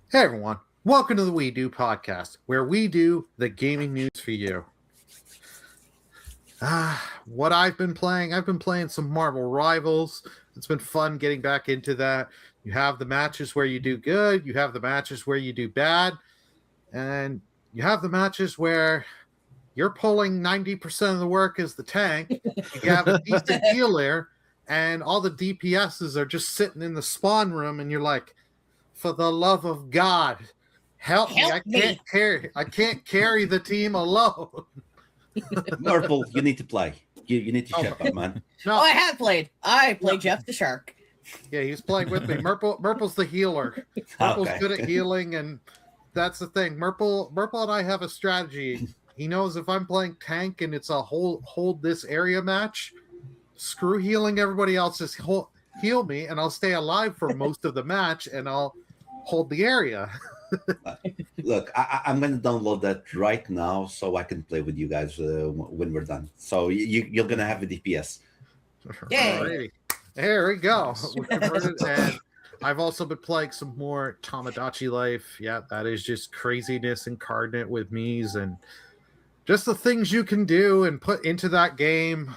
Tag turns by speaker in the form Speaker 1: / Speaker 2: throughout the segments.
Speaker 1: Hey everyone, welcome to the We Do podcast, where we do the gaming news for you. What I've been playing some Marvel Rivals. It's been fun getting back into that. You have the matches where you do good, you have the matches where you do bad, and you have the matches where you're pulling 90% of the work as the tank. You have a decent healer, and all the DPSs are just sitting in the spawn room, and you're like, for the love of God, help me. I can't carry the team alone.
Speaker 2: Marvel, you need to play. You need to step up, man.
Speaker 3: No. Oh, I have played. I played Jeff the Shark.
Speaker 1: Yeah, he's playing with me. Murple's the healer. Murple's good at healing, and that's the thing. Murple and I have a strategy. He knows if I'm playing tank and it's a hold this area match, screw healing everybody else, just heal me, and I'll stay alive for most of the match, and I'll hold the area.
Speaker 2: Look, I'm going to download that right now so I can play with you guys when we're done. So you're going to have a DPS.
Speaker 1: Yay! There we go. We converted, and I've also been playing some more Tomodachi Life. Yeah, that is just craziness incarnate with me's and just the things you can do and put into that game.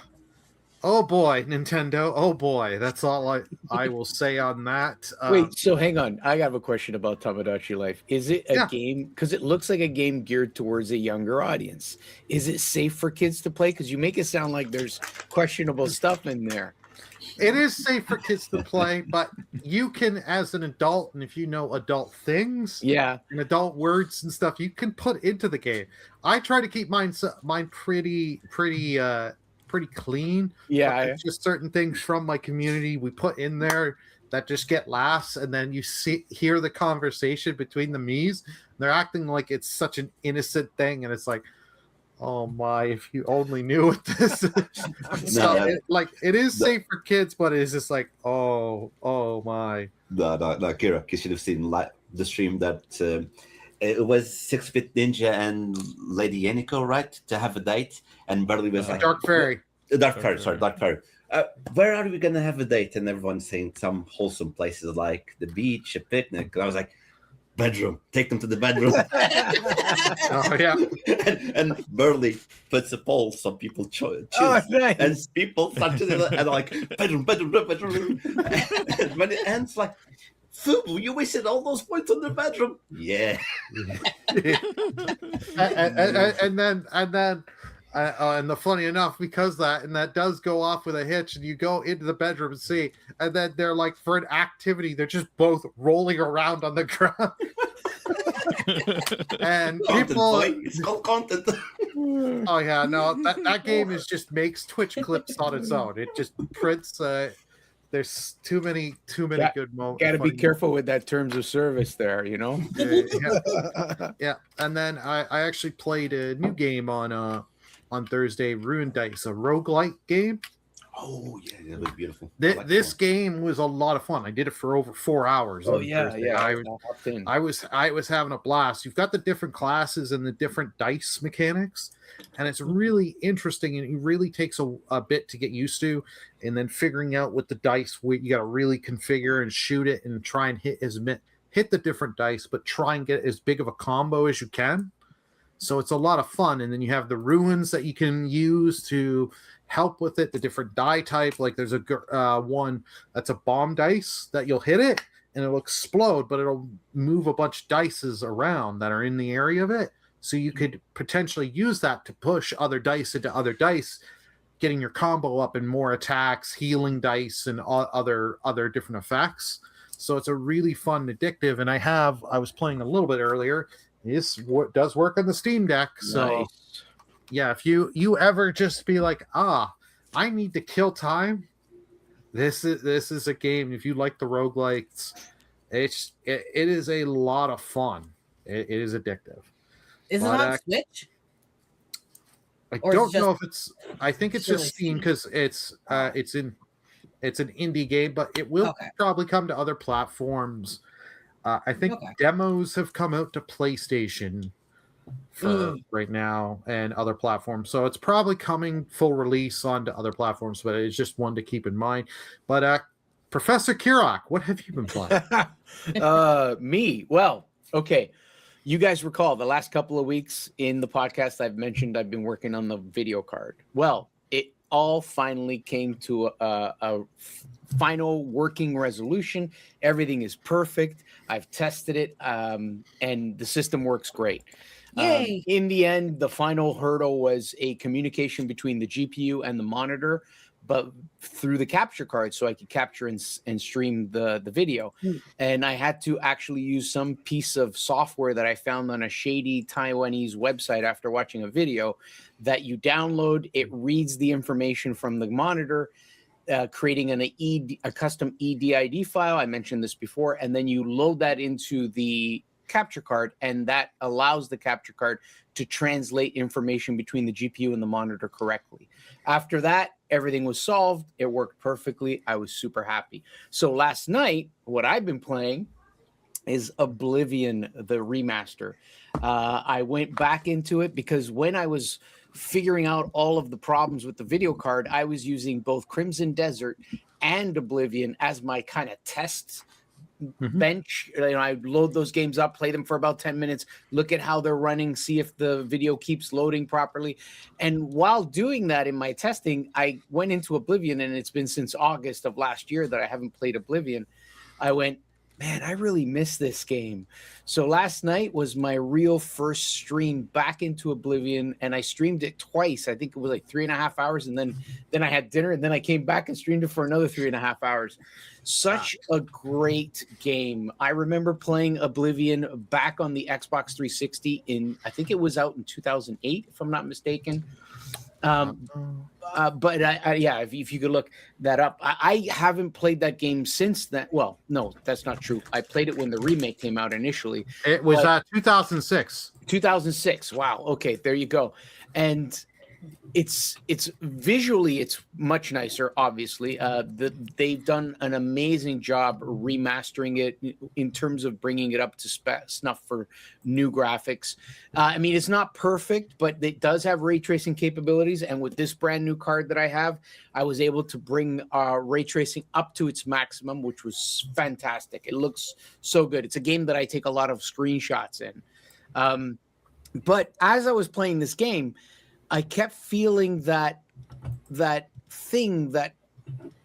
Speaker 1: Oh boy, Nintendo. Oh boy. That's all I will say on that.
Speaker 4: Wait, so hang on. I have a question about Tomodachi Life. Is it a game? Because it looks like a game geared towards a younger audience. Is it safe for kids to play? Because you make it sound like there's questionable stuff in there.
Speaker 1: It is safe for kids to play, but you can, as an adult, and if you know adult things, and adult words and stuff, you can put into the game. I try to keep mine pretty clean.
Speaker 4: Yeah,
Speaker 1: just certain things from my community we put in there that just get laughs, and then you hear the conversation between the me's. They're acting like it's such an innocent thing, and it's like, oh my, if you only knew what this is. It is safe for kids, but it's just like, oh my.
Speaker 2: No, Kira, you should have seen the stream that it was 6-Bit Ninja and Lady Yaniko, right? To have a date, and Burley was like,
Speaker 1: Dark Fairy.
Speaker 2: Dark Fairy. Where are we going to have a date? And everyone's saying some wholesome places like the beach, a picnic. And I was like, bedroom. Take them to the bedroom.
Speaker 1: Oh, yeah.
Speaker 2: And Burley puts a poll so people choose.
Speaker 4: Oh, nice.
Speaker 2: And people start to and like, bedroom. And when it ends, like, Fubu, you wasted all those points on the bedroom. Yeah.
Speaker 1: And the funny enough, because that does go off with a hitch, and you go into the bedroom and see, and then they're like, for an activity, they're just both rolling around on the ground. And people,
Speaker 2: it's called content.
Speaker 1: Oh yeah, no, that game just makes Twitch clips on its own. It just prints. There's too many good moments.
Speaker 4: Got to be careful with that terms of service there, you know.
Speaker 1: Yeah. And then I actually played a new game on Thursday, Ruined Dice, a roguelike game.
Speaker 2: Oh yeah, that was beautiful.
Speaker 1: This game was a lot of fun. I did it for over 4 hours.
Speaker 4: Oh yeah, Thursday.
Speaker 1: I was having a blast. You've got the different classes and the different dice mechanics, and it's really interesting, and it really takes a bit to get used to, and then figuring out what the dice you got to really configure and shoot it and try and hit the different dice, but try and get as big of a combo as you can. So it's a lot of fun. And then you have the ruins that you can use to help with it, the different die type. Like there's a one that's a bomb dice that you'll hit it and it'll explode, but it'll move a bunch of dices around that are in the area of it. So you could potentially use that to push other dice into other dice, getting your combo up and more attacks, healing dice, and other different effects. So it's a really fun, addictive. And I was playing a little bit earlier. This does work on the Steam Deck. So
Speaker 4: nice.
Speaker 1: Yeah, if you ever just be like, I need to kill time, this is a game. If you like the roguelikes, it is a lot of fun. It is addictive.
Speaker 3: Is it on Switch?
Speaker 1: I don't know if it's. I think it's just Steam because it's an indie game, but it will probably come to other platforms. I think demos have come out to PlayStation for right now and other platforms. So it's probably coming full release onto other platforms, but it's just one to keep in mind. But Professor Kirok, what have you been playing?
Speaker 4: Me? Well, Okay. You guys recall the last couple of weeks in the podcast I've mentioned I've been working on the video card. Well, it all finally came to a final working resolution. Everything is perfect. I've tested it, and the system works great.
Speaker 3: Yay!
Speaker 4: In the end, the final hurdle was a communication between the GPU and the monitor, but through the capture card, so I could capture and stream the video. And I had to actually use some piece of software that I found on a shady Taiwanese website after watching a video that you download. It reads the information from the monitor, creating a custom EDID file. I mentioned this before. And then you load that into the capture card, and that allows the capture card to translate information between the GPU and the monitor correctly. After that, everything was solved. It worked perfectly. I was super happy. So last night, what I've been playing is Oblivion, the remaster. I went back into it because when I was figuring out all of the problems with the video card, I was using both Crimson Desert and Oblivion as my kind of test bench. I load those games up, play them for about 10 minutes, look at how they're running, see if the video keeps loading properly. And while doing that in my testing, I went into Oblivion, and it's been since August of last year that I haven't played Oblivion. I went, man, I really miss this game. So last night was my real first stream back into Oblivion, and I streamed it twice. I think it was like 3.5 hours, and then I had dinner, and then I came back and streamed it for another 3.5 hours. Such a great game. I remember playing Oblivion back on the Xbox 360 I think it was out in 2008, if I'm not mistaken. But if you could look that up, I haven't played that game since that. Well, no, that's not true. I played it when the remake came out initially.
Speaker 1: It was 2006.
Speaker 4: 2006. Wow. Okay, there you go. And it's visually it's much nicer. Obviously, they've done an amazing job remastering it in terms of bringing it up to snuff for new graphics. I mean, it's not perfect, but it does have ray tracing capabilities. And with this brand new card that I have, I was able to bring ray tracing up to its maximum, which was fantastic. It looks so good. It's a game that I take a lot of screenshots in. But as I was playing this game, I kept feeling that thing that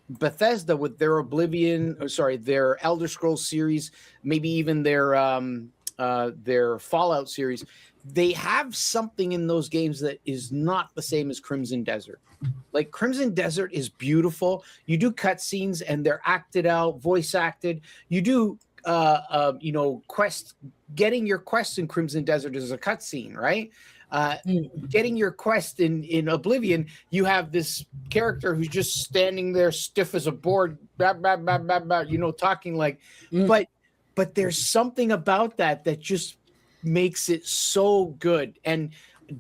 Speaker 4: Bethesda with their their Elder Scrolls series, maybe even their Fallout series, they have something in those games that is not the same as Crimson Desert. Like Crimson Desert is beautiful. You do cutscenes and they're acted out, voice acted. You do quests. Getting your quests in Crimson Desert is a cutscene, right? Getting your quest in Oblivion, you have this character who's just standing there stiff as a board, talking like, but there's something about that just makes it so good. And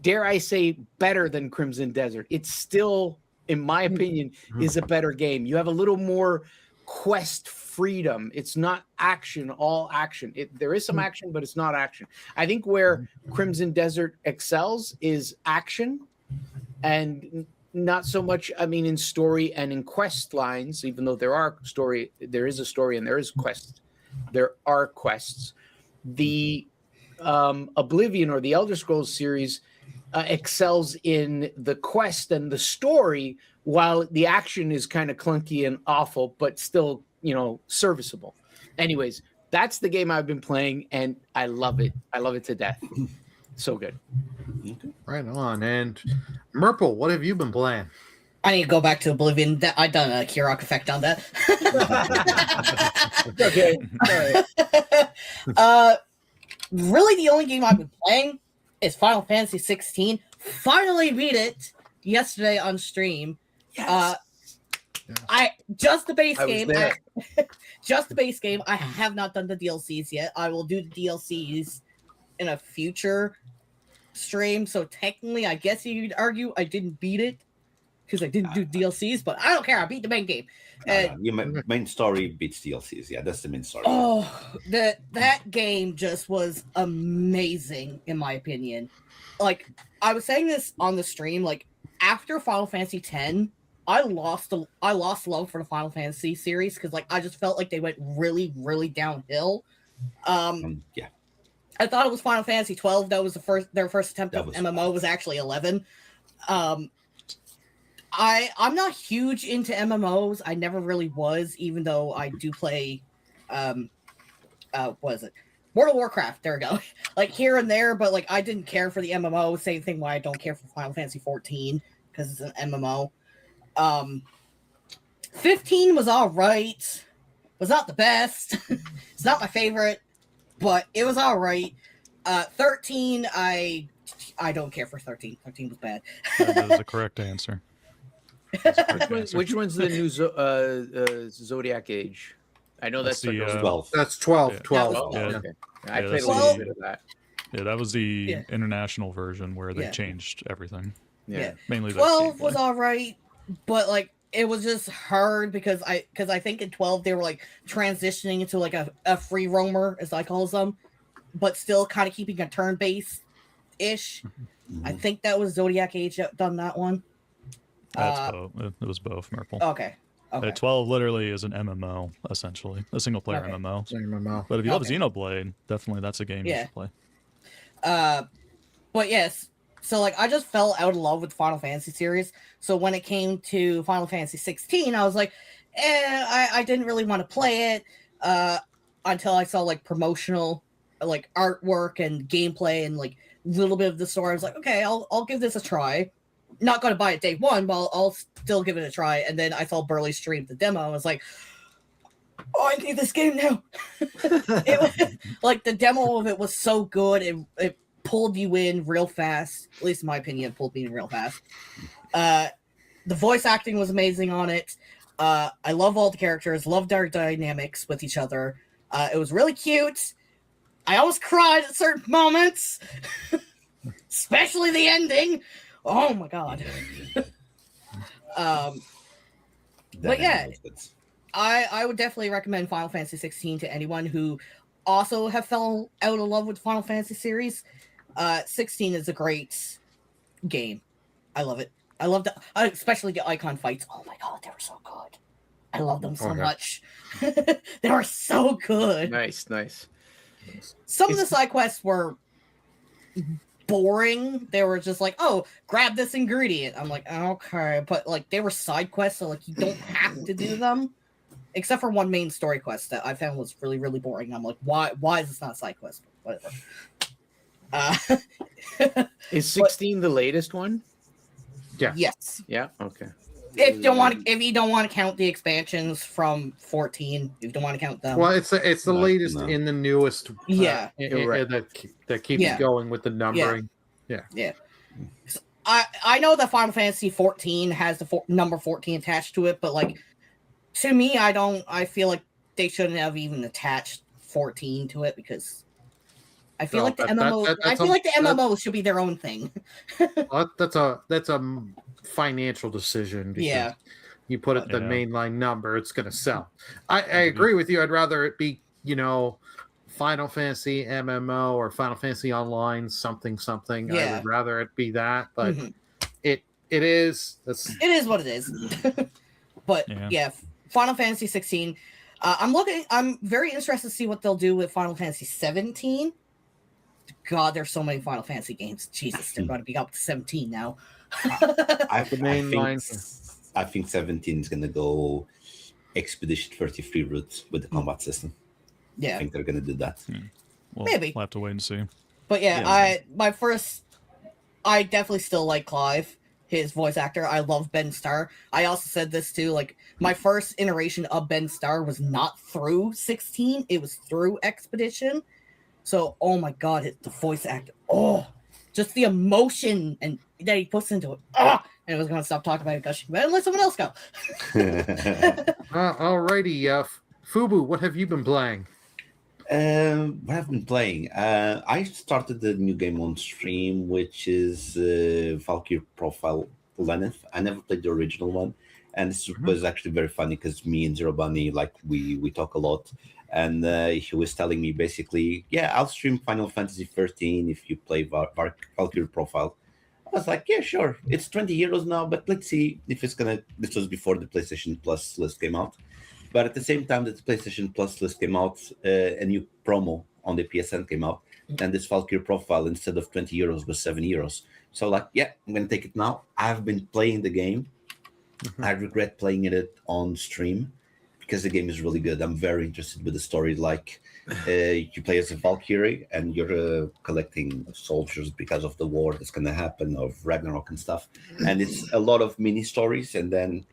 Speaker 4: dare I say better than Crimson Desert. It's still, in my opinion, is a better game. You have a little more quest freedom. It's not all action. There is some action, but it's not action. I think where Crimson Desert excels is action, and not so much, I mean, in story and in quest lines, even though there is a story and there is quest. There are quests. The Oblivion or the Elder Scrolls series excels in the quest and the story, while the action is kind of clunky and awful, but still, serviceable. Anyways, that's the game I've been playing, and I love it. I love it to death. So good.
Speaker 1: Right on. And Merple, what have you been playing?
Speaker 3: I need to go back to Oblivion. I've done a Kirok effect on that.
Speaker 4: Okay. All right.
Speaker 3: Really, the only game I've been playing is Final Fantasy 16. Finally beat it yesterday on stream.
Speaker 4: Yes.
Speaker 3: Just the base
Speaker 4: I was
Speaker 3: game.
Speaker 4: there.
Speaker 3: Just the base game. I have not done the DLCs yet. I will do the DLCs in a future stream. So technically, I guess you could argue I didn't beat it because I didn't do DLCs, but I don't care. I beat the main game.
Speaker 2: Main story beats DLCs. Yeah, that's the main story.
Speaker 3: Oh, that game just was amazing, in my opinion. Like, I was saying this on the stream, like, after Final Fantasy X, I lost love for the Final Fantasy series because, like, I just felt like they went really, really downhill.
Speaker 2: Yeah.
Speaker 3: I thought it was Final Fantasy 12. That was their first attempt at
Speaker 2: was
Speaker 3: MMO was actually 11. I'm not huge into MMOs. I never really was, even though I do play what is it? World of Warcraft, there we go. Like here and there, but like I didn't care for the MMO. Same thing why I don't care for Final Fantasy 14, because it's an MMO. 15 was alright. Was not the best. It's not my favorite, but it was alright. 13, I don't care for 13. 13 was bad.
Speaker 5: That is the correct answer.
Speaker 4: Which one's the new Zodiac Age? I know that's
Speaker 5: the
Speaker 2: 12.
Speaker 1: That's 12.
Speaker 5: Yeah.
Speaker 1: 12.
Speaker 3: That was
Speaker 5: Yeah.
Speaker 4: Okay. I
Speaker 5: Yeah,
Speaker 4: played a
Speaker 5: that's
Speaker 4: little
Speaker 3: the-
Speaker 4: bit of that.
Speaker 5: Yeah, that was the
Speaker 3: Yeah.
Speaker 5: international version where they
Speaker 3: Yeah.
Speaker 5: changed everything.
Speaker 4: Yeah.
Speaker 5: Mainly the
Speaker 3: 12 was
Speaker 5: gameplay.
Speaker 3: alright, but like it was just hard because I think in 12 they were like transitioning into like a free roamer, as I call them, but still kind of keeping a turn based ish. I think that was Zodiac Age that done that one.
Speaker 5: That's both. It was both, Merple.
Speaker 3: Okay.
Speaker 5: 12 literally is an MMO, essentially. A single player
Speaker 3: Okay.
Speaker 5: MMO.
Speaker 1: Same amount.
Speaker 5: But if you love
Speaker 3: Okay.
Speaker 5: Xenoblade, definitely that's a game you
Speaker 3: Yeah.
Speaker 5: should play.
Speaker 3: But yes, so like I just fell out of love with the Final Fantasy series. So when it came to Final Fantasy 16, I was like, I didn't really want to play it until I saw like promotional like artwork and gameplay and like a little bit of the story. I was like, okay, I'll give this a try. Not going to buy it day one, but I'll still give it a try. And then I saw Burley stream the demo. I was like, oh, I need this game now. It was, like the demo of it was so good. It pulled you in real fast. At least in my opinion, it pulled me in real fast. The voice acting was amazing on it. I love all the characters. Loved our dynamics with each other. It was really cute. I almost cried at certain moments, especially the ending. Oh my god. But yeah, I would definitely recommend Final Fantasy 16 to anyone who also have fell out of love with the Final Fantasy series. 16 is a great game. I love it. I love especially the icon fights. Oh my god, they were so good. I love them so much. They were so good.
Speaker 4: Nice.
Speaker 3: Some of the side quests were boring. They were just like, oh, grab this ingredient. I'm like, okay, but like they were side quests, so like you don't have to do them, except for one main story quest that I found was really, really boring. I'm like, why is this not a side quest? Whatever.
Speaker 4: Is 16 the latest one?
Speaker 1: Yeah.
Speaker 3: Yes.
Speaker 4: Yeah. Okay.
Speaker 3: If you don't want to count the expansions from 14, if you don't want to count them.
Speaker 1: Well, it's the
Speaker 2: No,
Speaker 1: latest
Speaker 2: no.
Speaker 1: in the newest.
Speaker 3: Yeah.
Speaker 4: Right.
Speaker 1: That keeps
Speaker 3: Yeah.
Speaker 1: going with the numbering.
Speaker 3: I know that Final Fantasy 14 has the number 14 attached to it, but like to me, I feel like they shouldn't have even attached 14 to it because I feel
Speaker 1: No,
Speaker 3: like the
Speaker 1: that-
Speaker 3: MMO.
Speaker 1: that-
Speaker 3: I
Speaker 1: that's
Speaker 3: feel
Speaker 1: a-
Speaker 3: like the MMO should be their own thing.
Speaker 1: Well, that's a financial decision. Because
Speaker 3: Yeah.
Speaker 1: You put it the
Speaker 5: Yeah.
Speaker 1: mainline number, it's going to sell. I agree with you. I'd rather it be Final Fantasy MMO or Final Fantasy Online something. I
Speaker 3: Yeah.
Speaker 1: would rather it be that, but
Speaker 3: Mhm.
Speaker 1: it is. That's
Speaker 3: It is what it is. But
Speaker 5: Yeah.
Speaker 3: yeah, Final Fantasy 16. I'm very interested to see what they'll do with Final Fantasy 17. God, there's so many Final Fantasy games. Jesus, they're going to be up to 17 now.
Speaker 2: I think 17 is going to go Expedition 33 route with the combat system. I
Speaker 3: Yeah,
Speaker 2: think they're going to do that.
Speaker 5: Well,
Speaker 3: Maybe.
Speaker 5: We'll have to wait and see.
Speaker 3: but yeah,
Speaker 2: Yeah.
Speaker 3: I definitely still like Clive, his voice actor. I love Ben Starr. I also said this too. Like my first iteration of Ben Starr was not through 16; it was through Expedition. So, oh my god, the voice actor. Oh, just the emotion and that he puts into it. Oh, and I was going to stop talking about it gushing, but let someone else go.
Speaker 1: alrighty. Fubu, what have you been playing?
Speaker 2: What I've been playing, I started the new game on stream, which is Valkyrie Profile Lenneth. I never played the original one, and this was actually very funny because me and Zero Bunny, like we talk a lot, and he was telling me basically, yeah, I'll stream Final Fantasy 13 if you play Valkyrie Profile. I was like, yeah, sure. It's 20 euros now, but let's see if it's gonna. This was before the PlayStation Plus list came out. But at the same time that the PlayStation Plus list came out, a new promo on the PSN came out. and this Valkyrie profile instead of 20 euros was 7 euros. So like, yeah, I'm gonna take it now. I've been playing the game. I regret playing it on stream because the game is really good. I'm very interested with the story. Like, you play as a Valkyrie and you're collecting soldiers because of the war that's going to happen, of Ragnarok and stuff. And it's a lot of mini stories, and then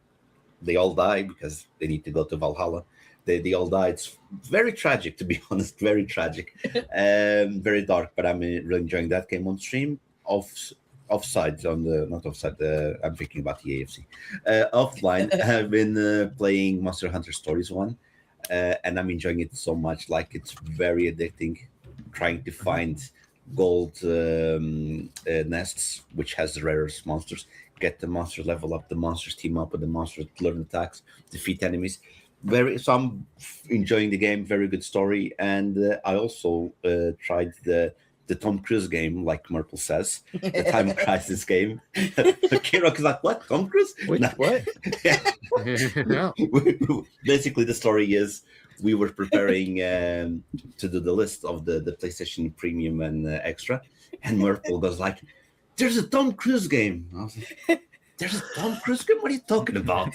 Speaker 2: they all die because they need to go to Valhalla. They all die. It's very tragic, to be honest. Very tragic, very dark. But I'm really enjoying that game on stream. Offside on the not offside. I'm thinking about the AFC. Offline, I've been playing Monster Hunter Stories 1, and I'm enjoying it so much. Like, it's very addicting. Trying to find gold nests, which has the rarest monsters. Get the monsters, level up the monsters, team up with the monsters, learn attacks, defeat enemies. So I'm enjoying the game. Very good story, and I also tried the Tom Cruise game, like Myrtle says, the Time Crisis game. Kirok is like, what? Tom Cruise?
Speaker 4: Wait, what?
Speaker 1: Yeah.
Speaker 2: Basically, the story is we were preparing to do the list of the PlayStation Premium and Extra, and Myrtle goes like, "There's a Tom Cruise game." I was like, "There's a Tom Cruise game? What are you talking about?"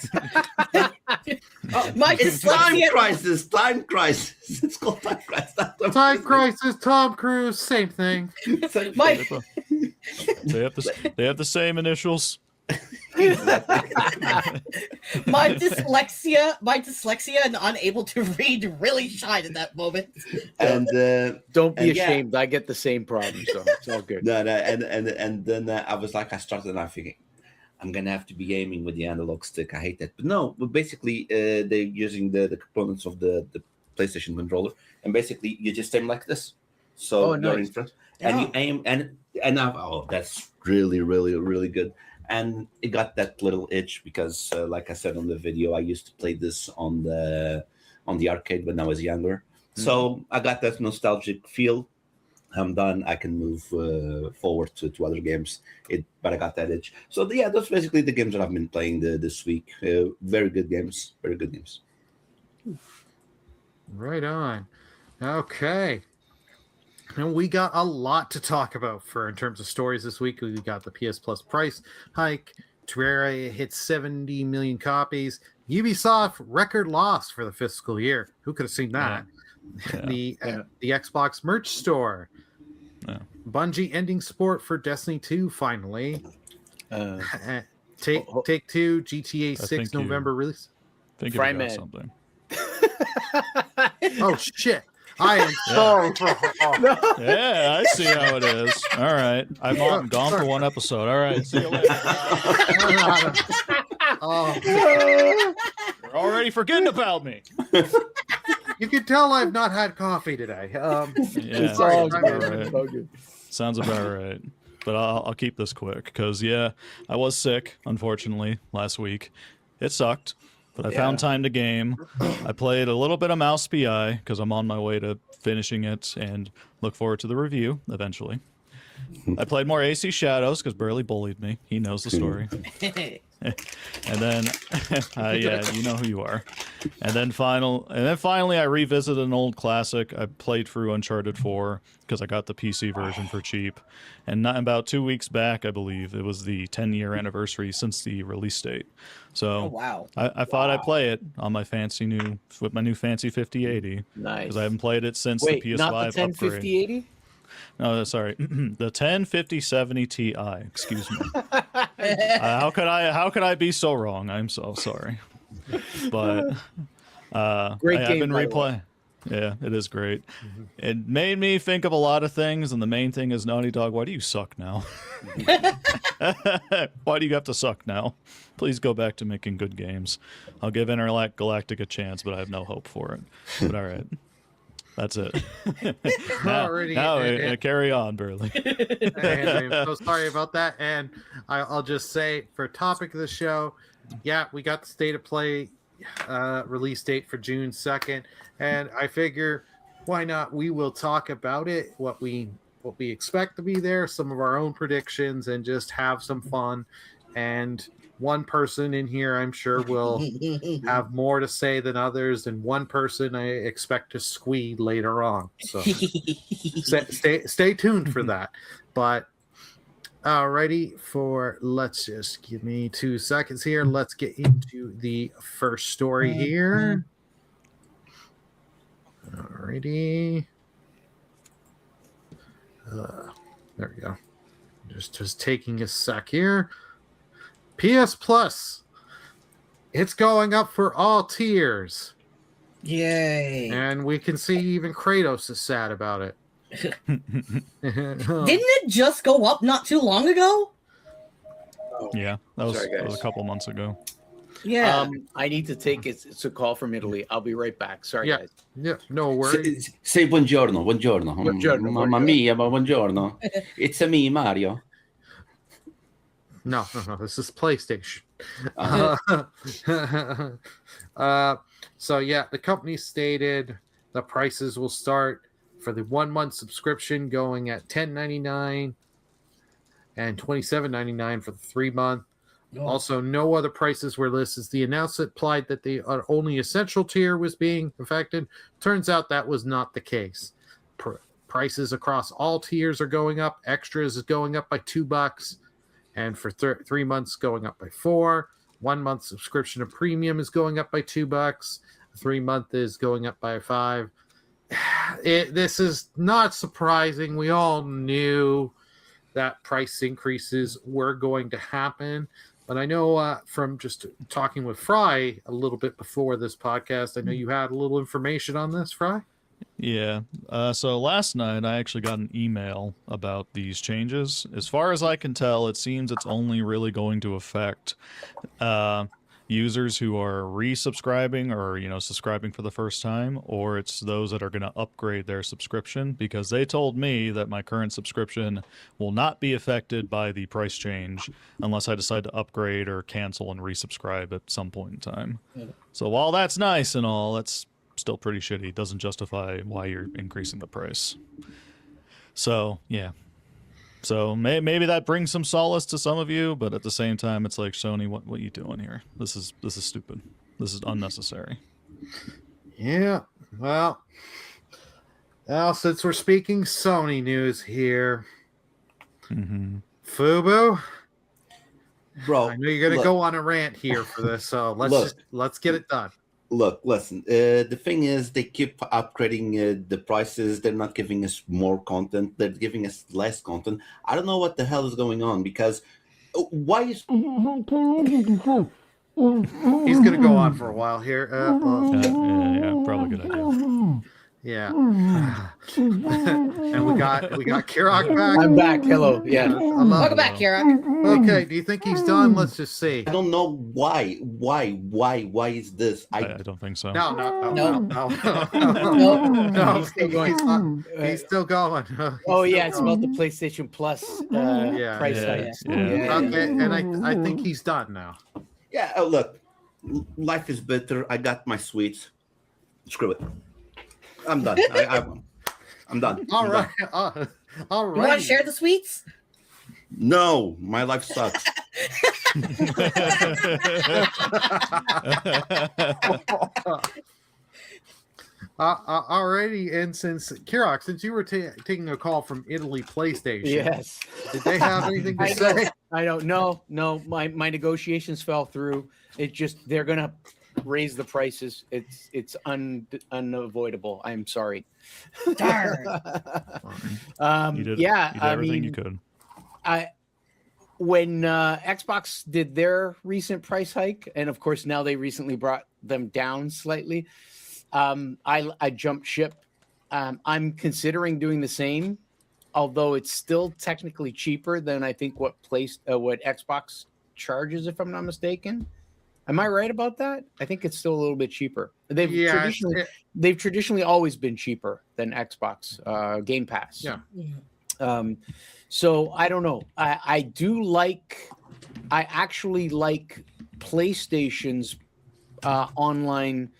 Speaker 2: It's Time Crisis. It's called Time Crisis.
Speaker 1: Time Crisis, Tom Cruise, same thing.
Speaker 3: My
Speaker 5: They have the same initials.
Speaker 3: my dyslexia and unable to read really shined at that moment.
Speaker 2: And
Speaker 4: Don't be
Speaker 2: And yeah.
Speaker 4: ashamed. I get the same problem, so it's all good.
Speaker 2: no, and then I was like, I started and I'm thinking, I'm gonna have to be aiming with the analog stick. I hate that, but no. But basically, they're using the components of the PlayStation controller, and basically you just aim like this. So you're in
Speaker 4: nice.
Speaker 2: front, and you aim, and that's really, really, really good. And it got that little itch because, like I said on the video, I used to play this on the arcade when I was younger. So I got that nostalgic feel. I'm done. I can move forward to other games. But I got that itch. So yeah, that's basically the games that I've been playing this week. Very good games. Very good games.
Speaker 1: Right on. Okay. And we got a lot to talk about in terms of stories this week. We got the PS Plus price hike. Terraria hit 70 million copies. Ubisoft record loss for the fiscal year. Who could have seen that?
Speaker 5: Yeah.
Speaker 1: The Xbox merch store.
Speaker 5: Yeah.
Speaker 1: Bungie ending support for Destiny 2 finally. Take Two GTA
Speaker 5: I
Speaker 1: 6
Speaker 5: think you-
Speaker 1: November release.
Speaker 5: Think you
Speaker 4: Fryman.
Speaker 5: got something.
Speaker 1: Oh shit. I am sorry for
Speaker 5: Yeah, I see how it is. All right. I'm gone for one episode. All right. See you later. You're already forgetting about me.
Speaker 1: You can tell I've not had coffee today.
Speaker 5: Yeah,
Speaker 4: It's all
Speaker 5: sounds
Speaker 4: good.
Speaker 5: about right.
Speaker 4: It's all good.
Speaker 5: Sounds about right. But I'll keep this quick because, yeah, I was sick, unfortunately, last week. It sucked, but I found time to game. I played a little bit of Mouse BI because I'm on my way to finishing it and look forward to the review eventually. I played more AC Shadows because Burley bullied me. He knows the story. And then, yeah, you know who you are. And then finally, I revisited an old classic. I played through Uncharted 4 because I got the PC version for cheap. And about 2 weeks back, I believe, it was the 10-year anniversary since the release date. So
Speaker 3: wow.
Speaker 5: I thought I'd play it on my with my new fancy 5080
Speaker 4: Nice.
Speaker 5: because I haven't played it since
Speaker 4: Wait,
Speaker 5: the PS5
Speaker 4: not the
Speaker 5: upgrade.
Speaker 4: 105080?
Speaker 5: No, sorry, the 105070 Ti. Excuse me. How could I be so wrong? I'm so sorry. But
Speaker 4: Great
Speaker 5: I've
Speaker 4: game,
Speaker 5: been
Speaker 4: by the way.
Speaker 5: replaying. Yeah, it is great. It made me think of a lot of things, and the main thing is Naughty Dog. Why do you suck now? Why do you have to suck now? Please go back to making good games. I'll give Galactic a chance, but I have no hope for it. But all right. That's it. now, carry on, Burley.
Speaker 1: And I'm so sorry about that. And I'll just say, for topic of the show, yeah, we got the State of Play release date for June 2nd, and I figure, why not? We will talk about it, what we expect to be there, some of our own predictions, and just have some fun. And one person in here I'm sure will have more to say than others, and one person I expect to squeal later on. So stay tuned for that. But alrighty, let's just give me 2 seconds here. Let's get into the first story here. Alrighty. There we go. Just taking a sec here. PS Plus. It's going up for all tiers.
Speaker 3: Yay.
Speaker 1: And we can see even Kratos is sad about it.
Speaker 3: Didn't it just go up not too long ago?
Speaker 5: Yeah, that was
Speaker 4: Sorry,
Speaker 5: a
Speaker 4: guys.
Speaker 5: couple months ago.
Speaker 3: Yeah.
Speaker 4: I need to take it's a call from Italy. I'll be right back. Sorry,
Speaker 1: Yeah.
Speaker 4: guys.
Speaker 1: Yeah, no worries.
Speaker 2: Say buongiorno, buongiorno.
Speaker 4: Buongiorno,
Speaker 2: Mamma
Speaker 4: buongiorno.
Speaker 2: mia, ma buongiorno. It's me, Mario.
Speaker 1: No. This is PlayStation. So yeah, the company stated the prices will start for the 1 month subscription going at $10.99 and $27.99 for the 3 month. Also, no other prices were listed. The announcement implied that the only essential tier was being affected. Turns out that was not the case. Prices across all tiers are going up. Extras is going up by $2, and for 3 months going up by $4. 1 month subscription of premium is going up by $2. 3 month is going up by $5. This is not surprising. We all knew that price increases were going to happen. But I know from just talking with Fry a little bit before this podcast, I know you had a little information on this, Fry?
Speaker 5: Yeah. So last night I actually got an email about these changes. As far as I can tell, it seems it's only really going to affect users who are resubscribing or, subscribing for the first time, or it's those that are going to upgrade their subscription, because they told me that my current subscription will not be affected by the price change unless I decide to upgrade or cancel and resubscribe at some point in time. So while that's nice and all, that's still pretty shitty. It doesn't justify why you're increasing the price. So, yeah. So maybe that brings some solace to some of you, but at the same time, it's like, Sony, what are you doing here? This is stupid. This is unnecessary.
Speaker 1: Yeah. Well, since we're speaking Sony news here, Fubu,
Speaker 2: Bro,
Speaker 1: I know you're gonna
Speaker 2: look,
Speaker 1: go on a rant here for this, so let's get it done.
Speaker 2: Look, listen. The thing is, they keep upgrading the prices. They're not giving us more content. They're giving us less content. I don't know what the hell is going on, because why is...
Speaker 1: He's gonna go on for a while here.
Speaker 5: Yeah, probably a good idea.
Speaker 1: Yeah. And we got Kirok back.
Speaker 4: I'm back. Hello. Yeah.
Speaker 3: Welcome back, Kira.
Speaker 1: Okay, do you think he's done? Let's just see.
Speaker 2: I don't know why is this?
Speaker 5: I don't think so.
Speaker 1: No.
Speaker 4: He's still going.
Speaker 1: He's still going.
Speaker 4: Oh yeah, it's about the PlayStation Plus price hike.
Speaker 5: Yeah.
Speaker 1: Okay, and I think he's done now.
Speaker 2: Yeah, look, life is better. I got my sweets. Screw it. I'm done. I'm done.
Speaker 1: All right. All
Speaker 3: You want to
Speaker 1: right.
Speaker 3: share the sweets?
Speaker 2: No, my life sucks.
Speaker 1: Alrighty, and since Kirok, since you were taking a call from Italy PlayStation,
Speaker 4: Yes.
Speaker 1: did they have anything to
Speaker 4: I
Speaker 1: say?
Speaker 4: I don't know. No, my negotiations fell through. It just they're gonna raise the prices. It's unavoidable. I'm sorry.
Speaker 3: Darn.
Speaker 5: You did
Speaker 4: Yeah, I
Speaker 5: everything
Speaker 4: mean,
Speaker 5: you could.
Speaker 4: When Xbox did their recent price hike, and of course now they recently brought them down slightly, I jumped ship. I'm considering doing the same, although it's still technically cheaper than I think what Xbox charges, if I'm not mistaken. Am I right about that? I think it's still a little bit cheaper. They've traditionally always been cheaper than Xbox Game Pass.
Speaker 1: Yeah.
Speaker 4: So I don't know. I actually like PlayStation's online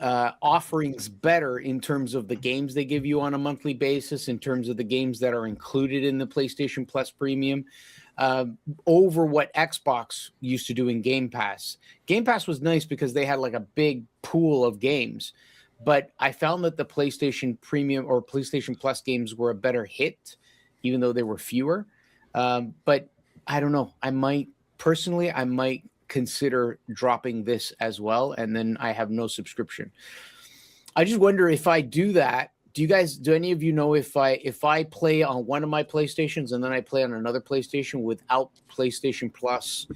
Speaker 4: offerings better in terms of the games they give you on a monthly basis, in terms of the games that are included in the PlayStation Plus Premium. over what Xbox used to do in Game Pass. Game Pass was nice because they had like a big pool of games, but I found that the PlayStation Premium or PlayStation Plus games were a better hit, even though they were fewer. But I don't know. I might consider dropping this as well, and then I have no subscription. I just wonder if I do that. Do any of you know if I play on one of my PlayStations and then I play on another PlayStation without PlayStation Plus,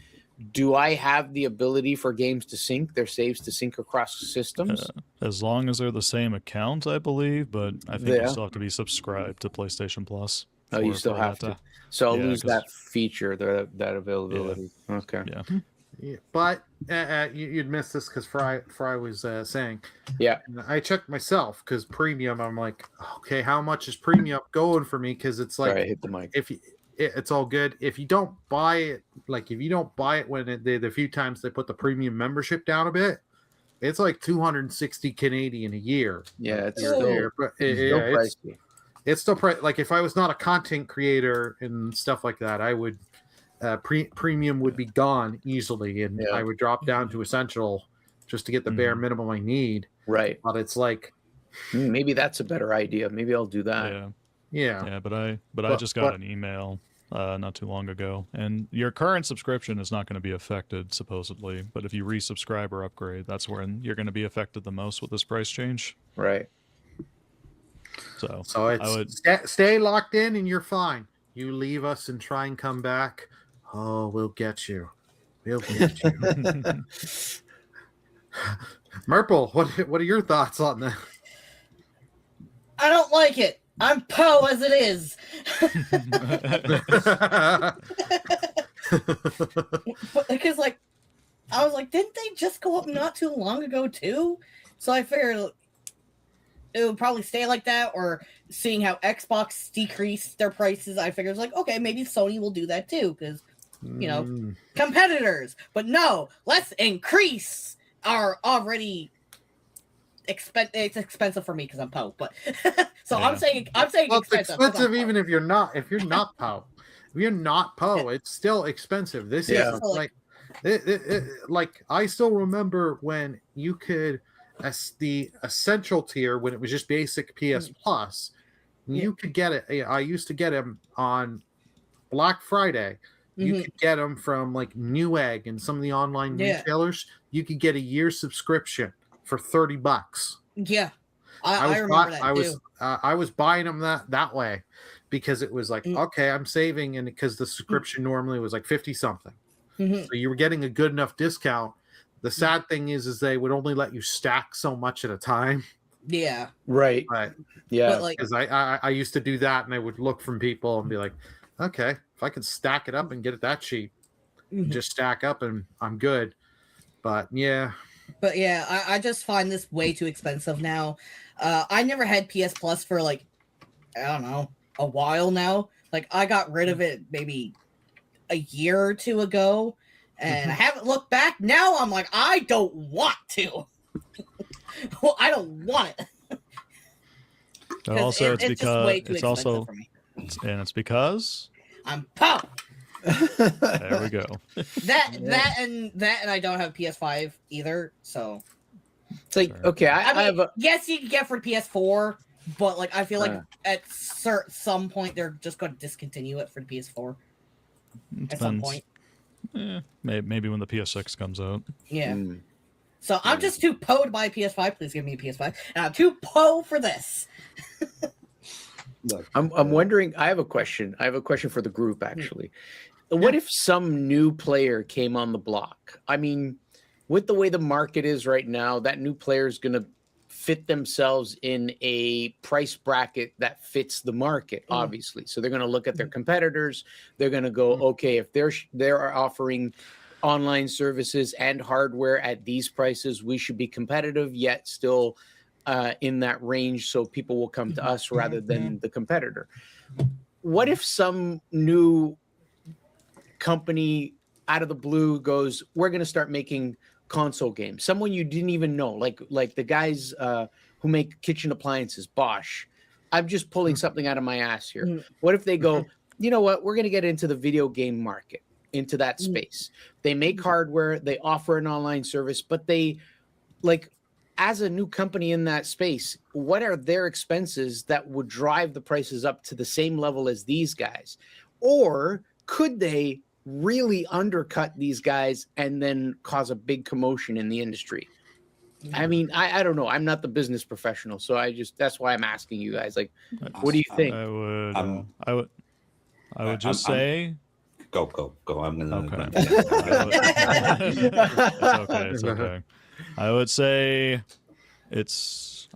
Speaker 4: do I have the ability for games to sync, their saves to sync across systems?
Speaker 5: As long as they're the same account, I believe, but I think you still have to be subscribed to PlayStation Plus.
Speaker 4: Oh, you still have to. So I'll lose that feature, that availability.
Speaker 5: Yeah.
Speaker 4: Okay.
Speaker 5: Yeah.
Speaker 1: Yeah, but you'd miss this because Fry was saying.
Speaker 4: Yeah.
Speaker 1: And I checked myself because premium. I'm like, okay, how much is premium going for me? Because it's like,
Speaker 4: Sorry, I hit the mic.
Speaker 1: It's all good. If you don't buy it, when the few times they put the premium membership down a bit, it's like 260 Canadian a year.
Speaker 4: Yeah, it's
Speaker 1: still
Speaker 4: pricey.
Speaker 1: It's still like if I was not a content creator and stuff like that, I would. Premium would be gone easily, and I would drop down to essential just to get the bare minimum I need.
Speaker 4: Right.
Speaker 1: But it's like
Speaker 4: maybe that's a better idea. Maybe I'll do that.
Speaker 1: Yeah.
Speaker 5: But I just got an email not too long ago, and your current subscription is not going to be affected supposedly. But if you resubscribe or upgrade, that's when you're going to be affected the most with this price change.
Speaker 4: Right.
Speaker 1: So it's stay locked in, and you're fine. You leave us and try and come back. Oh, we'll get you. We'll get you. Merple, what are your thoughts on that?
Speaker 3: I don't like it. I'm Poe as it is. Because I was like, didn't they just go up not too long ago too? So I figured it would probably stay like that, or seeing how Xbox decreased their prices, I figured it's okay, maybe Sony will do that too, because competitors. But no, let's increase our already it's expensive for me because I'm Poe, but so I'm saying
Speaker 1: well,
Speaker 3: expensive.
Speaker 1: It's expensive even if you're not Poe. If you're not Poe, it's still expensive. This is like I still remember when you could the essential tier when it was just basic PS Plus. You could get it. I used to get them on Black Friday. You could get them from like Newegg and some of the online retailers. You could get a year subscription for $30.
Speaker 3: Yeah, I remember that too.
Speaker 1: I was buying them that way because it was like okay, I'm saving, and because the subscription normally was like 50 something, so you were getting a good enough discount. The sad thing is they would only let you stack so much at a time.
Speaker 3: Yeah.
Speaker 4: Right.
Speaker 1: Right.
Speaker 4: Yeah.
Speaker 1: Because I used to do that, and I would look from people and be like, okay, if I can stack it up and get it that cheap, just stack up and I'm good. But yeah.
Speaker 3: I just find this way too expensive now. I never had PS Plus for I don't know, a while now. Like I got rid of it maybe a year or two ago, and I haven't looked back. Now I'm like, I don't want to. Well, I don't want it.
Speaker 5: And also, it's because
Speaker 3: it's
Speaker 5: because
Speaker 3: I'm Poe.
Speaker 5: There we go.
Speaker 3: That and I don't have PS5 either, so
Speaker 4: it's like okay. I have a
Speaker 3: yes, you can get for PS4, but I feel like at some point they're just going to discontinue it for the PS4. At some point,
Speaker 5: maybe when the PS6 comes out.
Speaker 3: Yeah. So I'm just too Poe to buy a PS5. Please give me a PS5, and I'm too Poe for this.
Speaker 2: Look,
Speaker 4: I'm wondering. I have a question. I have a question for the group actually. What if some new player came on the block? I mean, with the way the market is right now, that new player is going to fit themselves in a price bracket that fits the market, obviously. So they're going to look at their competitors. They're going to go, okay, if they're offering online services and hardware at these prices, we should be competitive yet still in that range, so people will come to us rather than the competitor. What if some new company out of the blue goes, we're going to start making console games? Someone you didn't even know, like the guys who make kitchen appliances, Bosch. I'm just pulling something out of my ass here. What if they go, you know what, we're going to get into the video game market, into that space. They make hardware, they offer an online service, but they, like, as a new company in that space, what are their expenses that would drive the prices up to the same level as these guys? Or could they really undercut these guys and then cause a big commotion in the industry? I mean, I don't know. I'm not the business professional, so that's why I'm asking you guys. Like, what do you think?
Speaker 5: I would just say,
Speaker 2: go. I'm gonna.
Speaker 5: Okay. It's okay. I would say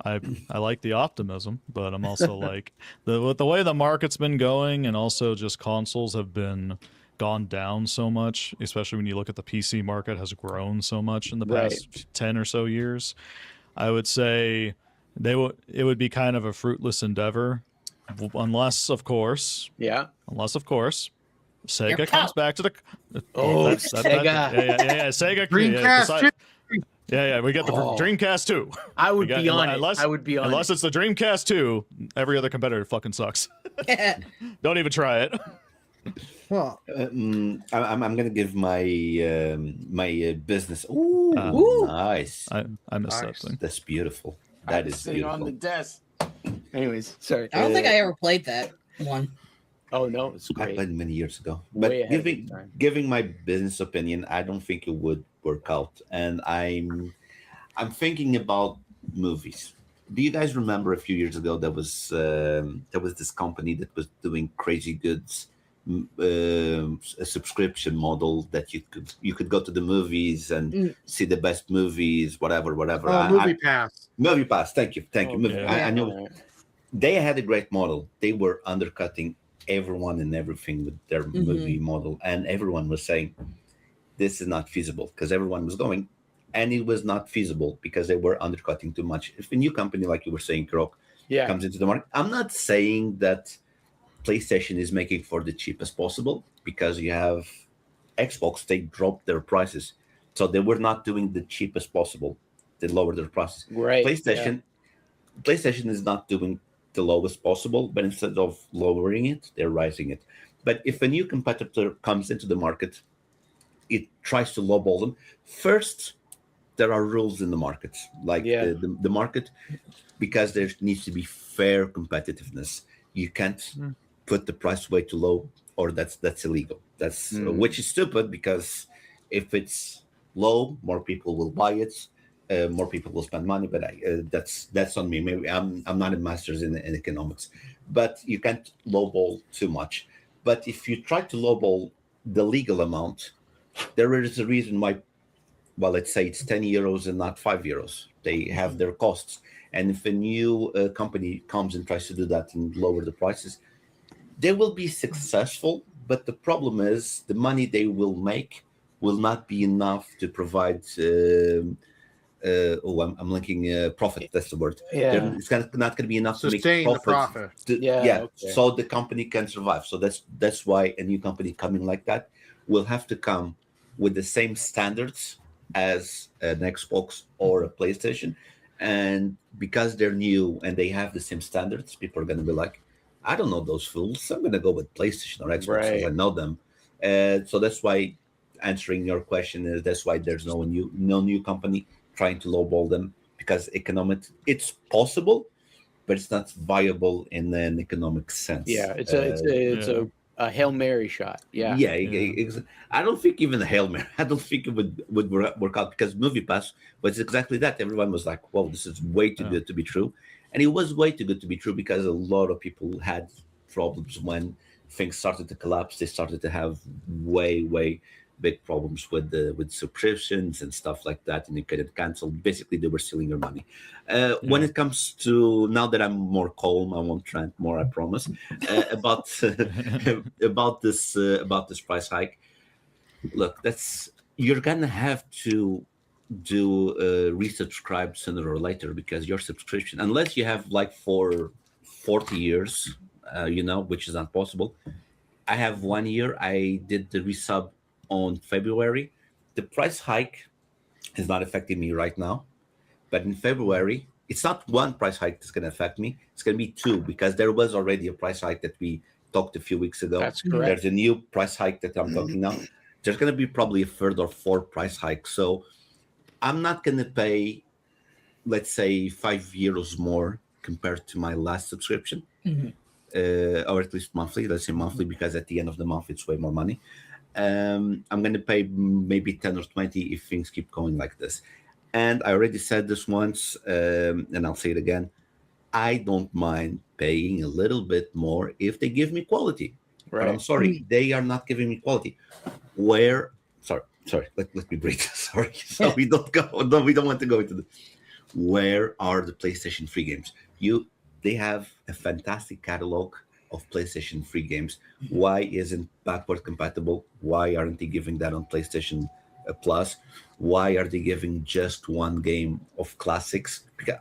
Speaker 5: I like the optimism, but I'm also like with the way the market's been going, and also just consoles have been gone down so much, especially when you look at the PC market has grown so much in the past 10 or so years. I would say it would be kind of a fruitless endeavor, unless of course Sega comes back to the
Speaker 4: Sega.
Speaker 5: Yeah, Sega
Speaker 1: Dreamcast.
Speaker 5: Yeah, we got the Dreamcast 2.
Speaker 4: I would be on it. I would be on
Speaker 5: unless it's the Dreamcast 2, every other competitor fucking sucks. Don't even try it.
Speaker 1: Well,
Speaker 2: I'm gonna give my my business. Ooh, nice.
Speaker 5: I missed that thing.
Speaker 2: That's beautiful. That is beautiful.
Speaker 4: on the desk. Anyways, sorry.
Speaker 3: I don't think I ever played that one.
Speaker 4: Oh no, it's
Speaker 2: I
Speaker 4: great.
Speaker 2: played many years ago, but
Speaker 4: Way ahead of its time.
Speaker 2: giving my business opinion, I don't think it would work out. And I'm thinking about movies. Do you guys remember a few years ago there was this company that was doing crazy goods, a subscription model that you could go to the movies and see the best movies, whatever.
Speaker 1: Movie Pass.
Speaker 2: Movie Pass. Thank you.
Speaker 5: Okay.
Speaker 2: I know they had a great model. They were undercutting everyone and everything with their movie model, and everyone was saying this is not feasible because everyone was going, and it was not feasible because they were undercutting too much. If a new company, like you were saying, Krok, comes into the market, I'm not saying that PlayStation is making for the cheapest possible, because you have Xbox, they dropped their prices, so they were not doing the cheapest possible. They lowered their prices.
Speaker 4: Right.
Speaker 2: PlayStation is not doing the lowest possible, but instead of lowering it, they're rising it. But if a new competitor comes into the market, it tries to lowball them. First, there are rules in the market, like the market, because there needs to be fair competitiveness. You can't put the price way too low, or that's illegal. That's which is stupid, because if it's low, more people will buy it. More people will spend money, but that's on me. Maybe I'm not a master's in economics, but you can't lowball too much. But if you try to lowball the legal amount, there is a reason why. Well, let's say it's 10 euros and not 5 euros. They have their costs, and if a new company comes and tries to do that and lower the prices, they will be successful. But the problem is the money they will make will not be enough to provide. I'm linking profit. That's the word.
Speaker 4: Yeah.
Speaker 2: It's not going to be enough to make
Speaker 1: Sustain the profit.
Speaker 2: Okay. So the company can survive. So that's why a new company coming like that will have to come with the same standards as an Xbox or a PlayStation. And because they're new and they have the same standards, people are going to be like, I don't know those fools. I'm going to go with PlayStation or Xbox because I know them. So that's why, answering your question, is that's why there's no new company trying to lowball them, because it's possible, but it's not viable in an economic sense.
Speaker 4: Yeah, it's a Hail Mary shot. Yeah.
Speaker 2: I don't think even a Hail Mary, I don't think it would work out, because Movie Pass was exactly that. Everyone was like, whoa, this is way too good to be true. And it was way too good to be true, because a lot of people had problems when things started to collapse. They started to have way big problems with subscriptions and stuff like that, and you couldn't cancel. Basically, they were stealing your money. When it comes to, now that I'm more calm, I won't rant more, I promise, about this price hike. Look, you're gonna have to do resubscribe sooner or later, because your subscription, unless you have like for 40 years, which is not possible. I have 1 year. I did the resub on February. The price hike is not affecting me right now, but in February, it's not one price hike that's going to affect me. It's going to be two, because there was already a price hike that we talked a few weeks ago.
Speaker 4: That's correct.
Speaker 2: There's a new price hike that I'm talking now. There's going to be probably a third or fourth price hike. So I'm not going to pay, let's say, €5 more compared to my last subscription, or at least monthly. Let's say monthly, because at the end of the month, it's way more money. I'm going to pay maybe 10 or 20 if things keep going like this. And I already said this once, and I'll say it again. I don't mind paying a little bit more if they give me quality.
Speaker 4: Right.
Speaker 2: But I'm sorry, they are not giving me quality. Sorry, let me breathe. Sorry. So we don't want to go into the. Where are the PlayStation 3 games? They have a fantastic catalog of PlayStation 3 games. Why isn't backward compatible? Why aren't they giving that on PlayStation Plus? Why are they giving just one game of classics? Because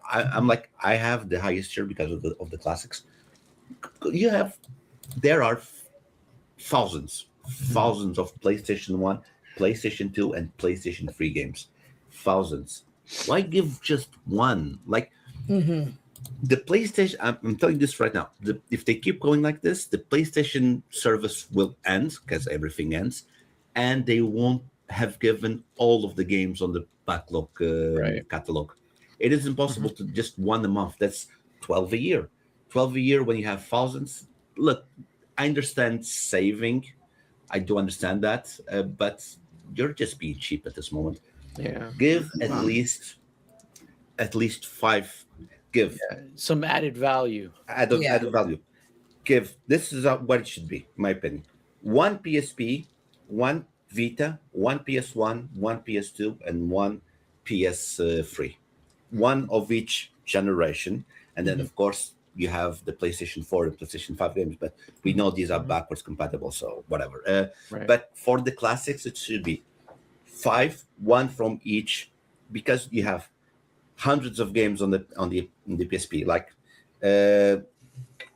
Speaker 2: I have the highest share because of the classics. There are thousands of PlayStation 1, PlayStation 2, and PlayStation 3 games. Thousands. Why give just one? The PlayStation, I'm telling you this right now, if they keep going like this, the PlayStation service will end, because everything ends, and they won't have given all of the games on the backlog catalog. It is impossible to just one a month. That's 12 a year. 12 a year when you have thousands. Look, I understand saving. I do understand that, but you're just being cheap at this moment.
Speaker 4: Yeah.
Speaker 2: Give at least 5. Give
Speaker 4: some added value.
Speaker 2: Added value. This is what it should be, in my opinion. One PSP, one Vita, one PS1, one PS2, and one PS3. One of each generation. And then, of course, you have the PlayStation 4 and PlayStation 5 games, but we know these are backwards compatible, so whatever. But for the classics, it should be 5, one from each, because you have hundreds of games on the PSP. Like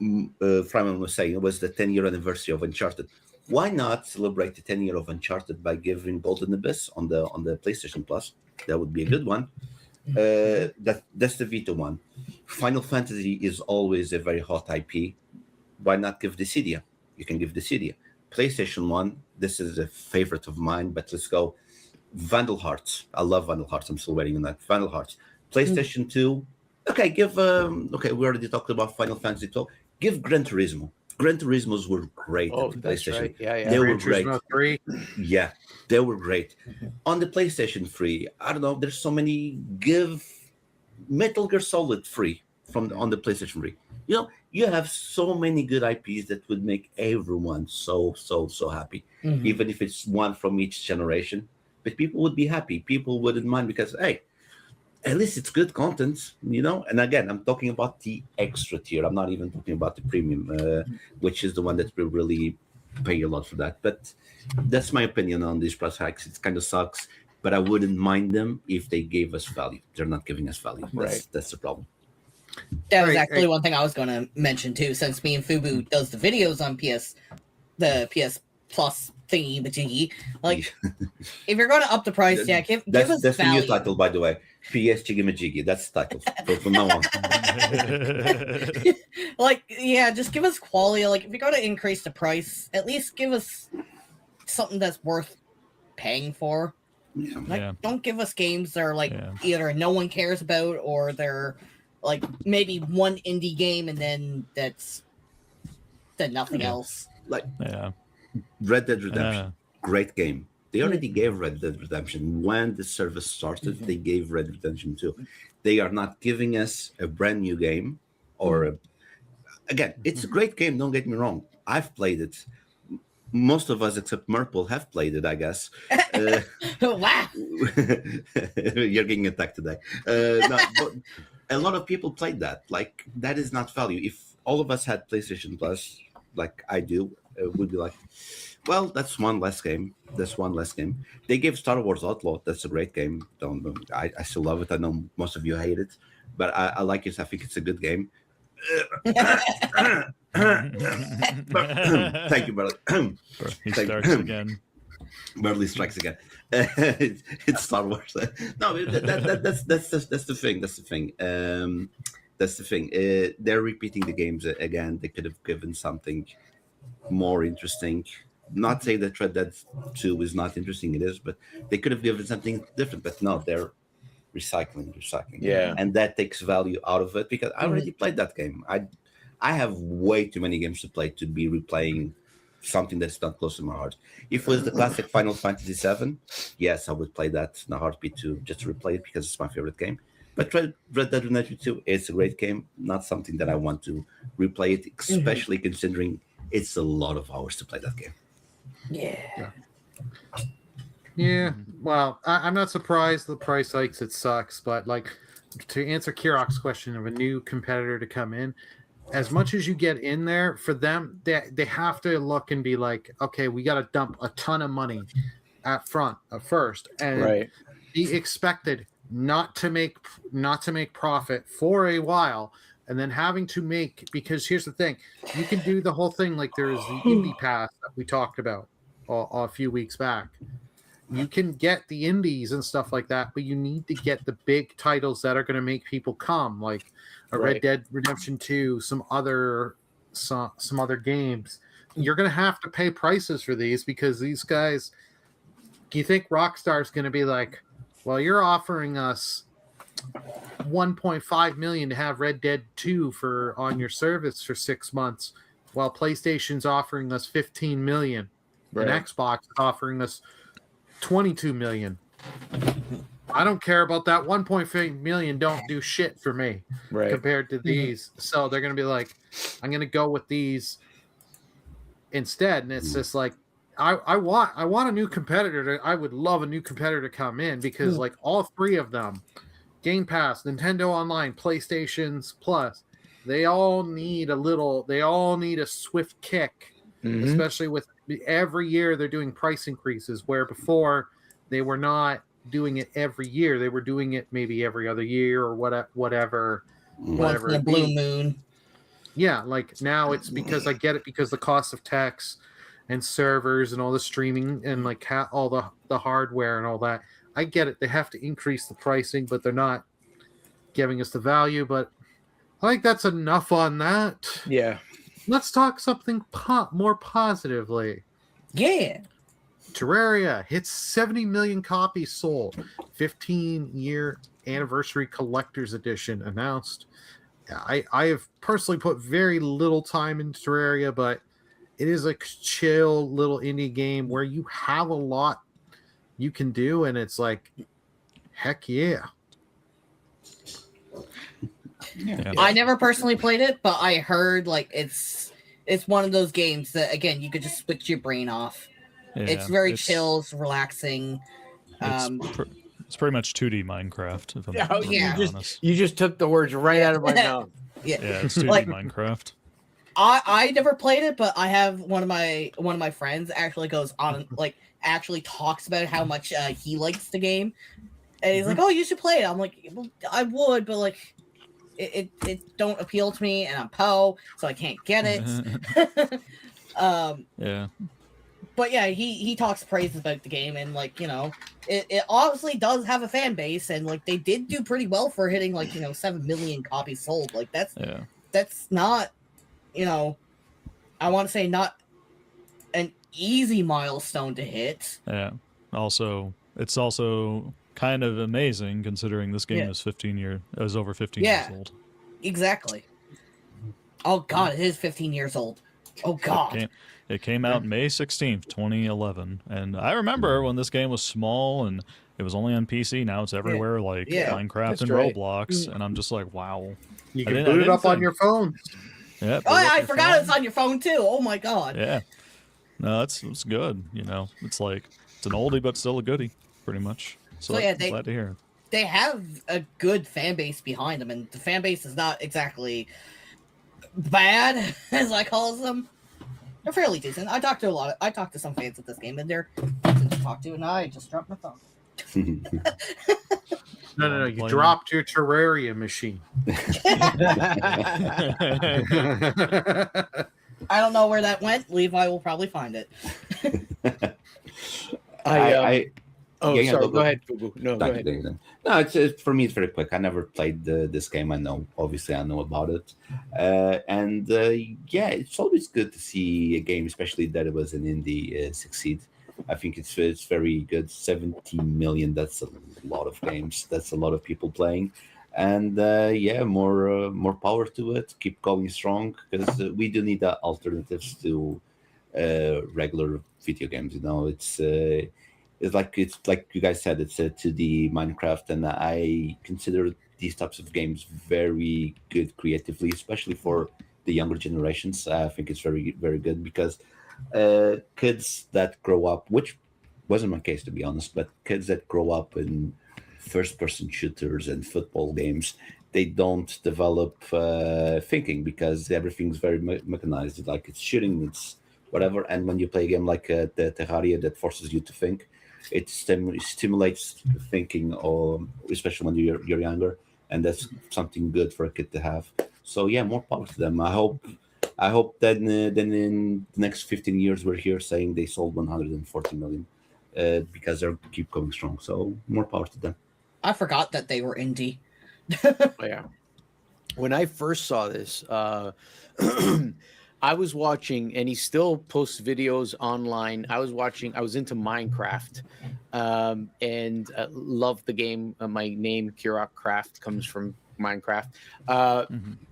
Speaker 2: Fryman was saying, it was the 10-year anniversary of Uncharted. Why not celebrate the 10-year of Uncharted by giving Golden Abyss on the PlayStation Plus? That would be a good one. That's the Vita one. Final Fantasy is always a very hot IP. Why not give Dissidia? You can give Dissidia. PlayStation 1, this is a favorite of mine, but let's go. Vandal Hearts. I love Vandal Hearts. I'm still waiting on that. Vandal Hearts. PlayStation 2. Okay, give we already talked about Final Fantasy 12. Give Gran Turismo. Gran Turismos were great
Speaker 4: Oh,
Speaker 2: at the
Speaker 4: that's
Speaker 2: PlayStation.
Speaker 4: right. Yeah.
Speaker 2: They were
Speaker 1: Gran
Speaker 2: great.
Speaker 1: Turismo 3.
Speaker 2: Yeah, they were great. On the PlayStation 3, I don't know, there's so many. Give Metal Gear Solid 3 on the PlayStation 3. You have so many good IPs that would make everyone so happy, even if it's one from each generation. But people would be happy. People wouldn't mind because, hey, at least it's good content, And again, I'm talking about the extra tier. I'm not even talking about the premium, which is the one that will really pay a lot for that. But that's my opinion on these price hikes. It kind of sucks, but I wouldn't mind them if they gave us value. They're not giving us value. That's the problem.
Speaker 3: That was actually one thing I was going to mention too, since me and Fubu does the videos on the PS Plus thingy majiggy. Like, if you're going to up the price, give us
Speaker 2: that's
Speaker 3: value.
Speaker 2: the new title, by the way. PS Chiggy Majiggy. That's the title from now on.
Speaker 3: Just give us quality. Like, if you're going to increase the price, at least give us something that's worth paying for. Don't give us games that are either no one cares about, or they're like maybe one indie game and then nothing else.
Speaker 2: Red Dead Redemption, great game. They already gave Red Dead Redemption. When the service started, they gave Red Dead Redemption 2. They are not giving us a brand new game. Again, it's a great game, don't get me wrong. I've played it. Most of us, except Merple, have played it, I guess.
Speaker 3: Wow.
Speaker 2: You're getting attacked today. No, but a lot of people played that. Like, that is not value. If all of us had PlayStation Plus, like I do, would be like, well, that's one less game. They gave Star Wars Outlaw. That's a great game. I still love it. I know most of you hate it, but I like it. I think it's a good game. Thank you, brother.
Speaker 5: He starts again.
Speaker 2: Burley strikes again. It's Star Wars. No, that's the thing. That's the thing. They're repeating the games again. They could have given something more interesting. Not say that Red Dead 2 is not interesting, it is, but they could have given something different. But no, they're recycling.
Speaker 4: Yeah.
Speaker 2: And that takes value out of it because I already played that game. I have way too many games to play to be replaying something that's not close to my heart. If it was the classic Final Fantasy VII, yes, I would play that in a heartbeat to just replay it because it's my favorite game. But Red Dead Redemption 2, it's a great game, not something that I want to replay it, especially considering it's a lot of hours to play that game.
Speaker 1: Yeah. Well, I'm not surprised the price hikes. It sucks, but like to answer Kirok's question of a new competitor to come in, as much as you get in there for them, they have to look and be like, okay, we got to dump a ton of money at front first, and be expected not to make profit for a while, and then having to make, because here's the thing, you can do the whole thing like there's the indie pass that we talked about a few weeks back. You can get the indies and stuff like that, but you need to get the big titles that are going to make people come, like a Red Dead Redemption 2, some other games. You're going to have to pay prices for these because these guys. Do you think Rockstar's going to be like, well, you're offering us $1.5 million to have Red Dead 2 on your service for 6 months, while PlayStation's offering us $15 million, and Xbox is offering us $22 million. I don't care about that. $1.5 million don't do shit for me compared to these. So they're going to be like, I'm going to go with these instead. And it's just like, I want a new competitor. I would love a new competitor to come in because like all three of them, Game Pass, Nintendo Online, PlayStation's Plus, they all need a swift kick, especially with every year they're doing price increases, where before they were not doing it every year. They were doing it maybe every other year or whatever.
Speaker 3: Once in a blue moon.
Speaker 1: Yeah, like now it's because I get it because the cost of techs and servers and all the streaming and like all the hardware and all that. I get it. They have to increase the pricing, but they're not giving us the value. But I think that's enough on that.
Speaker 4: Yeah. Let's
Speaker 1: talk something more positively.
Speaker 3: Yeah.
Speaker 1: Terraria hits 70 million copies sold. 15-year anniversary collector's edition announced. I have personally put very little time into Terraria, but it is a chill little indie game where you have a lot you can do, and it's like, heck yeah.
Speaker 3: I never personally played it, but I heard like it's one of those games that, again, you could just switch your brain off. Yeah, it's very chill, it's relaxing.
Speaker 5: It's pretty much 2D Minecraft. If I'm honest.
Speaker 4: You just took the words right out of my mouth.
Speaker 5: Yeah, it's 2D Minecraft.
Speaker 3: I never played it, but I have one of my friends actually goes on like actually talks about how much he likes the game, and he's like, "Oh, you should play it." I'm like, well, "I would, but like, it don't appeal to me, and I'm Poe, so I can't get it."
Speaker 5: Yeah.
Speaker 3: But yeah, he talks praises about the game, and like, you know, it obviously does have a fan base, and like they did do pretty well for hitting like, you know, 7 million copies sold. Like that's not, you know, I want to say not an easy milestone to hit.
Speaker 5: Yeah. Also, it's also kind of amazing considering this game is over 15 years old.
Speaker 3: Exactly. Oh God, it is 15 years old. Oh God.
Speaker 5: It came out May 16th, 2011. And I remember when this game was small and it was only on PC. Now it's everywhere, like Minecraft and Roblox. And I'm just like, wow.
Speaker 1: You can boot it up on your phone.
Speaker 5: Yeah.
Speaker 3: Oh, I forgot it's on your phone too. Oh my God.
Speaker 5: Yeah. No, it's good. You know, it's like, it's an oldie, but still a goodie, pretty much. So I'm glad to hear.
Speaker 3: They have a good fan base behind them, and the fan base is not exactly bad, as I call them. They're fairly decent. I talked to some fans of this game, and they're decent to talk to, and I just dropped my phone.
Speaker 1: No, you dropped your Terraria machine.
Speaker 3: I don't know where that went. Levi will probably find it.
Speaker 4: Oh,
Speaker 2: Yeah,
Speaker 4: sorry. Go ahead, Fubu. No, go ahead.
Speaker 2: No, it's for me. It's very quick. I never played this game. I know, obviously, I know about it, and yeah, it's always good to see a game, especially that it was an indie, succeed. I think it's very good. 70 million. That's a lot of games. That's a lot of people playing, and yeah, more power to it. Keep going strong because we do need alternatives to regular video games. You know, it's like you guys said, it's a 2D Minecraft, and I consider these types of games very good creatively, especially for the younger generations. I think it's very, very good because kids that grow up, which wasn't my case to be honest, but kids that grow up in first-person shooters and football games, they don't develop thinking because everything's very mechanized. Like it's shooting, it's whatever. And when you play a game like the Terraria that forces you to think, it stimulates thinking, or especially when you're younger, and that's something good for a kid to have. So yeah, more power to them. I hope that then in the next 15 years we're here saying they sold 140 million because they keep going strong. So more power to them.
Speaker 3: I forgot that they were indie.
Speaker 4: Oh, yeah. When I first saw this, I was watching, and he still posts videos online. I was into Minecraft, and loved the game. My name, Kirok Craft, comes from Minecraft.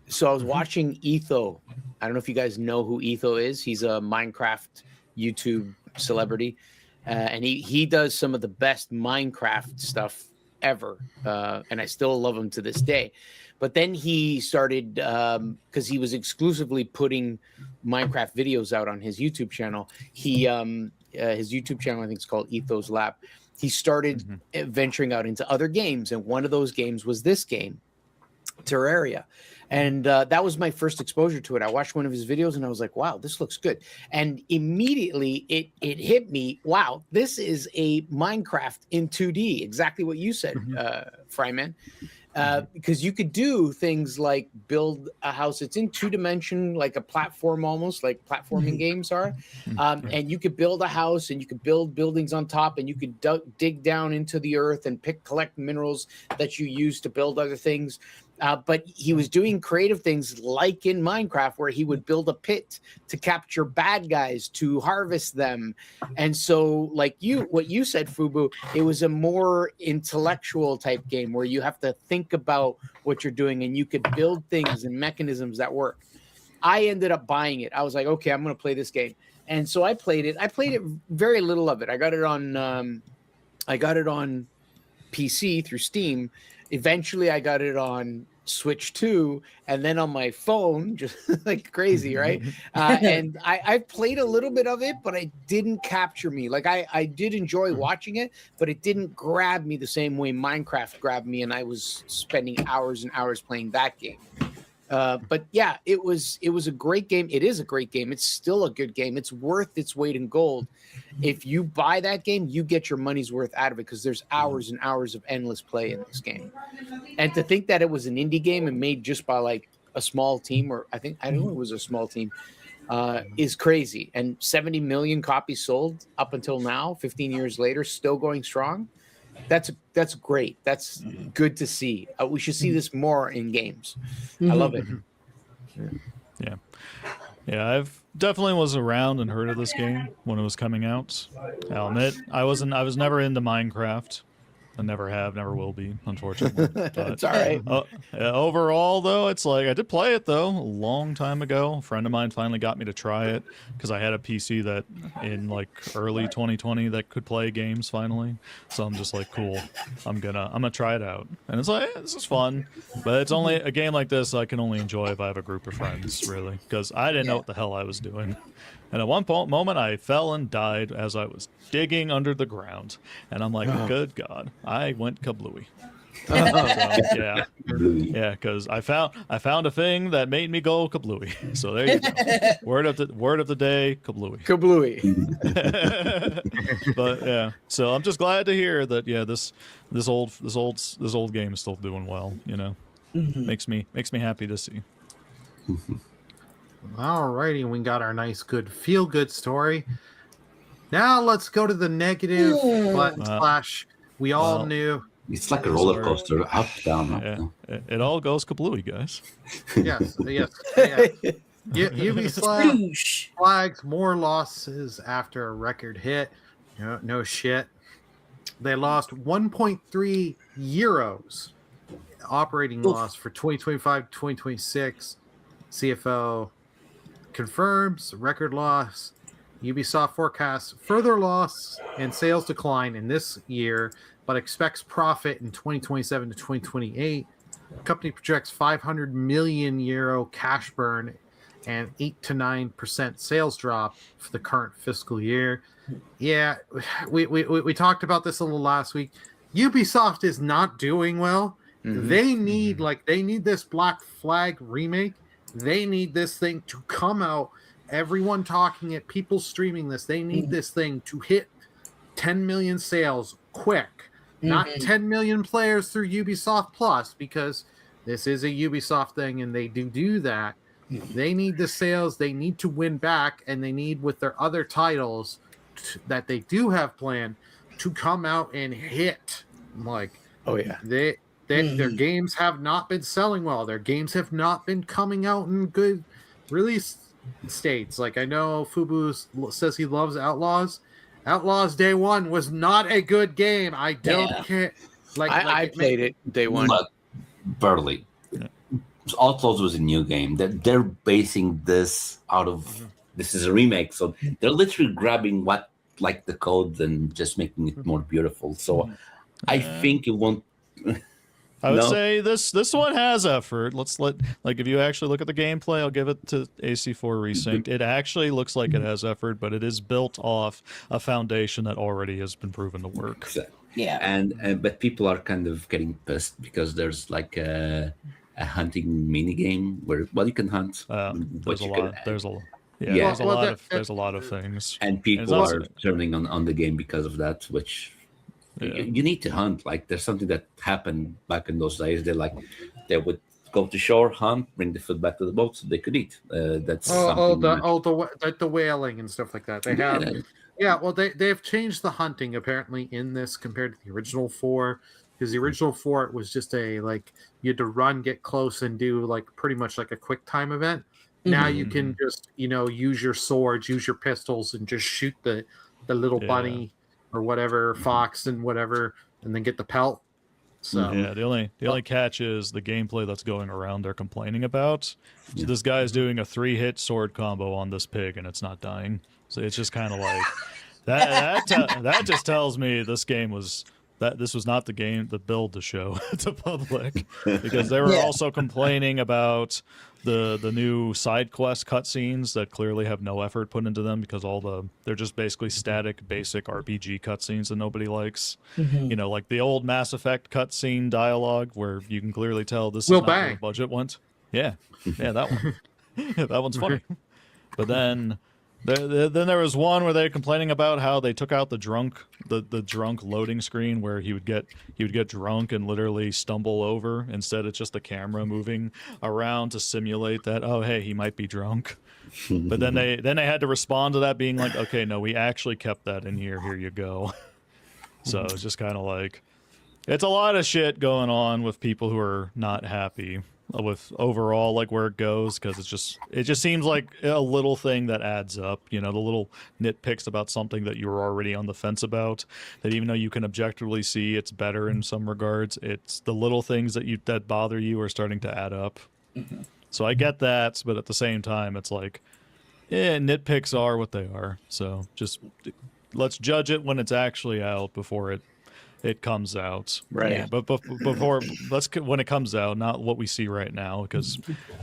Speaker 4: So I was watching Etho. I don't know if you guys know who Etho is. He's a Minecraft YouTube celebrity, and he does some of the best Minecraft stuff ever, and I still love him to this day. But then he started, because he was exclusively putting Minecraft videos out on his YouTube channel. His YouTube channel, I think it's called Ethos Lab. He started venturing out into other games, and one of those games was this game, Terraria. And that was my first exposure to it. I watched one of his videos and I was like, wow, this looks good. And immediately it hit me, wow, this is a Minecraft in 2D, exactly what you said, Fryman. Because you could do things like build a house. It's in 2D, like a platform, almost like platforming games are. And you could build a house, and you could build buildings on top, and you could dig down into the earth and collect minerals that you use to build other things. But he was doing creative things like in Minecraft, where he would build a pit to capture bad guys, to harvest them. And so, like what you said, Fubu, it was a more intellectual type game where you have to think about what you're doing, and you could build things and mechanisms that work. I ended up buying it. I was like, okay, I'm going to play this game. And so I played it. I played it very little of it. I got it on PC through Steam. Eventually, I got it on Switch 2, and then on my phone, just like crazy, right? And I played a little bit of it, but it didn't capture me. Like I did enjoy watching it, but it didn't grab me the same way Minecraft grabbed me, and I was spending hours and hours playing that game. But yeah, it was a great game. It is a great game. It's still a good game. It's worth its weight in gold. If you buy that game, you get your money's worth out of it, because there's hours and hours of endless play in this game. And to think that it was an indie game and made just by like a small team, or I know it was a small team, is crazy. And 70 million copies sold up until now, 15 years later, still going strong. That's great. That's good to see. We should see this more in games. I love it.
Speaker 5: Yeah, I've definitely was around and heard of this game when it was coming out. I'll admit, I was never into Minecraft. I never have, never will be, unfortunately.
Speaker 4: It's all right.
Speaker 5: Overall, though, it's like I did play it though a long time ago. A friend of mine finally got me to try it because I had a PC that in like early 2020 that could play games finally. So I'm just like, cool, I'm gonna try it out, and it's like this is fun, but it's only a game like this I can only enjoy if I have a group of friends, really, because I didn't know what the hell I was doing. And at one moment, I fell and died as I was digging under the ground. And I'm like, good God, I went kablooey. So, yeah, because I found a thing that made me go kablooey. So there you go. Word of the day, kablooey.
Speaker 4: Kablooey.
Speaker 5: But yeah, so I'm just glad to hear that. Yeah, this old game is still doing well. You know, makes me happy to see.
Speaker 1: Alrighty, we got our nice, good, feel-good story. Now let's go to the negative but
Speaker 5: Wow.
Speaker 1: we all
Speaker 5: Well,
Speaker 1: knew.
Speaker 2: It's like a roller coaster, up, down, up.
Speaker 5: Yeah,
Speaker 2: down.
Speaker 5: it all goes kablooey, guys.
Speaker 1: Yes. Ubisoft
Speaker 3: Sploosh.
Speaker 1: flags more losses after a record hit. No shit. They lost 1.3 euros operating loss for 2025-2026. CFO confirms record loss. Ubisoft forecasts further loss and sales decline in this year, but expects profit in 2027 to 2028. The company projects 500 million euro cash burn and 8 to 9% sales drop for the current fiscal year. Yeah, we talked about this a little last week. Ubisoft is not doing well. They need this Black Flag remake. They need this thing to come out. Everyone talking it, people streaming this. They need this thing to hit 10 million sales quick. Not 10 million players through Ubisoft Plus, because this is a Ubisoft thing and they do that. They need the sales. They need to win back, and they need, with their other titles that they do have planned, to come out and hit. Like,
Speaker 4: Oh yeah.
Speaker 1: their games have not been selling well. Their games have not been coming out in good release states. Like, I know Fubu says he loves Outlaws. Outlaws Day One was not a good game. I don't care.
Speaker 4: I played it day one.
Speaker 2: Look, barely. Outlaws was a new game. They're basing this out of this is a remake, so they're literally grabbing what like the code and just making it more beautiful. So I think it won't.
Speaker 5: I would say this one has effort. If you actually look at the gameplay, I'll give it to AC4 Resynced. It actually looks like it has effort, but it is built off a foundation that already has been proven to work.
Speaker 3: Yeah.
Speaker 2: And but people are kind of getting pissed because there's like a hunting mini game where you can hunt.
Speaker 5: There's a lot. There's a lot of things,
Speaker 2: and people are turning on the game because of that, which. You need to hunt. Like, there's something that happened back in those days. They would go to shore, hunt, bring the food back to the boat so they could eat. That's
Speaker 1: the whaling and stuff like that. They have they've changed the hunting apparently in this compared to the original 4, because the original 4 it was just you had to run, get close, and do like pretty much like a quick time event. Now you can just use your swords, use your pistols, and just shoot the little bunny or whatever, fox and whatever, and then get the pelt. So
Speaker 5: the only catch is the gameplay that's going around they're complaining about. So this guy's doing a 3-hit sword combo on this pig and it's not dying. So it's just kind of like that just tells me this was not the build to show to public, because they were also complaining about the new side quest cutscenes that clearly have no effort put into them, because they're just basically static basic RPG cutscenes that nobody likes. Like the old Mass Effect cutscene dialogue where you can clearly tell this is not where the budget went. Yeah, that one. That one's funny. But then there was one where they're complaining about how they took out the drunk loading screen where he would get drunk and literally stumble over. Instead, it's just the camera moving around to simulate that, oh hey, he might be drunk. But then they had to respond to that being like, okay, no, we actually kept that in here. Here you go. So it's just kind of like, it's a lot of shit going on with people who are not happy with overall like where it goes, because it just seems like a little thing that adds up, the little nitpicks about something that you were already on the fence about, that even though you can objectively see it's better in some regards, it's the little things that bother you are starting to add up. So I get that, but at the same time it's like, nitpicks are what they are, so just let's judge it when it's actually out before it comes out,
Speaker 4: right?
Speaker 5: Yeah. But when it comes out, not what we see right now, because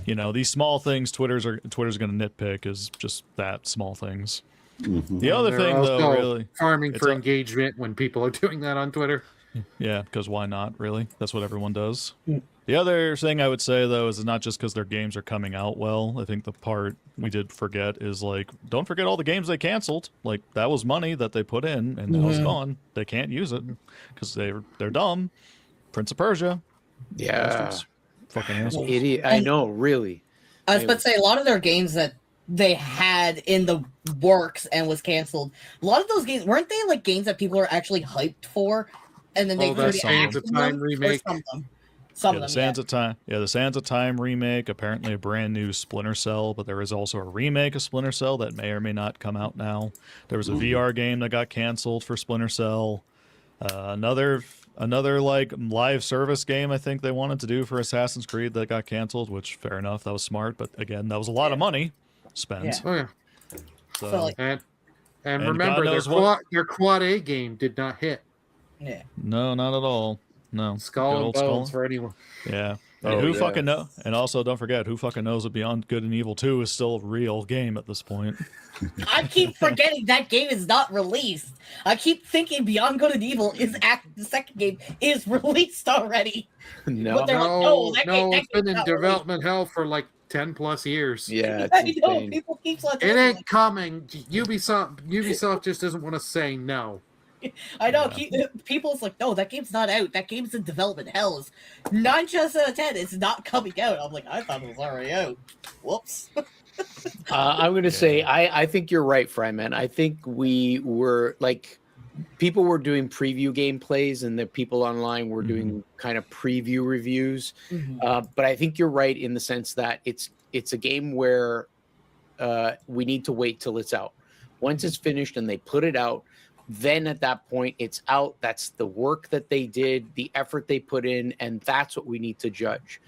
Speaker 5: these small things Twitter's going to nitpick is just that, small things. The other thing, though, really
Speaker 1: farming for engagement when people are doing that on Twitter.
Speaker 5: Yeah, because why not? Really, that's what everyone does. The other thing I would say, though, is not just because their games are coming out well. I think the part we did forget is, like, don't forget all the games they canceled. Like, that was money that they put in, and now it's gone. They can't use it because they're dumb. Prince of Persia.
Speaker 4: Yeah.
Speaker 5: Bastards. Fucking assholes.
Speaker 4: Idiot. I know, really.
Speaker 3: I was about to say, a lot of their games that they had had in the works and was canceled. A lot of those games weren't they like games that people are actually hyped for, and then they
Speaker 1: that
Speaker 3: really
Speaker 1: Sands of
Speaker 3: acted
Speaker 1: Time
Speaker 3: them, or
Speaker 1: remake.
Speaker 3: some of them. Some of them,
Speaker 5: Sands of Time. Yeah, the Sands of Time remake. Apparently, a brand new Splinter Cell, but there is also a remake of Splinter Cell that may or may not come out now. There was a VR game that got canceled for Splinter Cell. Another like live service game I think they wanted to do for Assassin's Creed that got canceled, which fair enough, that was smart, but again, that was a lot of money spent.
Speaker 3: Yeah.
Speaker 1: Oh yeah.
Speaker 3: So, like,
Speaker 1: And
Speaker 5: And
Speaker 1: remember,
Speaker 5: God
Speaker 1: their
Speaker 5: knows what-
Speaker 1: their quad A game did not hit.
Speaker 3: yeah.
Speaker 5: No, not at all. No.
Speaker 1: Skull
Speaker 5: Good
Speaker 1: and
Speaker 5: old
Speaker 1: Bones for anyone.
Speaker 5: Yeah.
Speaker 4: Oh,
Speaker 5: And who
Speaker 4: yeah.
Speaker 5: fucking know? And also, don't forget, who fucking knows that Beyond Good and Evil 2 is still a real game at this point?
Speaker 3: I keep forgetting that game is not released. I keep thinking Beyond Good and Evil the second game is released already.
Speaker 4: No.
Speaker 3: But they're like, no, that game- that
Speaker 1: it's been
Speaker 3: game's
Speaker 1: in
Speaker 3: not
Speaker 1: development hell for like 10 plus years.
Speaker 4: Yeah, it's
Speaker 3: I know
Speaker 4: insane.
Speaker 3: people keep on
Speaker 1: It
Speaker 3: telling
Speaker 1: ain't
Speaker 3: me.
Speaker 1: coming. Ubisoft just doesn't want to say no.
Speaker 3: I know people's like, no, that game's not out. That game's in development hell. 9 times out of 10, it's not coming out. I'm like, I thought it was already out. Whoops.
Speaker 4: I'm going to say, I think you're right, Fryman. I think we were like, people were doing preview gameplays and the people online were doing kind of preview reviews. But I think you're right in the sense that it's a game where we need to wait till it's out. Once it's finished and they put it out, then at that point it's out. That's the work that they did, the effort they put in, and that's what we need to judge.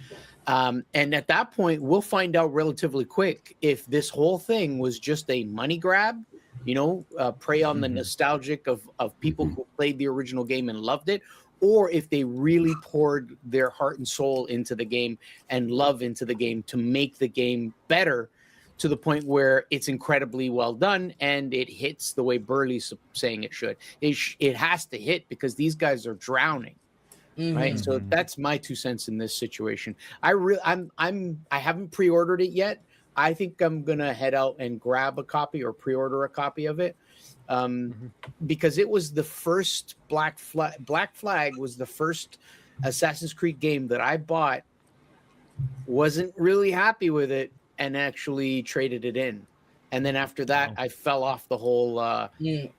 Speaker 4: And at that point, we'll find out relatively quick if this whole thing was just a money grab, prey on the nostalgic of people who played the original game and loved it, or if they really poured their heart and soul into the game and love into the game to make the game better to the point where it's incredibly well done and it hits the way Burley's saying it should. It has to hit because these guys are drowning. Right. So that's my 2 cents in this situation. I haven't pre-ordered it yet. I think I'm gonna head out and grab a copy or pre-order a copy of it. Because it was the first Black Flag was the first Assassin's Creed game that I bought, wasn't really happy with it, and actually traded it in. And then after that, I fell off the whole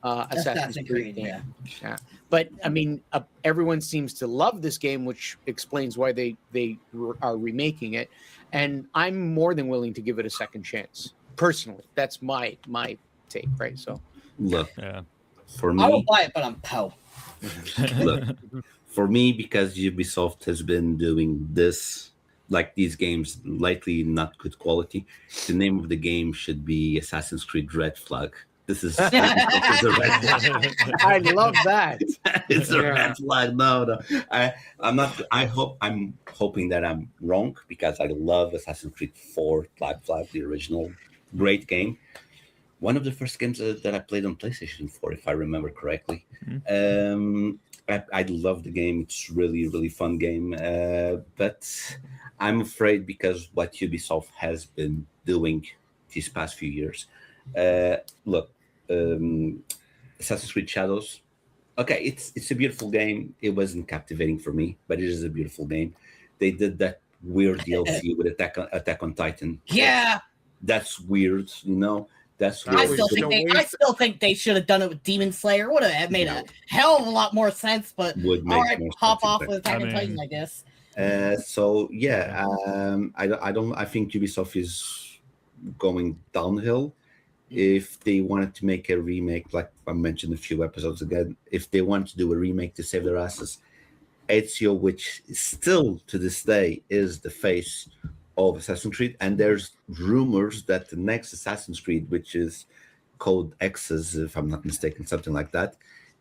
Speaker 4: Assassin's Creed thing. Yeah. But I mean, everyone seems to love this game, which explains why they are remaking it. And I'm more than willing to give it a second chance. Personally, that's my take, right? So,
Speaker 2: Look,
Speaker 5: Yeah.
Speaker 2: for
Speaker 3: I will
Speaker 2: me,
Speaker 3: buy it, but I'm po.
Speaker 2: look, for me, because Ubisoft has been doing this, like these games, lately not good quality. The name of the game should be Assassin's Creed Red Flag. This is, it's a red flag.
Speaker 4: I love that.
Speaker 2: It's a red flag. No. I'm hoping that I'm wrong because I love Assassin's Creed 4 Black Flag, the original great game. One of the first games that I played on PlayStation 4, if I remember correctly. I love the game. It's really, really fun game. But I'm afraid because what Ubisoft has been doing these past few years. Look, Assassin's Creed Shadows. Okay, it's a beautiful game. It wasn't captivating for me, but it is a beautiful game. They did that weird DLC with Attack on Titan.
Speaker 3: Yeah,
Speaker 2: that's weird. That's
Speaker 3: I
Speaker 2: weird.
Speaker 3: still think they should have done it with Demon Slayer. Would have made a hell of a lot more sense. But
Speaker 2: Would make
Speaker 3: all right,
Speaker 2: more
Speaker 3: pop
Speaker 2: sense,
Speaker 3: off
Speaker 2: in
Speaker 3: with Attack on Titan, I guess.
Speaker 2: I think Ubisoft is going downhill. If they wanted to make a remake, like I mentioned a few episodes ago, if they want to do a remake to save their asses, Ezio, which still to this day is the face of Assassin's Creed, and there's rumors that the next Assassin's Creed, which is Code X's, if I'm not mistaken, something like that,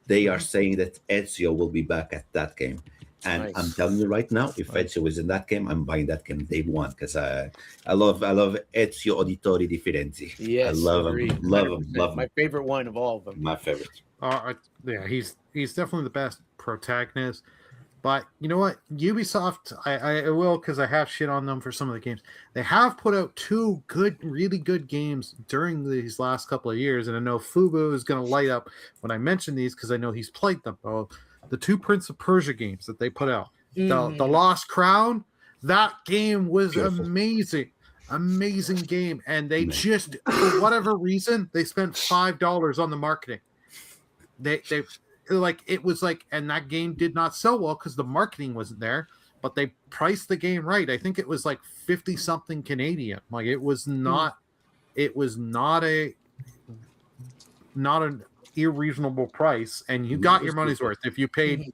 Speaker 2: they are saying that Ezio will be back at that game. And
Speaker 4: Nice.
Speaker 2: I'm telling you right now, if Ezio is in that game, I'm buying that game day one because I love Ezio Auditori di Firenze.
Speaker 4: Yes,
Speaker 2: I love
Speaker 4: agreed.
Speaker 2: him, love him.
Speaker 4: My favorite one of all of them.
Speaker 2: My favorite.
Speaker 1: Yeah, he's definitely the best protagonist. But you know what? Ubisoft, I will, because I have shit on them for some of the games. They have put out 2 really good games during these last couple of years, and I know Fubu is going to light up when I mention these because I know he's played them. The 2 Prince of Persia games that they put out, the Lost Crown, that game was
Speaker 2: Beautiful.
Speaker 1: amazing. amazing game, and they
Speaker 2: Nice.
Speaker 1: just, for whatever reason, they spent $5 on the marketing. They like, it was like, and that game did not sell well because the marketing wasn't there, but they priced the game right. I think it was like 50 something Canadian. Like, it was not an irreasonable price, and you got your money's worth. If you paid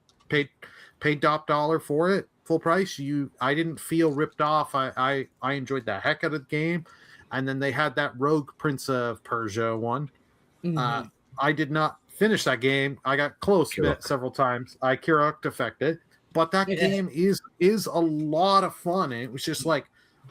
Speaker 1: top dollar for it, full price, I didn't feel ripped off. I enjoyed the heck out of the game. And then they had that Rogue Prince of Persia one. I did not finish that game. I got close several times. I Kirok defected, but that game is a lot of fun, and it was just like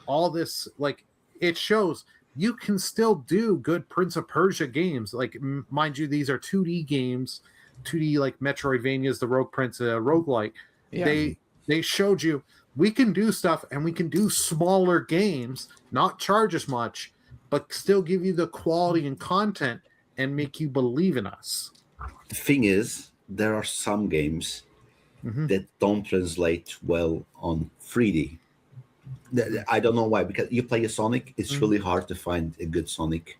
Speaker 1: all this, like, it shows you can still do good Prince of Persia games. Like, mind you, these are 2D games, 2D like Metroidvanias, the Rogue Prince, roguelike. Yeah. They showed you we can do stuff, and we can do smaller games, not charge as much, but still give you the quality and content and make you believe in us.
Speaker 2: The thing is, there are some games that don't translate well on 3D. I don't know why, because you play a Sonic, it's really hard to find a good Sonic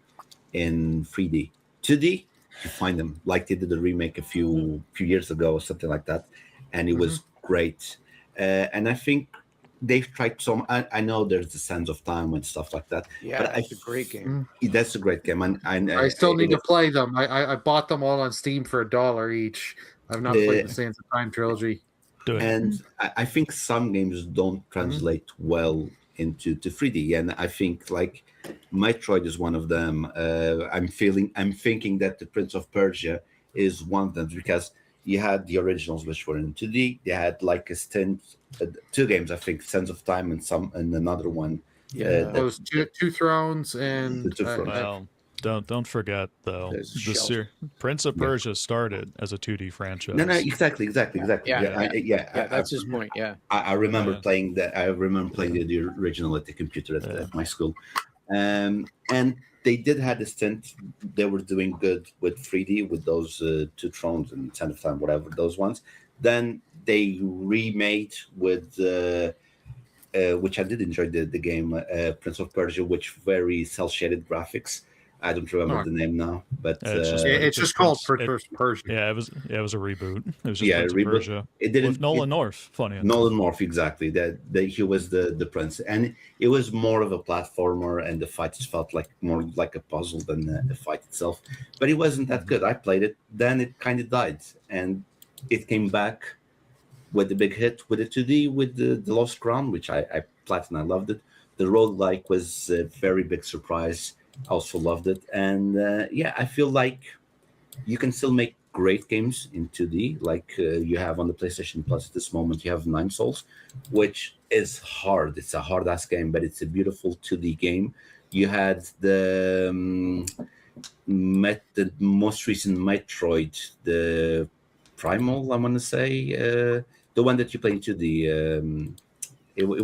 Speaker 2: in 3D. 2D, you find them, like they did a remake a few years ago or something like that, and it was great. And I think they've tried some. I know there's the Sands of Time and stuff like that.
Speaker 4: Yeah,
Speaker 2: but
Speaker 4: it's a great game.
Speaker 2: That's a great game, and
Speaker 1: I still need to play them. I bought them all on Steam for $1 each. I've not played the Sands of Time trilogy.
Speaker 2: And I think some games don't translate well into 3D, and I think like Metroid is one of them. I'm thinking that the Prince of Persia is one of them, because you had the originals which were in 2D. They had like a stint, 2 games, I think, Sands of Time and another one.
Speaker 1: Yeah, those two Thrones and
Speaker 5: well, don't forget though, the Prince of Persia started as a 2D franchise.
Speaker 2: No, exactly.
Speaker 4: Yeah, that's his point. Yeah,
Speaker 2: I remember playing that. I remember playing the original at the computer at my school, and they did have a stint. They were doing good with 3D with those 2 Thrones and Sands of Time, whatever those ones. Then they remade with. Which I did enjoy the game Prince of Persia, which very cel-shaded graphics. I don't remember the name now, but
Speaker 1: it's just called Persia.
Speaker 5: Yeah, it was a reboot. It was just Prince of Persia.
Speaker 2: It didn't
Speaker 5: with Nolan North. Funny enough.
Speaker 2: Nolan North, exactly. That he was the prince, and it was more of a platformer, and the fights felt like more like a puzzle than the fight itself. But it wasn't that good. I played it, then it kind of died, and it came back with the big hit with the 2D with the Lost Crown, which I platinum. I loved it. The roguelike was a very big surprise. I also loved it. And I feel like you can still make great games in 2D, like you have on the PlayStation Plus at this moment. You have 9 Souls, which is hard. It's a hard-ass game, but it's a beautiful 2D game. You had the most recent Metroid, the Primal, I want to say, the one that you play in 2D. It was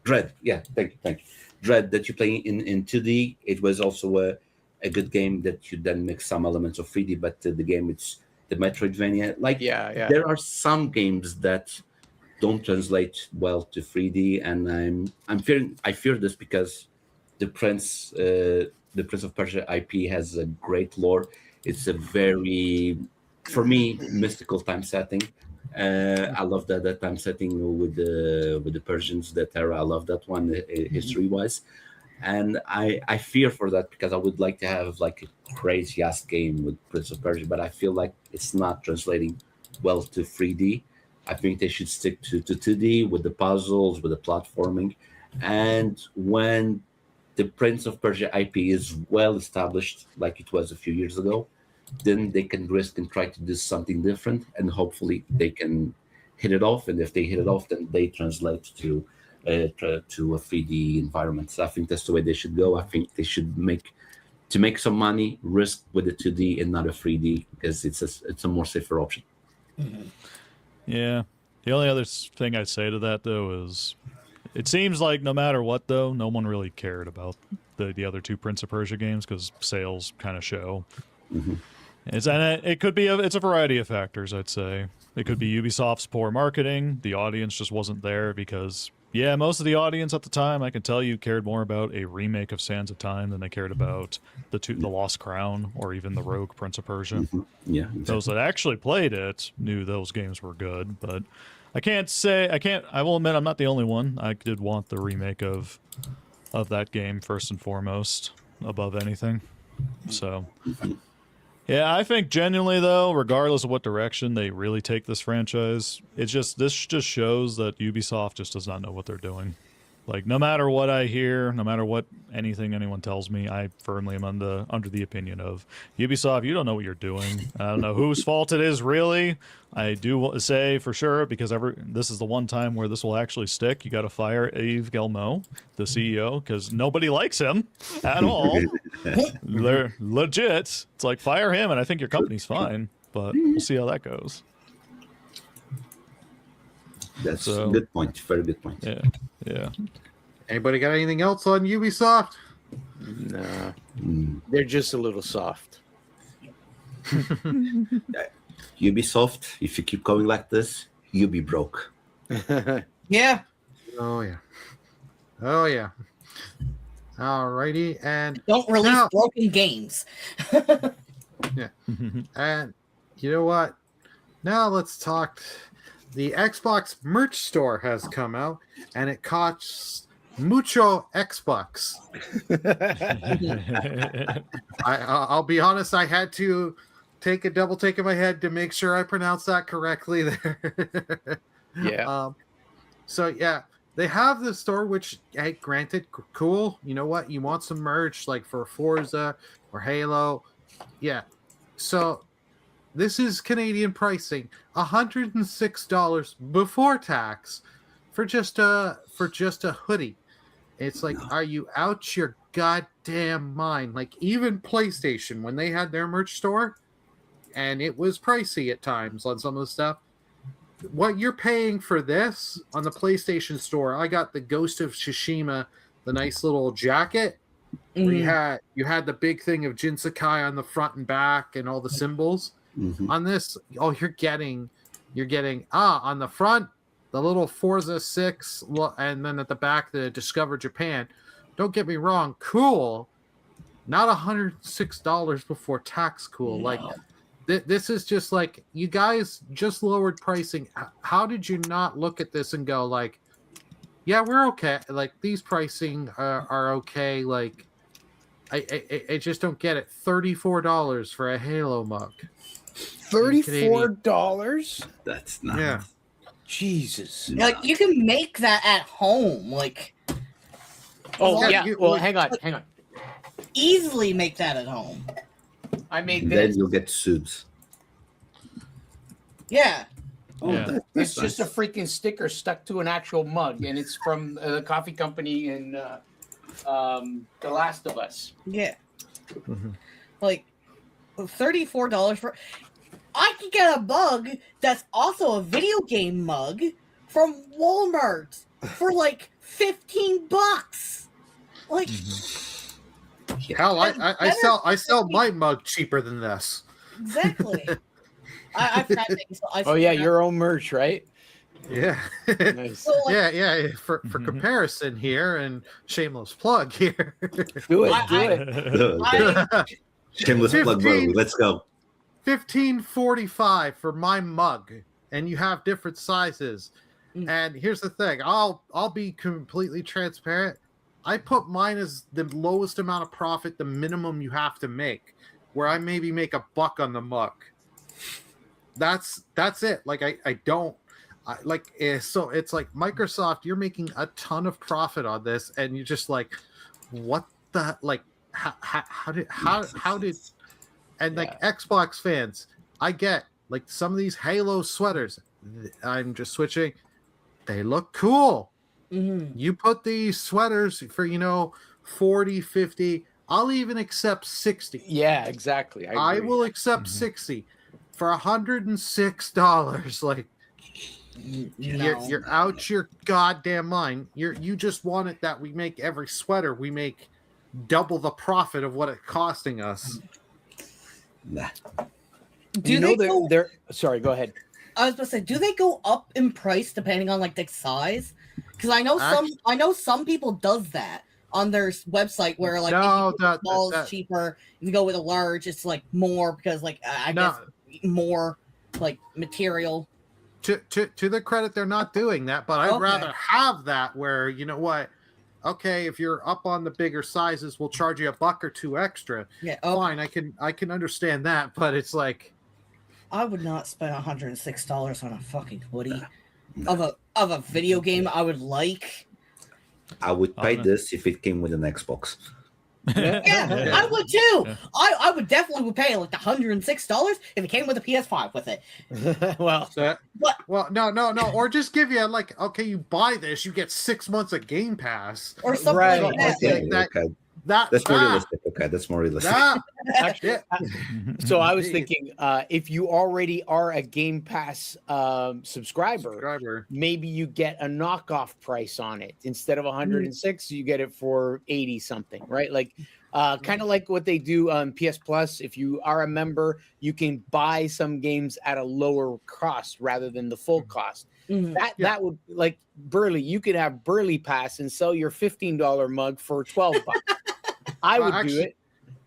Speaker 2: Dread. Yeah, thank you. Dread that you play in 2D. It was also a good game that you then mix some elements of 3D, but the game, it's the Metroidvania. Like, there are some games that don't translate well to 3D, and I fear this because the Prince of Persia IP has a great lore. It's a very, for me, mystical time setting. I love that time setting with the Persians, that era. I love that one history-wise, and I fear for that because I would like to have like a crazy ass game with Prince of Persia, but I feel like it's not translating well to 3D. I think they should stick to 2D with the puzzles, with the platforming, and when the Prince of Persia IP is well established, like it was a few years ago, then they can risk and try to do something different, and hopefully they can hit it off. And if they hit it off, then they translate to a 3D environment. So I think that's the way they should go. I think they should make some money, risk with the 2D and not a 3D, because it's a more safer option.
Speaker 5: Yeah. The only other thing I'd say to that, though, is it seems like no matter what, though, no one really cared about the other 2 Prince of Persia games because sales kind of show. It could be it's a variety of factors, I'd say. It could be Ubisoft's poor marketing. The audience just wasn't there because, yeah, most of the audience at the time, I can tell you, cared more about a remake of Sands of Time than they cared about the Lost Crown or even the Rogue Prince of Persia.
Speaker 2: Yeah, exactly.
Speaker 5: Those that actually played it knew those games were good, but I will admit I'm not the only one. I did want the remake of that game first and foremost above anything. So, yeah, I think genuinely though, regardless of what direction they really take this franchise, this just shows that Ubisoft just does not know what they're doing. Like, no matter what I hear, no matter what anything anyone tells me, I firmly am under the opinion of Ubisoft. You don't know what you're doing. I don't know whose fault it is, really. I do say for sure, because this is the one time where this will actually stick. You got to fire Yves Guillemot, the CEO, because nobody likes him at all. They're legit. It's like, fire him, and I think your company's fine. But we'll see how that goes.
Speaker 2: That's a good point. Very good point.
Speaker 5: Yeah.
Speaker 1: Anybody got anything else on Ubisoft?
Speaker 4: Nah. They're just a little soft.
Speaker 2: Ubisoft, if you keep going like this, you'll be broke.
Speaker 3: Yeah.
Speaker 1: Oh yeah. Alrighty, and
Speaker 3: Don't release broken games.
Speaker 1: yeah. And you know what? Now let's talk. The Xbox merch store has come out, and it costs Mucho Xbux. I'll be honest, I had to take a double take in my head to make sure I pronounced that correctly there.
Speaker 4: Yeah.
Speaker 1: So yeah, they have the store, which, hey, granted, cool. You know what? You want some merch like for Forza or Halo. Yeah. So this is Canadian pricing, $106 before tax for just a hoodie. It's like, are you out your goddamn mind? Like, even PlayStation, when they had their merch store, and it was pricey at times on some of the stuff, what you're paying for this on the PlayStation store, I got the Ghost of Tsushima, the nice little jacket, where you had the big thing of Jin Sakai on the front and back and all the symbols. On this, you're getting on the front the little Forza 6, and then at the back the Discover Japan. Don't get me wrong, cool. Not $106 before tax. Cool. No. Like this is just like, you guys just lowered pricing. How did you not look at this and go like, yeah, we're okay. Like, these pricing are okay. Like, I just don't get it. $34 for a Halo mug.
Speaker 4: $34?
Speaker 2: That's not.
Speaker 1: Yeah.
Speaker 4: Jesus.
Speaker 3: Like, you can make that at home. Like,
Speaker 4: oh yeah. Well, hang on.
Speaker 3: Easily make that at home.
Speaker 4: I made
Speaker 2: this. Then
Speaker 4: this.
Speaker 2: you'll get sued.
Speaker 3: Yeah.
Speaker 2: Oh,
Speaker 5: Yeah.
Speaker 4: It's just a freaking sticker stuck to an actual mug, and it's from the coffee company in The Last of Us.
Speaker 3: Yeah. Like, $34 for... I could get a mug that's also a video game mug from Walmart for like $15. Like,
Speaker 1: hell, I sell my mug cheaper than this.
Speaker 3: Exactly. I've had things.
Speaker 4: Your own merch, right?
Speaker 1: Yeah.
Speaker 4: Nice.
Speaker 3: So, like,
Speaker 1: yeah. For comparison here, and shameless plug here.
Speaker 4: Do it.
Speaker 2: Shameless plug, bro. Let's go.
Speaker 1: $15.45 for my mug, and you have different sizes. And here's the thing: I'll be completely transparent. I put mine as the lowest amount of profit, the minimum you have to make, where I maybe make $1 on the mug. That's it. Like, I don't like. So it's like, Microsoft, you're making a ton of profit on this, and you're just like, what the, like, how did and like, Xbox fans, I get, like, some of these Halo sweaters, I'm just switching, they look cool. You put these sweaters for 40, 50, I'll even accept 60.
Speaker 4: Yeah, exactly.
Speaker 1: I will accept 60 for $106. Like, you're out your goddamn mind. You just want it that we make every sweater, we make double the profit of what it's costing us.
Speaker 2: Nah.
Speaker 3: Do they
Speaker 4: they're sorry, go ahead.
Speaker 3: I was going to say, do they go up in price depending on like the size? Because I know some people does that on their website where like
Speaker 1: No,
Speaker 3: if you go small is cheaper. If you go with a large, it's like more because like I guess more like material.
Speaker 1: To their credit, they're not doing that, but I'd rather have that where, you know what? Okay, if you're up on the bigger sizes, we'll charge you $1 or $2 extra.
Speaker 3: Yeah,
Speaker 1: fine. I can understand that, but it's like
Speaker 3: I would not spend $106 on a fucking hoodie of a video game I would like.
Speaker 2: I would pay this if it came with an Xbox.
Speaker 3: Yeah, I would too. Yeah. I would definitely pay like $106 if it came with a PS5 with it.
Speaker 1: No. Or just give you like, okay, you buy this, you get 6 months of Game Pass
Speaker 3: or something like that.
Speaker 2: Okay. That's more realistic. Okay, that's more realistic.
Speaker 4: Actually, so I was thinking, if you already are a Game Pass subscriber, maybe you get a knockoff price on it. Instead of 106, you get it for 80 something, right? Like, kind of like what they do on PS Plus. If you are a member, you can buy some games at a lower cost rather than the full cost. That would, like Burley, you could have Burley Pass and sell your $15 mug for $12. I would do it.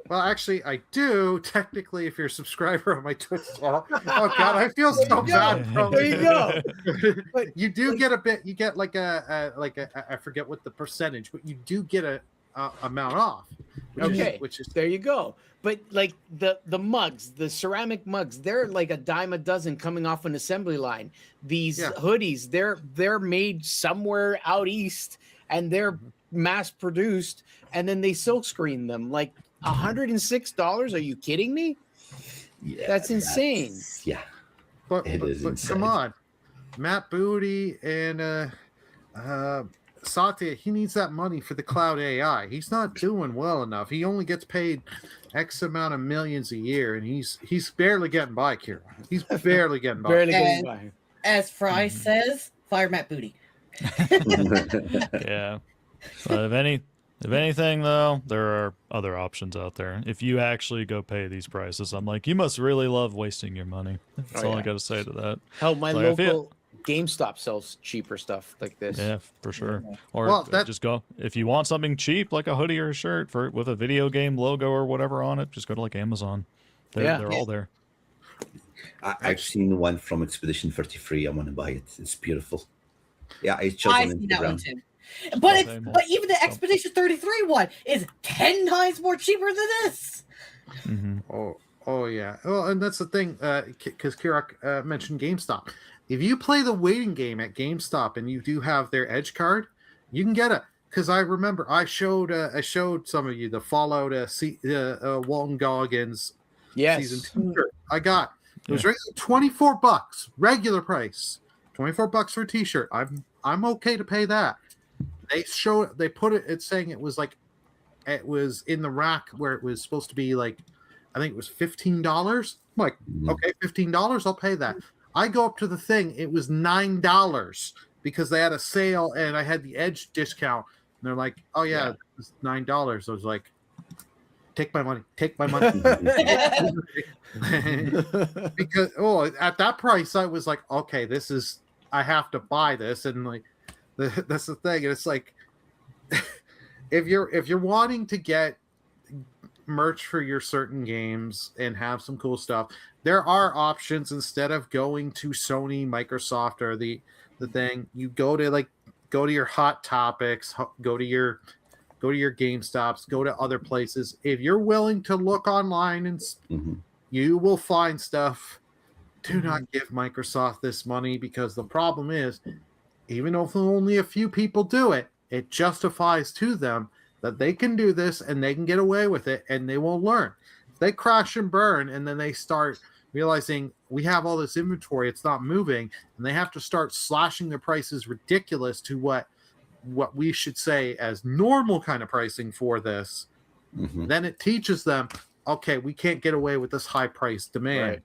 Speaker 1: Well, actually, I do. Technically, if you're a subscriber on my Twitch channel. Oh, God, I feel so bad.
Speaker 4: There you go.
Speaker 1: But you do get a bit. You get like a I forget what the percentage, but you do get a amount off. Which is
Speaker 4: there you go. But like the mugs, the ceramic mugs, they're like a dime a dozen coming off an assembly line. These hoodies, they're made somewhere out east, and they're mass produced, and then they silk screen them. Like $106? Are you kidding me?
Speaker 2: Yeah,
Speaker 4: that's insane.
Speaker 1: But
Speaker 2: insane.
Speaker 1: Come on, Matt Booty and Satya, he needs that money for the cloud AI. He's not doing well enough. He only gets paid X amount of millions a year, and he's barely getting by, Kira. He's barely getting by.
Speaker 3: As Fry says, fire Matt Booty.
Speaker 5: Yeah. But if anything, though, there are other options out there. If you actually go pay these prices, I'm like, you must really love wasting your money. That's all I got to say to that.
Speaker 4: Hell, my local GameStop sells cheaper stuff like this.
Speaker 5: Yeah, for sure. Or just go, if you want something cheap, like a hoodie or a shirt with a video game logo or whatever on it, just go to like Amazon. They're all there.
Speaker 2: I've seen one from Expedition 33. I want to buy it. It's beautiful. Yeah, I chose
Speaker 3: I've seen that one too. But even the Expedition 33 one is 10 times more cheaper than this.
Speaker 5: Mm-hmm.
Speaker 1: Oh yeah. Well, and that's the thing, because Kirak mentioned GameStop. If you play the waiting game at GameStop and you do have their Edge card, you can get it. Because I remember I showed some of you the Fallout Walton Goggins season 2 shirt. I got it was $24 regular price, $24 for a t-shirt. I'm okay to pay that. They put it. It's saying it was in the rack where it was supposed to be like, I think it was $15. I'm like, okay, $15, I'll pay that. I go up to the thing, it was $9 because they had a sale and I had the Edge discount. And they're like, oh yeah, it's $9. I was like, take my money. Because at that price, I was like, okay, I have to buy this, and like that's the thing. And it's like if you're wanting to get merch for your certain games and have some cool stuff, there are options. Instead of going to Sony, Microsoft, or the thing, you go to your Hot Topics, go to your GameStops, go to other places. If you're willing to look online, and you will find stuff. Do not give Microsoft this money, because the problem is, even if only a few people do it, it justifies to them that they can do this and they can get away with it, and they won't learn. If they crash and burn, and then they start realizing we have all this inventory, it's not moving, and they have to start slashing their prices ridiculous to what we should say as normal kind of pricing for this, then it teaches them, okay, we can't get away with this high price demand.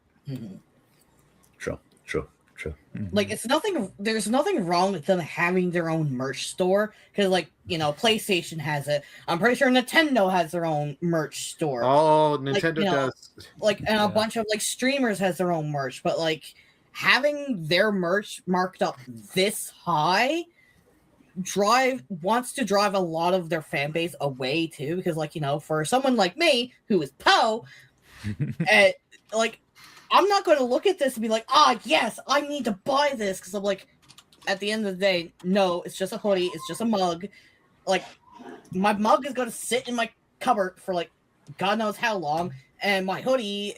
Speaker 2: True. True.
Speaker 3: Like, it's nothing. There's nothing wrong with them having their own merch store because, like, you know, PlayStation has it. I'm pretty sure Nintendo has their own merch store.
Speaker 1: Oh,
Speaker 3: Like,
Speaker 1: Nintendo
Speaker 3: you know,
Speaker 1: does.
Speaker 3: Like, and a bunch of like streamers has their own merch, but like having their merch marked up this high wants to drive a lot of their fan base away too, because like, you know, for someone like me who is Poe, like, I'm not going to look at this and be like, yes, I need to buy this, because I'm like, at the end of the day, no, it's just a hoodie, it's just a mug. Like, my mug is going to sit in my cupboard for like God knows how long, and my hoodie,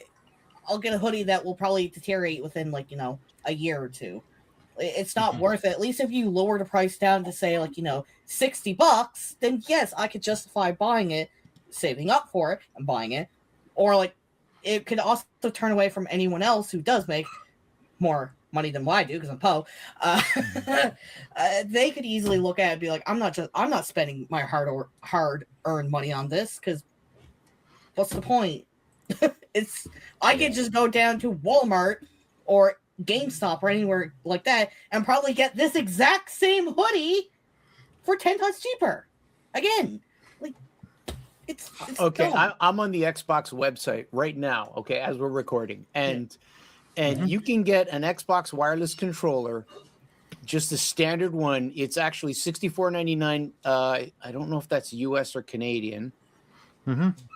Speaker 3: I'll get a hoodie that will probably deteriorate within like, you know, a year or two. It's not worth it. At least if you lower the price down to say like, you know, $60, then yes, I could justify buying it, saving up for it and buying it. Or like, it could also turn away from anyone else who does make more money than what I do, because I'm Poe. They could easily look at it and be like, I'm not spending my hard-earned money on this, because what's the point? I could just go down to Walmart or GameStop or anywhere like that and probably get this exact same hoodie for 10 times cheaper. Again, like, it's
Speaker 4: okay.
Speaker 3: dumb.
Speaker 4: I'm on the Xbox website right now. Okay, as we're recording, and you can get an Xbox wireless controller, just a standard one. It's actually $64.99. I don't know if that's US or Canadian.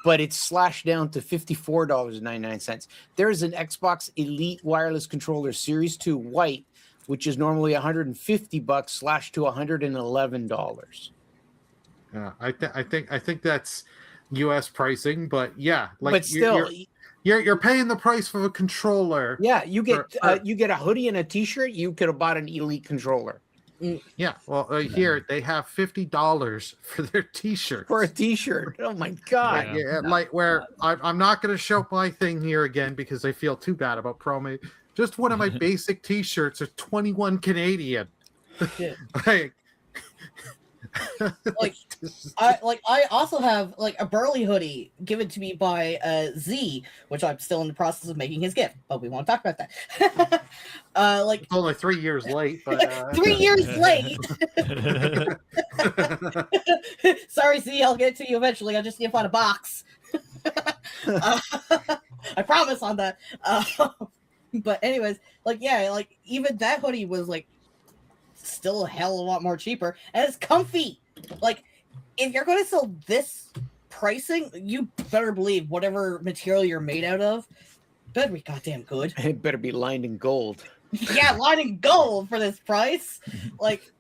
Speaker 4: But it's slashed down to $54.99. There's an Xbox Elite Wireless Controller Series 2 White, which is normally $150, slashed to $111.
Speaker 1: Yeah, I think that's U.S. pricing, but yeah, like,
Speaker 4: but still,
Speaker 1: you're paying the price for a controller.
Speaker 4: yeah, you get a hoodie and a T-shirt. You could have bought an Elite controller.
Speaker 1: Yeah, well, here they have $50 for their T-shirts.
Speaker 4: For a T-shirt. Oh my god!
Speaker 1: Yeah, like where I'm not going to show my thing here again because I feel too bad about Promate. Just one of my basic T-shirts are 21 Canadian.
Speaker 3: Yeah.
Speaker 1: like,
Speaker 3: I also have like a Burley hoodie given to me by Z, which I'm still in the process of making his gift, but we won't talk about that. Like,
Speaker 1: it's only 3 years late, but
Speaker 3: 3 years late. Sorry, Z, I'll get it to you eventually. I just need to find a box. I promise on that. But anyways, like, yeah, like even that hoodie was like still a hell of a lot more cheaper, and it's comfy. Like, if you're going to sell this pricing, you better believe whatever material you're made out of better be goddamn good.
Speaker 4: It better be lined in gold.
Speaker 3: Yeah, lined in gold for this price. Like,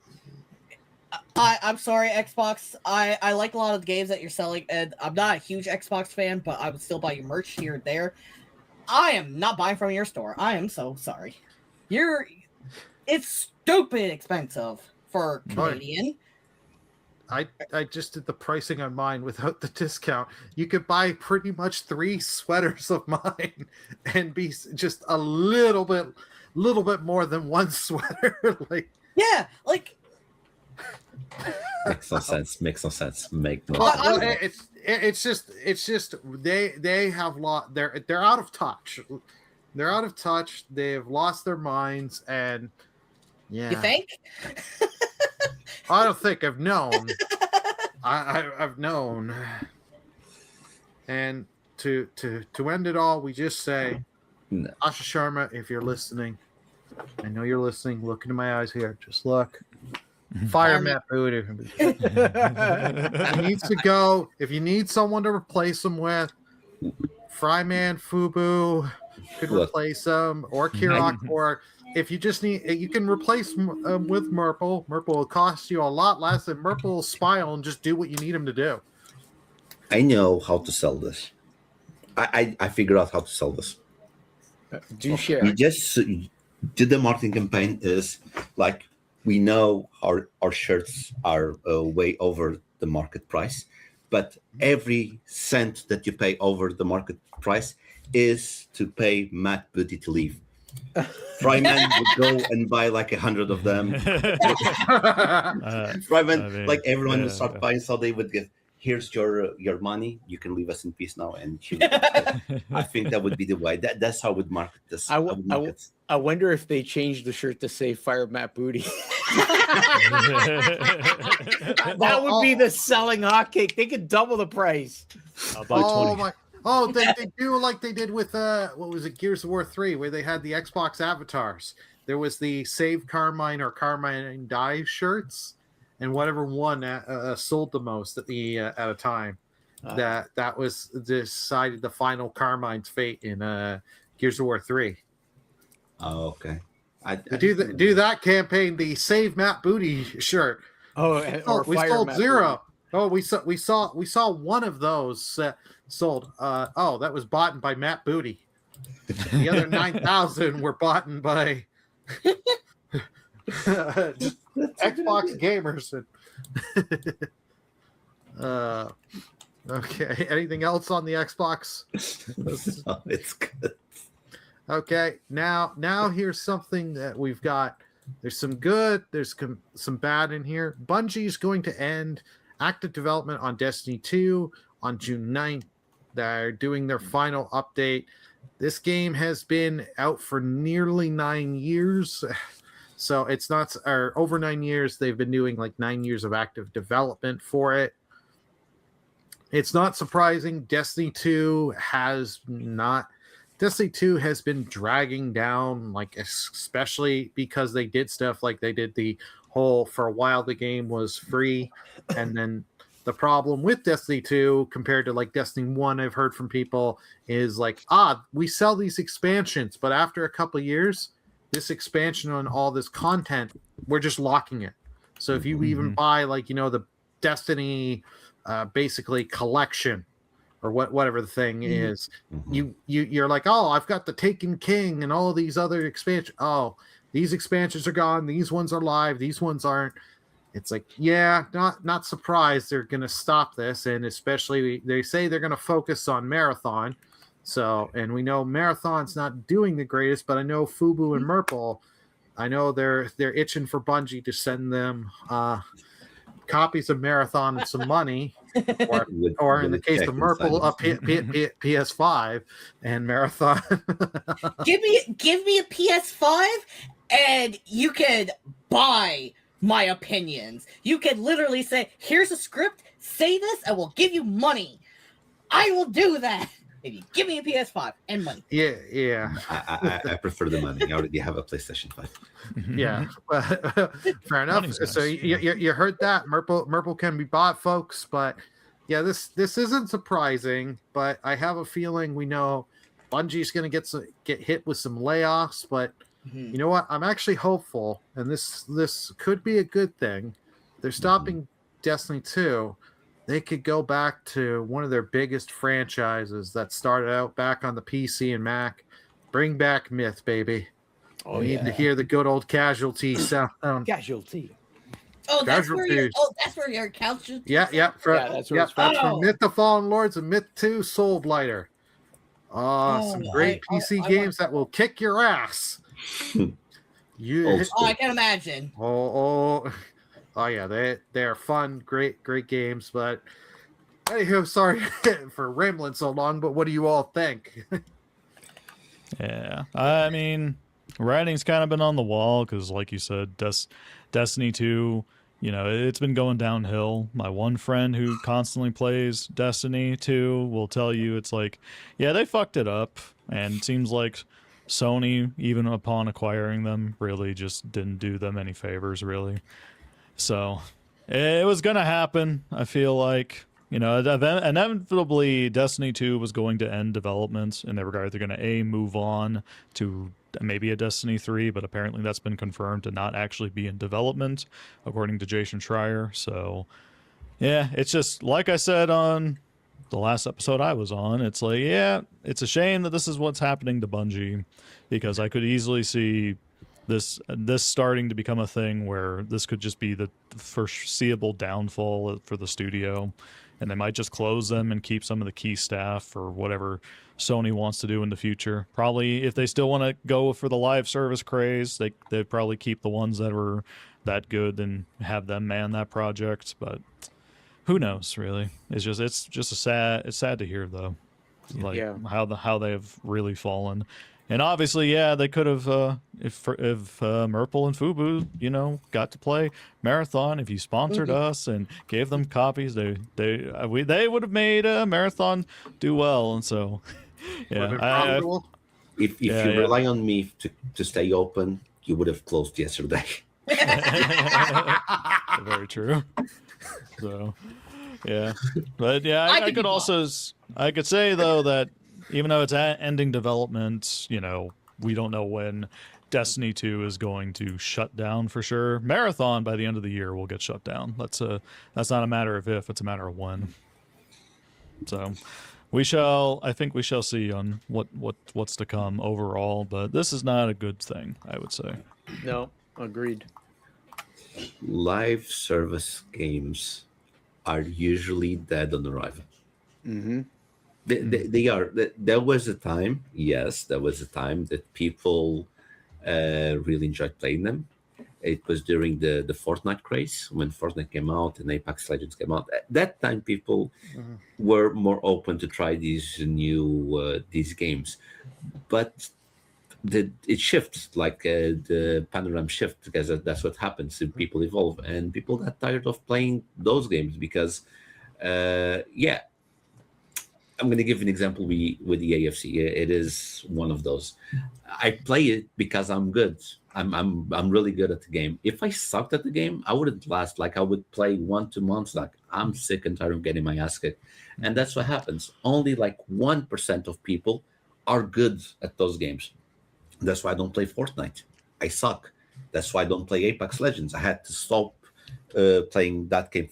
Speaker 3: I'm sorry, Xbox. I like a lot of the games that you're selling, and I'm not a huge Xbox fan, but I would still buy your merch here and there. I am not buying from your store. I am so sorry. It's stupid expensive for Canadian.
Speaker 1: I just did the pricing on mine without the discount. You could buy pretty much 3 sweaters of mine and be just a little bit more than one sweater. Like,
Speaker 3: yeah, like,
Speaker 2: makes no sense.
Speaker 1: It's just they have lost. They're out of touch. They're out of touch. They've lost their minds, and yeah.
Speaker 3: You think?
Speaker 1: I don't think I've known. I've known. And to end it all, we just say,
Speaker 2: No.
Speaker 1: Asha Sharma, if you're listening, I know you're listening. Look into my eyes here. Just look. Fire Matt Voodoo. He needs to go. If you need someone to replace him with, Fryman Fubu could replace him, or Kirok, or if you just need, you can replace him with Merple. Merple will cost you a lot less, and Merple will smile and just do what you need him to do.
Speaker 2: I know how to sell this. I figured out how to sell this.
Speaker 4: Do share.
Speaker 2: We just did the marketing campaign. Is like, we know our shirts are way over the market price, but every cent that you pay over the market price is to pay Matt Booty to leave. Fryman would go and buy like 100 of them. Fryman, like everyone would start buying, so they would get here's your money. You can leave us in peace now. And I think that would be the way. That's how I would market this.
Speaker 4: I wonder if they changed the shirt to say "Fire Matt Booty." That would be the selling hotcake. They could double the price.
Speaker 5: I'll buy 20.
Speaker 1: my! Oh, they do like they did with what was it, Gears of War 3, where they had the Xbox avatars. There was the Save Carmine or Carmine Die shirts, and whatever one sold the most at a time. That was decided the final Carmine's fate in Gears of War 3.
Speaker 2: Oh, okay.
Speaker 1: Do that campaign, the Save Matt Booty shirt.
Speaker 4: We
Speaker 1: sold zero. Booty. We saw one of those sold. That was bought by Matt Booty. The other 9,000 were bought by Xbox gamers. Okay. Anything else on the Xbox?
Speaker 2: Oh, it's good.
Speaker 1: Okay. Now here's something that we've got. There's some good. There's some bad in here. Bungie's going to end active development on Destiny 2 on June 9th. They're doing their final update. This game has been out for nearly 9 years. So it's not, or over 9 years. They've been doing like 9 years of active development for it. It's not surprising. Destiny 2 has been dragging down, like especially because they did stuff like they did the whole, for a while the game was free, and then the problem with Destiny 2 compared to like Destiny 1, I've heard from people, is like, we sell these expansions, but after a couple of years, this expansion on all this content, we're just locking it. So if you even buy like, the Destiny basically collection or whatever the thing is, you're like, I've got the Taken King and all these other expansions. These expansions are gone. These ones are live. These ones aren't. It's like, not surprised they're going to stop this. And especially they say they're going to focus on Marathon. So, and we know Marathon's not doing the greatest, but I know Fubu and Merple, I know they're itching for Bungie to send them copies of Marathon and some money, or in the case of Merple, PS5 and Marathon.
Speaker 3: give me a PS5, and you can buy my opinions. You can literally say, "Here's a script. Say this, and we'll give you money." I will do that if you give me a PS5 and money.
Speaker 1: Yeah.
Speaker 2: I prefer the money. I already have a PlayStation 5.
Speaker 1: Yeah, fair enough.
Speaker 5: Nice.
Speaker 1: So you heard that. Merple can be bought, folks. But yeah, this isn't surprising. But I have a feeling we know Bungie's going to get hit with some layoffs. But you know what? I'm actually hopeful, and this could be a good thing. They're stopping Destiny 2. They could go back to one of their biggest franchises that started out back on the PC and Mac. Bring back Myth, baby. We need to hear the good old Casualty sound.
Speaker 4: Casualty.
Speaker 3: That's where your account should.
Speaker 1: That's from Myth: The Fallen Lords and Myth 2: Soul Blighter. Some great PC games that will kick your ass.
Speaker 3: I can imagine.
Speaker 1: Oh yeah, they're fun, great games. But anywho, sorry for rambling so long. But what do you all think?
Speaker 5: Yeah, I mean, writing's kind of been on the wall because, like you said, Destiny 2, it's been going downhill. My one friend who constantly plays Destiny 2 will tell you it's like, yeah, they fucked it up, and it seems like Sony, even upon acquiring them, really just didn't do them any favors, really. So it was going to happen. I feel like, inevitably Destiny 2 was going to end development, and they were either going to move on to maybe a Destiny 3, but apparently that's been confirmed to not actually be in development, according to Jason Schreier. So yeah, it's just like I said on the last episode I was on, it's like, yeah, it's a shame that this is what's happening to Bungie, because I could easily see this starting to become a thing where this could just be the foreseeable downfall for the studio, and they might just close them and keep some of the key staff for whatever Sony wants to do in the future. Probably if they still want to go for the live service craze, they'd probably keep the ones that were that good and have them man that project. But who knows? Really, it's just it's sad to hear though, like how they've really fallen. And obviously, yeah, they could have if Merple and Fubu, got to play Marathon. If you sponsored us and gave them copies, they would have made Marathon do well. And so, yeah,
Speaker 2: if you rely on me to stay open, you would have closed yesterday.
Speaker 5: Very true. So, yeah, but yeah, I could say though that. Even though it's ending development, we don't know when Destiny 2 is going to shut down for sure. Marathon by the end of the year will get shut down. That's not a matter of if, it's a matter of when. So I think we shall see on what's to come overall, but this is not a good thing, I would say.
Speaker 4: No, agreed.
Speaker 2: Live service games are usually dead on arrival.
Speaker 4: Mm-hmm.
Speaker 2: They are. There was a time that people really enjoyed playing them. It was during the Fortnite craze when Fortnite came out and Apex Legends came out. At that time, people were more open to try these new these games, but it shifts like the panorama shift, because that's what happens. People evolve, and people got tired of playing those games because, I'm going to give an example with the AFC. It is one of those. I play it because I'm good. I'm really good at the game. If I sucked at the game, I wouldn't last. Like, I would play 1-2 months. Like, I'm sick and tired of getting my ass kicked. And that's what happens. Only like 1% of people are good at those games. That's why I don't play Fortnite. I suck. That's why I don't play Apex Legends. I had to stop playing that game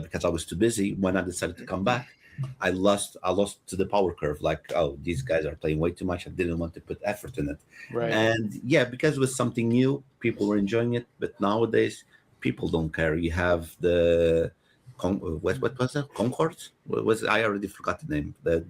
Speaker 2: because I was too busy. When I decided to come back, I lost to the power curve. Like, oh, these guys are playing way too much. I didn't want to put effort in it.
Speaker 4: Right.
Speaker 2: And yeah, because it was something new, people were enjoying it. But nowadays, people don't care. You have the what was it? Concord? What was it? I already forgot the name. The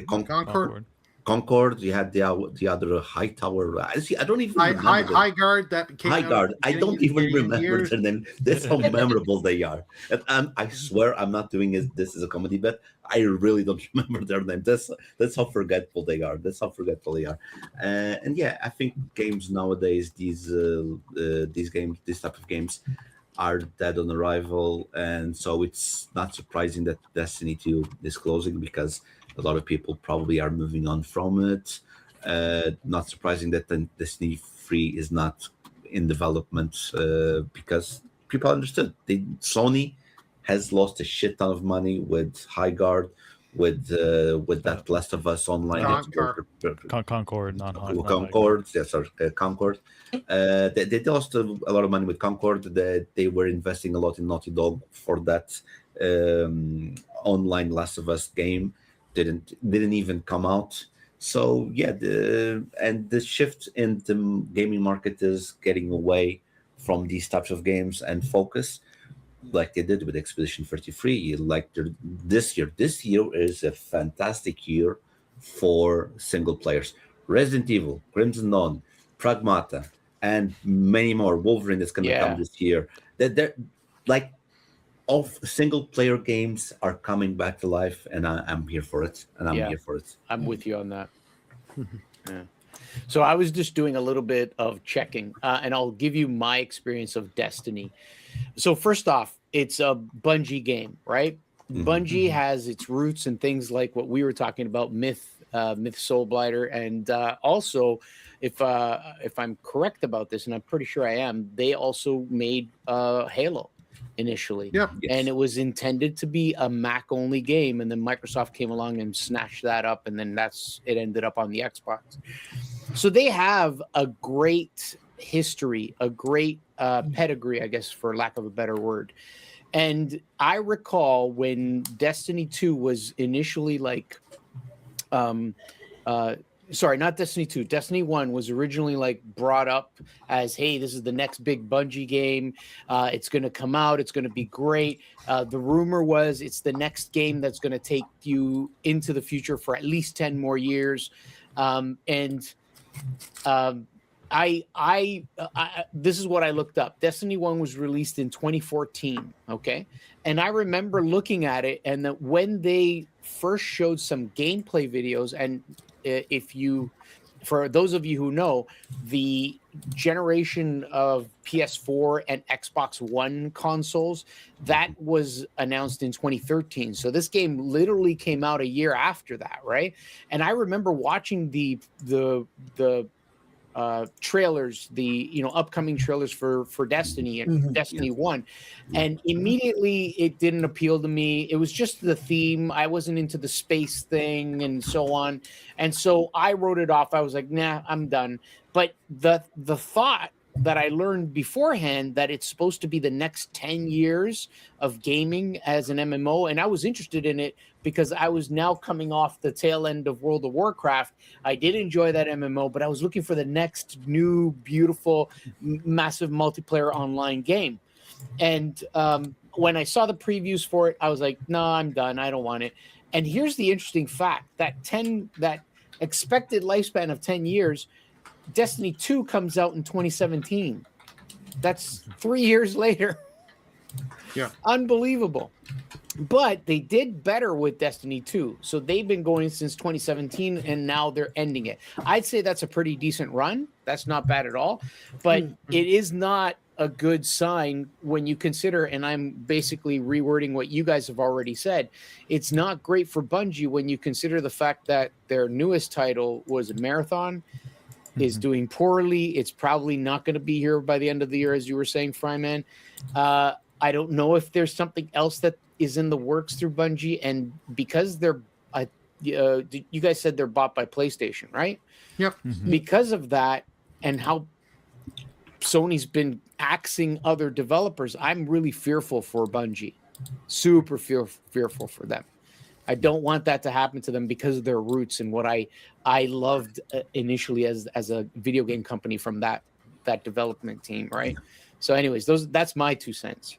Speaker 1: Concord.
Speaker 2: Concord. You had the other high tower. I don't even remember.
Speaker 1: High Guard. That became
Speaker 2: High Guard. I don't even remember their name. That's how memorable they are. And I swear I'm not doing this as a comedy, but I really don't remember their name. That's how forgetful they are. And yeah, I think games nowadays, these games, this type of games, are dead on arrival, and so it's not surprising that Destiny 2 is closing, because a lot of people probably are moving on from it. Not surprising that Destiny 3 is not in development, because people understood. Sony has lost a shit ton of money with High Guard, with that Last of Us Online.
Speaker 5: Concord, not
Speaker 2: Concord. Yes, sorry, Concord. They lost a lot of money with Concord. They were investing a lot in Naughty Dog for that online Last of Us game. Didn't even come out. So yeah, the shift in the gaming market is getting away from these types of games and focus, like they did with Expedition 33. Like this year is a fantastic year for single players. Resident Evil, Crimson Dawn, Pragmata, and many more. Wolverine is going to come this year. They're like, all single player games are coming back to life, and I'm here for it.
Speaker 4: I'm with you on that. Yeah. So I was just doing a little bit of checking, and I'll give you my experience of Destiny. So first off, it's a Bungie game, right? Mm-hmm. Bungie has its roots in things like what we were talking about, Myth Soulblighter, and also, if I'm correct about this, and I'm pretty sure I am, they also made Halo initially.
Speaker 1: Yep.
Speaker 2: Yes.
Speaker 4: And it was intended to be a Mac only game, and then Microsoft came along and snatched that up, and then it ended up on the Xbox. So they have a great history, a great pedigree, I guess, for lack of a better word. And I recall when Destiny 2 was initially sorry, not Destiny 2. Destiny 1 was originally brought up as, hey, this is the next big Bungie game. It's going to come out. It's going to be great. The rumor was it's the next game that's going to take you into the future for at least 10 more years. this is what I looked up. Destiny 1 was released in 2014, okay? And I remember looking at it, and that when they first showed some gameplay videos, and for those of you who know, the generation of PS4 and Xbox One consoles, that was announced in 2013. So this game literally came out a year after that, right? And I remember watching the trailers, the upcoming trailers for Destiny and Destiny 1, and immediately it didn't appeal to me. It was just the theme. I wasn't into the space thing and so on, and so I wrote it off. I was like, nah, I'm done. But the thought that I learned beforehand that it's supposed to be the next 10 years of gaming as an MMO, and I was interested in it because I was now coming off the tail end of World of Warcraft. I did enjoy that MMO, but I was looking for the next new, beautiful, massive multiplayer online game. And when I saw the previews for it, I was like, no, I'm done. I don't want it. And here's the interesting fact, that expected lifespan of 10 years, Destiny 2 comes out in 2017. That's 3 years later.
Speaker 1: Yeah.
Speaker 4: Unbelievable. But they did better with Destiny 2. So they've been going since 2017, and now they're ending it. I'd say that's a pretty decent run. That's not bad at all. But it is not a good sign when you consider, and I'm basically rewording what you guys have already said, it's not great for Bungie when you consider the fact that their newest title was a Marathon, is doing poorly. It's probably not going to be here by the end of the year, as you were saying, Fryman. I don't know if there's something else that is in the works through Bungie, and because they're, you guys said they're bought by PlayStation, right?
Speaker 1: Yep.
Speaker 4: Because of that, and how Sony's been axing other developers, I'm really fearful for Bungie. Super fearful for them. I don't want that to happen to them because of their roots and what I loved initially as a video game company from that development team, right? So anyways, that's my 2 cents.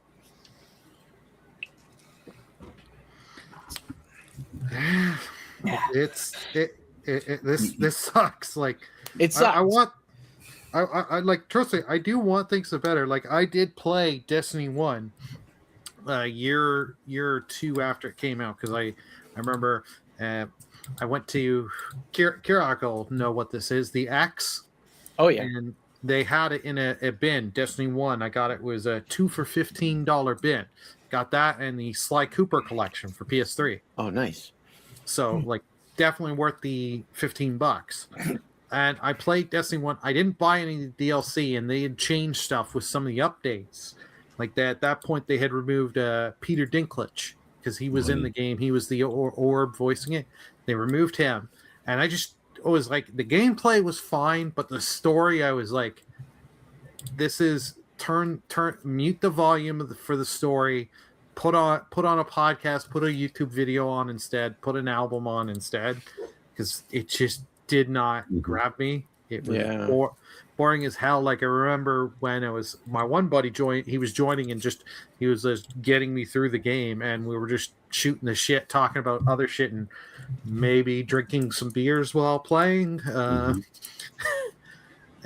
Speaker 4: This
Speaker 1: sucks. Like,
Speaker 4: it sucks.
Speaker 1: I like, trust me, I do want things to better. Like, I did play Destiny 1 a year or two after it came out, because I remember I went to Kirak will know what this is, the X.
Speaker 4: Oh yeah.
Speaker 1: And they had it in a bin, Destiny 1. I got it was a 2 for $15 bin. Got that and the Sly Cooper collection for PS3.
Speaker 4: Oh, nice.
Speaker 1: So like, definitely worth the $15. And I played Destiny 1. I didn't buy any DLC, and they had changed stuff with some of the updates. Like that, at that point, they had removed Peter Dinklage, because he was in the game. He was the orb voicing it. They removed him. And I was like, the gameplay was fine, but the story, I was like, this is mute the volume for the story, put on a podcast, put a YouTube video on instead, put an album on instead, because it just did not grab me. It was boring as hell. Like, I remember when it was my one buddy he was joining, and he was just getting me through the game, and we were just shooting the shit, talking about other shit, and maybe drinking some beers while playing. And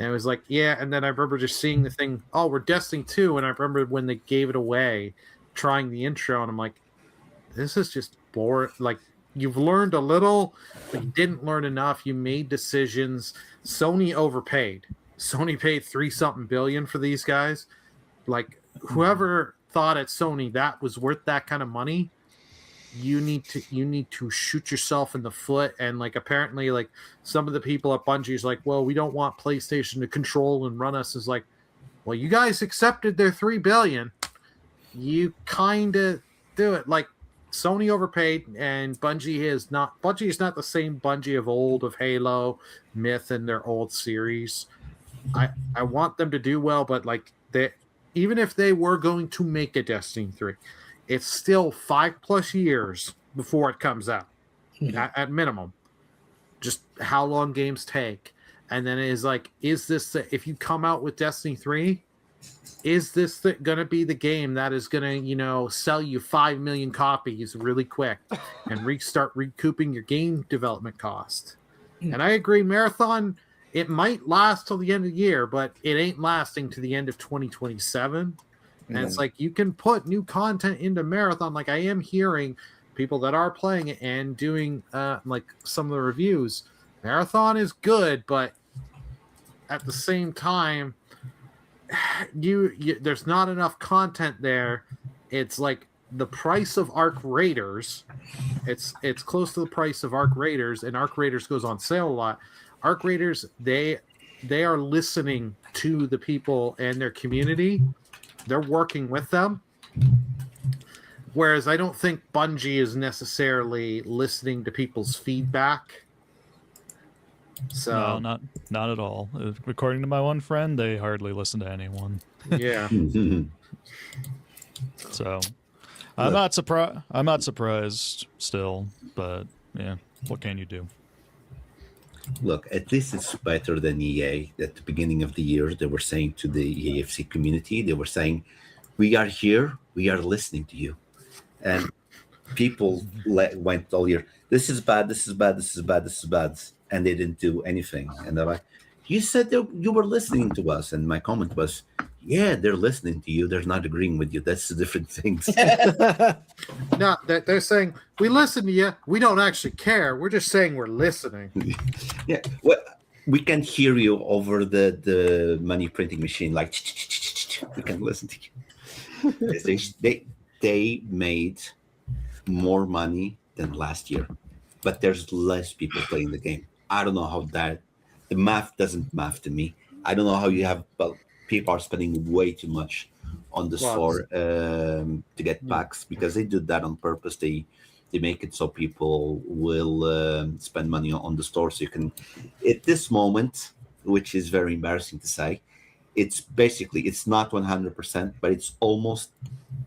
Speaker 1: it was like, yeah. And then I remember just seeing the thing, oh, we're Destiny 2. And I remember when they gave it away, trying the intro, and I'm like, this is just boring. Like, you've learned a little, but you didn't learn enough. You made decisions. Sony overpaid. Sony paid $3-something billion for these guys. Like, whoever thought at Sony that was worth that kind of money, you need to shoot yourself in the foot. And like, apparently, like, some of the people at Bungie is like, well, we don't want PlayStation to control and run us. Is like, well, you guys accepted their $3 billion. You kind of do it. Like, Sony overpaid, and Bungie is not the same Bungie of old, of Halo, Myth, and their old series. I want them to do well, but like, even if they were going to make a Destiny 3, it's still 5+ years before it comes out, at minimum. Just how long games take. And then it is like, is this if you come out with Destiny 3, is this going to be the game that is going to, sell you 5 million copies really quick and start recouping your game development cost? And I agree, Marathon, it might last till the end of the year, but it ain't lasting to the end of 2027. And it's like you can put new content into Marathon. Like I am hearing people that are playing it and doing like some of the reviews. Marathon is good, but at the same time, you there's not enough content there. It's like the price of Arc Raiders. It's close to the price of Arc Raiders, and Arc Raiders goes on sale a lot. Arc Raiders, they are listening to the people and their community. They're working with them. Whereas I don't think Bungie is necessarily listening to people's feedback. So
Speaker 5: No, not at all. According to my one friend, they hardly listen to anyone.
Speaker 1: Yeah.
Speaker 5: So I'm not surprised still, but yeah, what can you do?
Speaker 2: Look, at least it's better than EA. At the beginning of the year, they were saying to the EAFC community, they were saying, "We are here. We are listening to you." And people went all year, "This is bad. This is bad. This is bad. This is bad," and they didn't do anything. And they're like, "You said that you were listening to us." And my comment was, "Yeah, they're listening to you. They're not agreeing with you. That's the different things."
Speaker 1: No, they're saying, "We listen to you. We don't actually care. We're just saying we're listening."
Speaker 2: Yeah, well, we can hear you over the money printing machine. Like, we can listen to you. They made more money than last year, but there's less people playing the game. I don't know how the math doesn't math to me. I don't know how you have, but people are spending way too much on the store to get packs, because they do that on purpose. They make it so people will spend money on the store. So you can, at this moment, which is very embarrassing to say, it's not 100%, but it's almost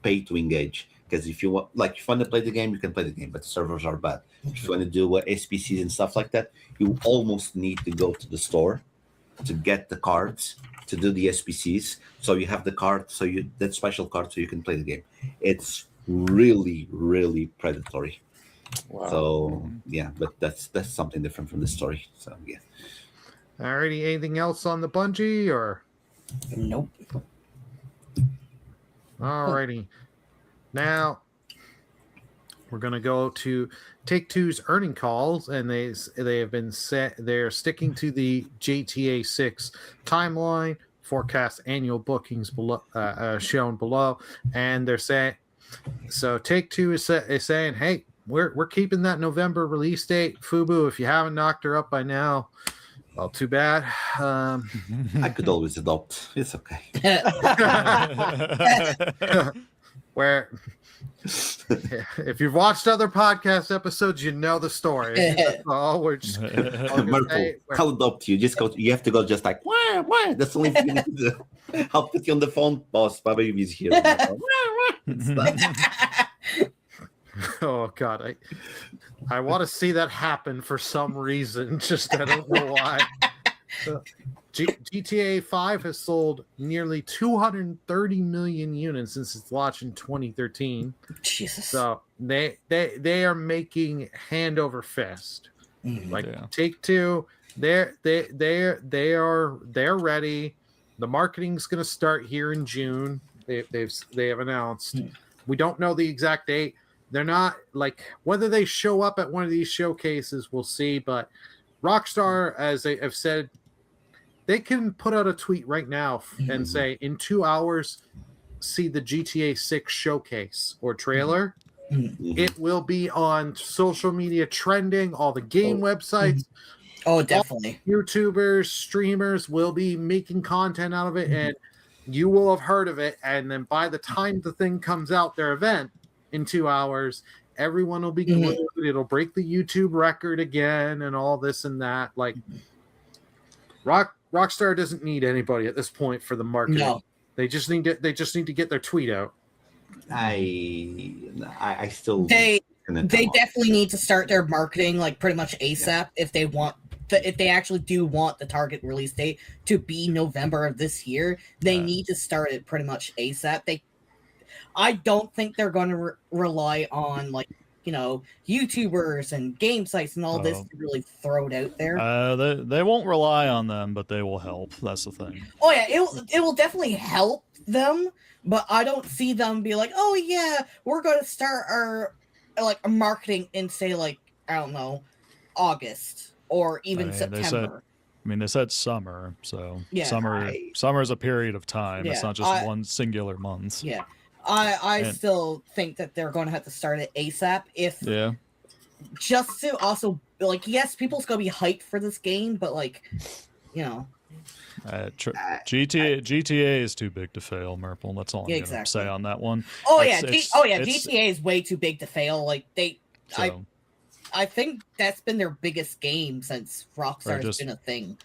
Speaker 2: pay to engage. Because if you want to play the game, you can play the game, but the servers are bad. If you want to do SPCs and stuff like that, you almost need to go to the store to get the cards to do the SPCs. So you have the card, that special card, so you can play the game. It's really, really predatory.
Speaker 4: Wow.
Speaker 2: So yeah, but that's something different from the story. So yeah.
Speaker 1: Alrighty, anything else on the Bungie or?
Speaker 3: Nope.
Speaker 1: Alrighty. Now we're gonna go to Take-Two's earning calls, and they have been set. They're sticking to the GTA 6 timeline. Forecast annual bookings below, shown below, and they're saying. So Take-Two is saying, "Hey, we're keeping that November release date. Fubu, if you haven't knocked her up by now, well, too bad."
Speaker 2: I could always adopt. It's okay.
Speaker 1: Where if you've watched other podcast episodes, you know the story. That's all we're just
Speaker 2: Myrtle, I'll adopt you. You have to go just like, why? That's the only thing you need to do. I'll put you on the phone, boss. Baba is here.
Speaker 1: Oh God, I want to see that happen for some reason. Just I don't know why. GTA 5 has sold nearly 230 million units since its launch in 2013.
Speaker 3: Jesus.
Speaker 1: So they are making hand over fist. Take-Two, they're ready. The marketing's going to start here in June. They have announced. We don't know the exact date. They're not like whether they show up at one of these showcases. We'll see. But Rockstar, as I've said, they can put out a tweet right now and say, in 2 hours, see the GTA 6 showcase or trailer. It will be on social media trending, all the game websites.
Speaker 3: Oh, definitely.
Speaker 1: YouTubers, streamers will be making content out of it, and you will have heard of it. And then by the time the thing comes out, their event in 2 hours, everyone will be glued. It'll break the YouTube record again and all this and that. Like, Rockstar doesn't need anybody at this point for the marketing.
Speaker 3: No.
Speaker 1: They just need to get their tweet out.
Speaker 2: I still
Speaker 3: they definitely need to start their marketing like pretty much ASAP if they actually do want the target release date to be November of this year. They need to start it pretty much ASAP. I don't think they're going to rely on like YouTubers and game sites and all this to really throw it out there.
Speaker 5: They won't rely on them, but they will help. That's the thing.
Speaker 3: Oh yeah, it will definitely help them, but I don't see them be like, oh yeah, we're going to start our marketing in say I don't know, August or even September.
Speaker 5: They said summer, so
Speaker 3: yeah,
Speaker 5: summer is a period of time.
Speaker 3: Yeah,
Speaker 5: it's not just one singular month.
Speaker 3: Yeah, I still think that they're going to have to start it ASAP. Just to also yes, people's going to be hyped for this game, but
Speaker 5: GTA is too big to fail, Merple. That's all I'm gonna say on that one.
Speaker 3: GTA is way too big to fail. I think that's been their biggest game since Rockstar has been a thing.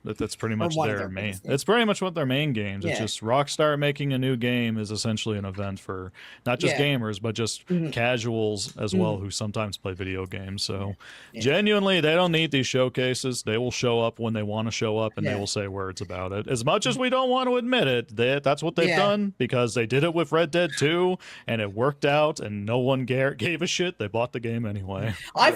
Speaker 5: That's pretty much their main. It's pretty much what their main games. Yeah. It's just Rockstar making a new game is essentially an event for not just gamers, but just casuals as well who sometimes play video games. So genuinely, they don't need these showcases. They will show up when they want to show up, and they will say words about it. As much as we don't want to admit it, that's what they've done because they did it with Red Dead 2, and it worked out, and no one gave a shit. They bought the game anyway.
Speaker 3: I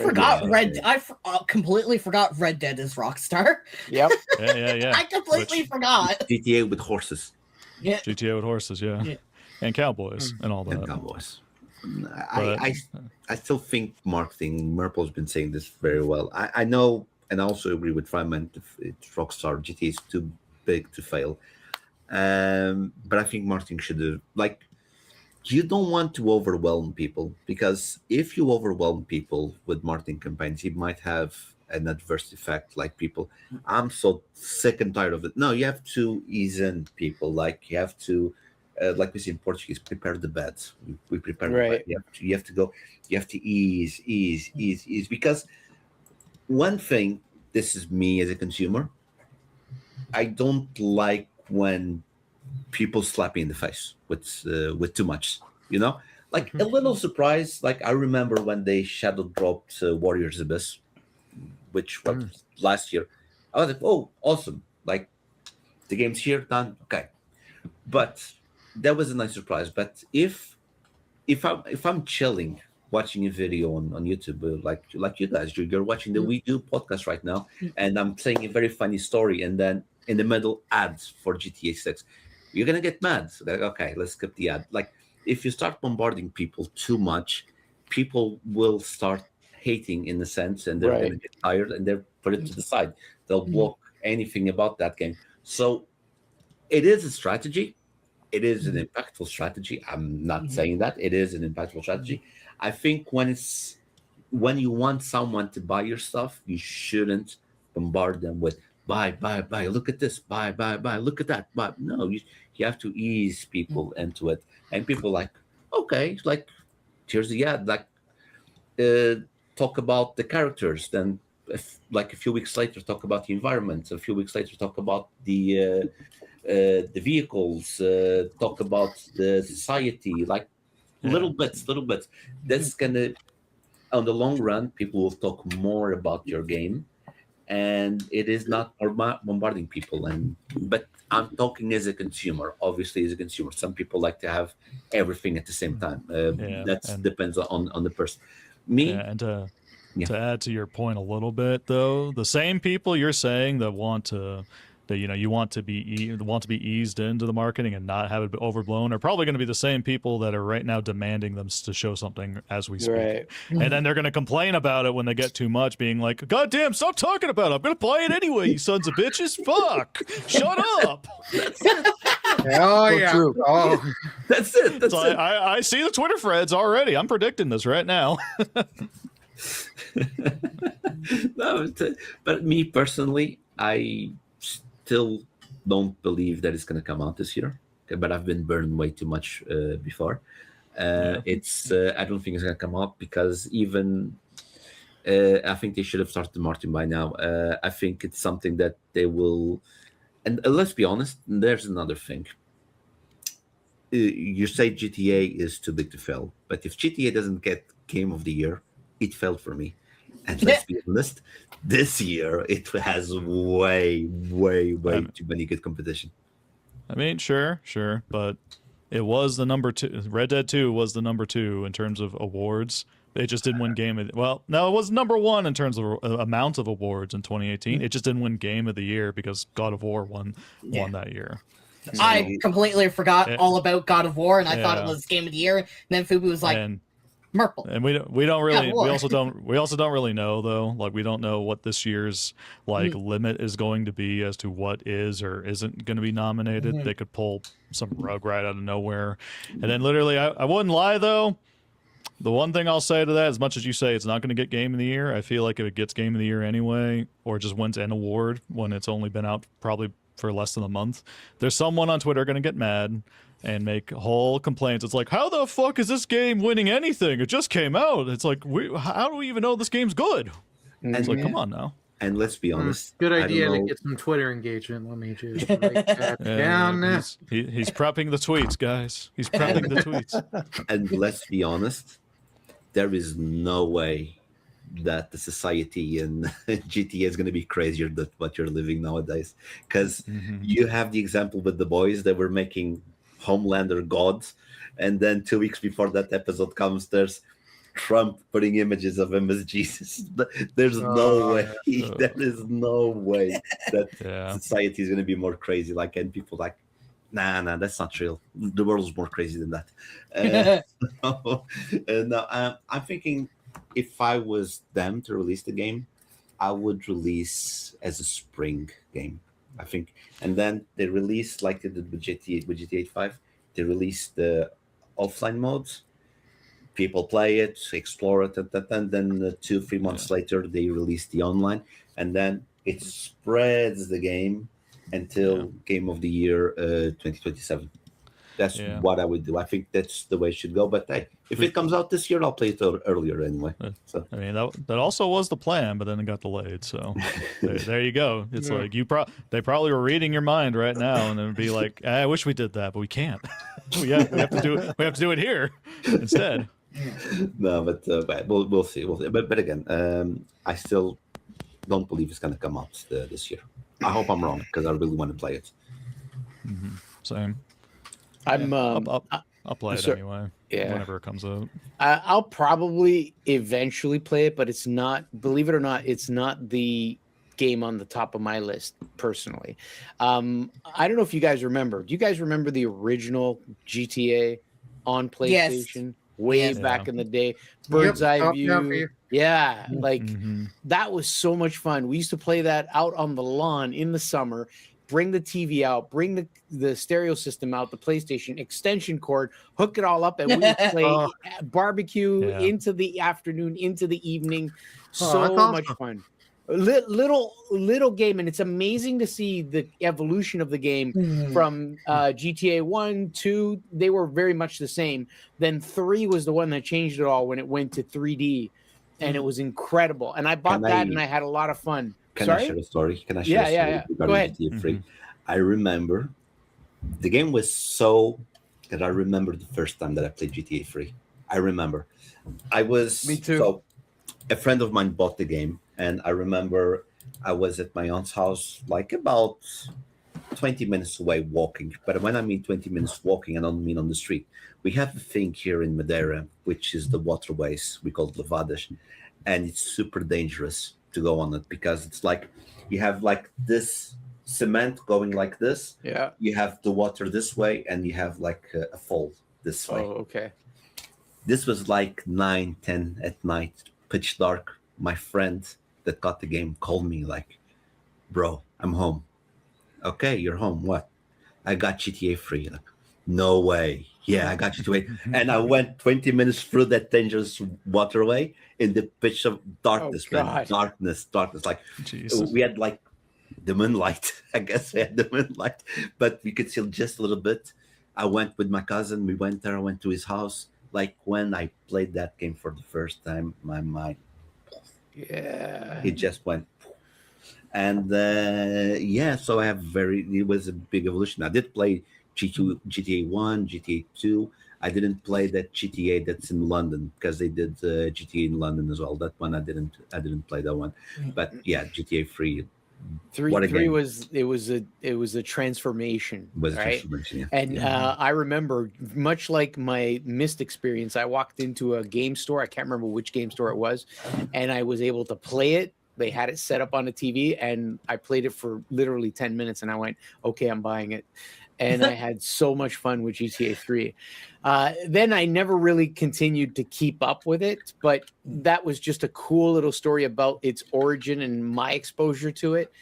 Speaker 3: completely forgot Red Dead is Rockstar.
Speaker 4: Yep.
Speaker 5: Yeah.
Speaker 3: I completely forgot.
Speaker 2: GTA with horses.
Speaker 3: Yeah.
Speaker 5: GTA with horses, yeah. And cowboys and all that.
Speaker 2: And cowboys. I still think marketing, Merple's been saying this very well. I know, and I also agree with Fragment, it's Rockstar, GTA is too big to fail. But I think marketing should have, you don't want to overwhelm people, because if you overwhelm people with marketing campaigns, you might have an adverse effect, people, I'm so sick and tired of it. No, you have to ease in people. You have to, like we say in Portuguese, prepare the bed. We prepare the bed. You have to go, you have to ease. Because one thing, this is me as a consumer, I don't like when people slap me in the face with too much, a little surprise. I remember when they shadow dropped Warriors Abyss, which was last year. I was like, oh, awesome. The game's here, done. Okay. But that was a nice surprise. But if I'm chilling, watching a video on YouTube, like you guys, you're watching the We Do podcast right now, and I'm saying a very funny story, and then in the middle, ads for GTA 6. You're going to get mad. Okay, let's skip the ad. If you start bombarding people too much, people will start hating in a sense, and they're going to get tired, and they'll put it to the side. They'll block anything about that game. So it is a strategy. It is an impactful strategy. I'm not saying that. It is an impactful strategy. I think when you want someone to buy your stuff, you shouldn't bombard them with buy, look at this, buy, look at that, buy. No, you have to ease people into it. And people okay, here's the ad, talk about the characters, then a few weeks later talk about the environment, a few weeks later talk about the vehicles, talk about the society, little bits. That's gonna, on the long run, people will talk more about your game, and it is not bombarding people. But I'm talking as a consumer. Obviously, as a consumer, some people like to have everything at the same time. That depends on the person.
Speaker 5: And to add to your point a little bit, though, the same people you're saying that want to be eased into the marketing and not have it overblown are probably going to be the same people that are right now demanding them to show something as we speak. Right. And then they're going to complain about it when they get too much, being like, God damn, stop talking about it. I'm going to play it anyway, you sons of bitches. Fuck. Shut up.
Speaker 1: Oh, yeah.
Speaker 4: True.
Speaker 1: Oh.
Speaker 2: That's it.
Speaker 5: I see the Twitter threads already. I'm predicting this right now.
Speaker 2: No, but me personally, I still don't believe that it's going to come out this year. Okay, but I've been burned way too much before. It's I don't think it's going to come out because even I think they should have started marketing by now. I think it's something that they will. And let's be honest, there's another thing. You say GTA is too big to fail, but if GTA doesn't get Game of the Year, it failed for me. And let's be honest, this year it has way too many good competition.
Speaker 5: I mean, sure, but it was the number 2. Red Dead 2 was the number 2 in terms of awards It just didn't win game of well, no, it was number one in terms of amount of awards in 2018. It just didn't win game of the year because God of War won that year.
Speaker 3: I completely forgot all about God of War, and I thought it
Speaker 5: Yeah.
Speaker 3: was game of the year. And then Fubu was like, Merple.
Speaker 5: And we don't really
Speaker 3: Yeah,
Speaker 5: we also don't really know though. Like we don't know what this year's like limit is going to be as to what is or isn't going to be nominated. They could pull some rug right out of nowhere. And then literally I wouldn't lie though. The one thing I'll say to that, as much as you say it's not going to get Game of the Year, I feel like if it gets Game of the Year anyway, or just wins an award when it's only been out probably for less than a month, there's someone on Twitter going to get mad and make whole complaints. It's like, how the fuck is this game winning anything? It just came out. It's like, how do we even know this game's good? And it's like, come on now.
Speaker 2: And let's be honest.
Speaker 1: Good idea to get some Twitter engagement. Let me just write that down.
Speaker 5: He's prepping the tweets, guys. He's prepping the tweets.
Speaker 2: And let's be honest. There is no way that the society in GTA is going to be crazier than what you're living nowadays. Because you have the example with the boys that were making Homelander gods, and then 2 weeks before that episode comes, there's Trump putting images of him as Jesus. There's no way. There is no way that society is going to be more crazy. Like, and people like, nah, that's not real. The world's more crazy than that. I'm thinking if I was them to release the game, I would release as a spring game, I think. And then they release, like they did with GTA 5, they released the offline modes. People play it, explore it, and then 2-3 months later, they release the online. And then it spreads the game until Game of the Year 2027. That's what I would do. I think that's the way it should go. But hey, if it comes out this year, I'll play it earlier anyway. So
Speaker 5: I mean, that also was the plan, but then it got delayed. So there you go. It's like they probably were reading your mind right now, and it would be like, I wish we did that, but we can't. we have to do it here instead.
Speaker 2: No, but we'll see. But again, I still don't believe it's going to come out this year. I hope I'm wrong because I really want to play it.
Speaker 5: Same. I'll play it anyway. Yeah. Whenever it comes out.
Speaker 4: I'll probably eventually play it, but it's not. Believe it or not, it's not the game on the top of my list personally. I don't know if you guys remember. Do you guys remember the original GTA on PlayStation? Yes. Way back in the day, bird's eye view. Yeah, like that was so much fun. We used to play that out on the lawn in the summer. Bring the TV out, bring the stereo system out, the PlayStation extension cord, hook it all up, and we would play barbecue into the afternoon, into the evening. So much fun. Little game, and it's amazing to see the evolution of the game from GTA 1, 2, they were very much the same. Then 3 was the one that changed it all when it went to 3D, and it was incredible. And I bought that, and I had a lot of fun.
Speaker 2: Can I share a story? Go ahead. GTA 3? I remember the game was so that I remember the first time that I played GTA 3. I remember. Me too. So a friend of mine bought the game, and I remember I was at my aunt's house, like about 20 minutes away walking. But when I mean 20 minutes walking, I don't mean on the street. We have a thing here in Madeira, which is the waterways. We call it levadas, and it's super dangerous to go on it because it's like you have like this cement going like this. Yeah. You have the water this way, and you have like a fall this way.
Speaker 4: Oh, okay.
Speaker 2: This was like 9-10 at night, pitch dark. My friend that got the game called me like, bro, I'm home. Okay, you're home. What? I got GTA 3. Like, no way. Yeah, I got GTA. And I went 20 minutes through that dangerous waterway in the pitch of darkness, man. Darkness. Like, we had like the moonlight. I guess we had the moonlight, but we could see just a little bit. I went with my cousin. We went there. I went to his house. Like when I played that game for the first time, my mind, it just went. And so I have it was a big evolution. I did play GTA 1, GTA 2. I didn't play that GTA that's in London because they did GTA in London as well. That one I didn't play that one. But yeah, GTA 3, What
Speaker 4: Three
Speaker 2: again?
Speaker 4: was a transformation,
Speaker 2: Was
Speaker 4: right?
Speaker 2: transformation, yeah.
Speaker 4: And I remember, much like my Myst experience, I walked into a game store. I can't remember which game store it was, and I was able to play it. They had it set up on the TV, and I played it for literally 10 minutes, and I went, okay, I'm buying it. And I had so much fun with GTA 3. Then I never really continued to keep up with it, but that was just a cool little story about its origin and my exposure to it.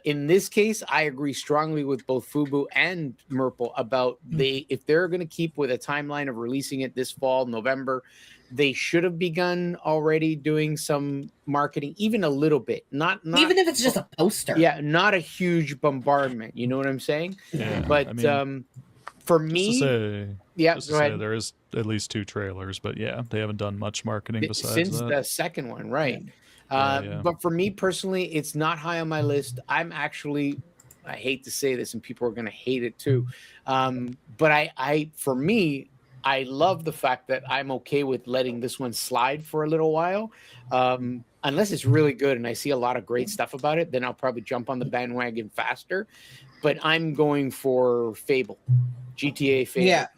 Speaker 4: In this case, I agree strongly with both Fubu and Merple about if they're going to keep with a timeline of releasing it this fall, November, they should have begun already doing some marketing, even a little bit. Not
Speaker 3: Even if it's just a poster.
Speaker 4: Yeah, not a huge bombardment. You know what I'm saying?
Speaker 5: Yeah,
Speaker 4: But
Speaker 5: I mean,
Speaker 4: for
Speaker 5: just
Speaker 4: me,
Speaker 5: to
Speaker 4: go
Speaker 5: say
Speaker 4: ahead.
Speaker 5: there is at least 2 trailers, but yeah, they haven't done much marketing besides
Speaker 4: Since
Speaker 5: that.
Speaker 4: the second one, right?
Speaker 5: Yeah.
Speaker 4: But for me personally, it's not high on my list. I'm actually, I hate to say this, and people are going to hate it too. But for me, I love the fact that I'm okay with letting this one slide for a little while. Unless it's really good and I see a lot of great stuff about it, then I'll probably jump on the bandwagon faster. But I'm going for Fable, GTA Fable.
Speaker 3: Yeah.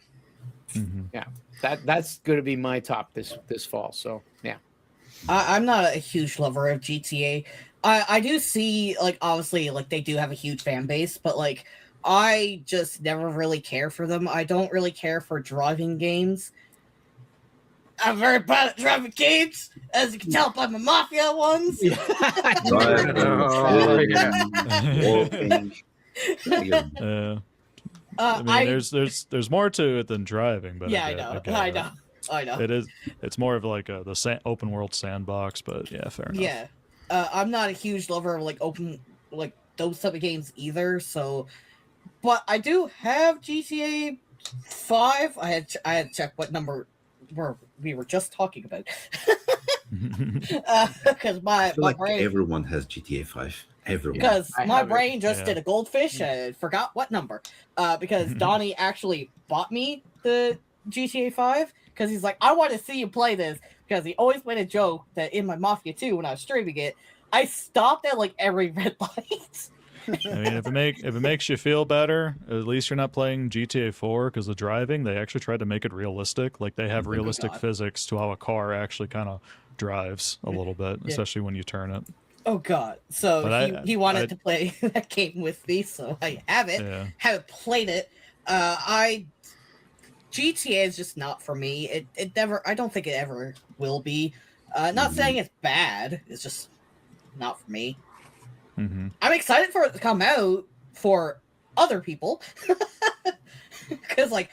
Speaker 4: Yeah. That's going to be my top this fall. So yeah.
Speaker 3: I'm not a huge lover of GTA. I do see, like, obviously, like, they do have a huge fan base, but, like, I just never really care for them. I don't really care for driving games. I'm very bad at driving games, as you can tell by my Mafia ones.
Speaker 5: I mean, there's more to it than driving, but
Speaker 3: yeah, I know.
Speaker 5: It's more of like the open world sandbox, but yeah, fair enough.
Speaker 3: Yeah, I'm not a huge lover of like those type of games either. So, but I do have GTA 5. I had to check what number we were just talking about. Because my brain,
Speaker 2: everyone has GTA 5. Everyone.
Speaker 3: Because my brain just did a goldfish and forgot what number. Because Donnie actually bought me the GTA 5 because he's like, I want to see you play this, because he always made a joke that in my Mafia 2 when I was streaming it, I stopped at like every red light.
Speaker 5: I mean, if it makes you feel better, at least you're not playing GTA 4, because the driving, they actually tried to make it realistic. Like, they have realistic physics to how a car actually kind of drives a little bit, especially when you turn it.
Speaker 3: Oh god! So he wanted to play that game with me, so I have it.
Speaker 5: Yeah.
Speaker 3: Haven't played it. GTA is just not for me. It never. I don't think it ever will be. Not saying it's bad. It's just not for me.
Speaker 5: Mm-hmm.
Speaker 3: I'm excited for it to come out for other people, because like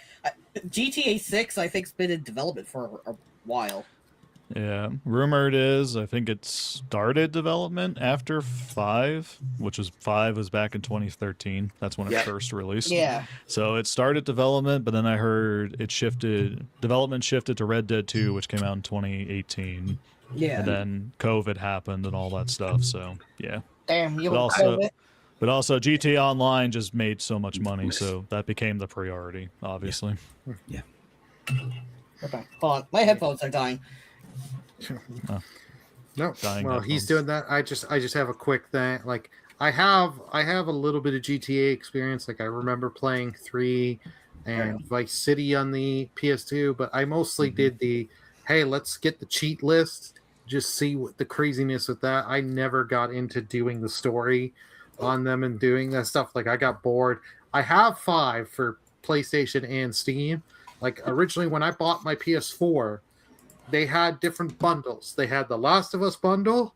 Speaker 3: GTA 6, I think's been in development for a while.
Speaker 5: Yeah, rumored is I think it started development after 5, which was 5 was back in 2013. That's when it first released.
Speaker 3: Yeah.
Speaker 5: So it started development, but then I heard development shifted to Red Dead 2, which came out in 2018.
Speaker 3: Yeah.
Speaker 5: And then COVID happened and all that stuff. So yeah.
Speaker 3: Damn, you
Speaker 5: But also GTA Online just made so much money, so that became the priority, obviously.
Speaker 2: Yeah.
Speaker 3: Okay. Hold on, my headphones are dying.
Speaker 1: No,
Speaker 5: Dying
Speaker 1: well,
Speaker 5: headphones.
Speaker 1: he's doing that. I just have a quick thing. Like, I have a little bit of GTA experience. Like, I remember playing 3 and Vice City on the PS2, but I mostly did hey, let's get the cheat list, just see what the craziness with that. I never got into doing the story on them and doing that stuff. Like, I got bored. I have 5 for PlayStation and Steam. Like, originally when I bought my PS4, they had different bundles. They had the Last of Us bundle,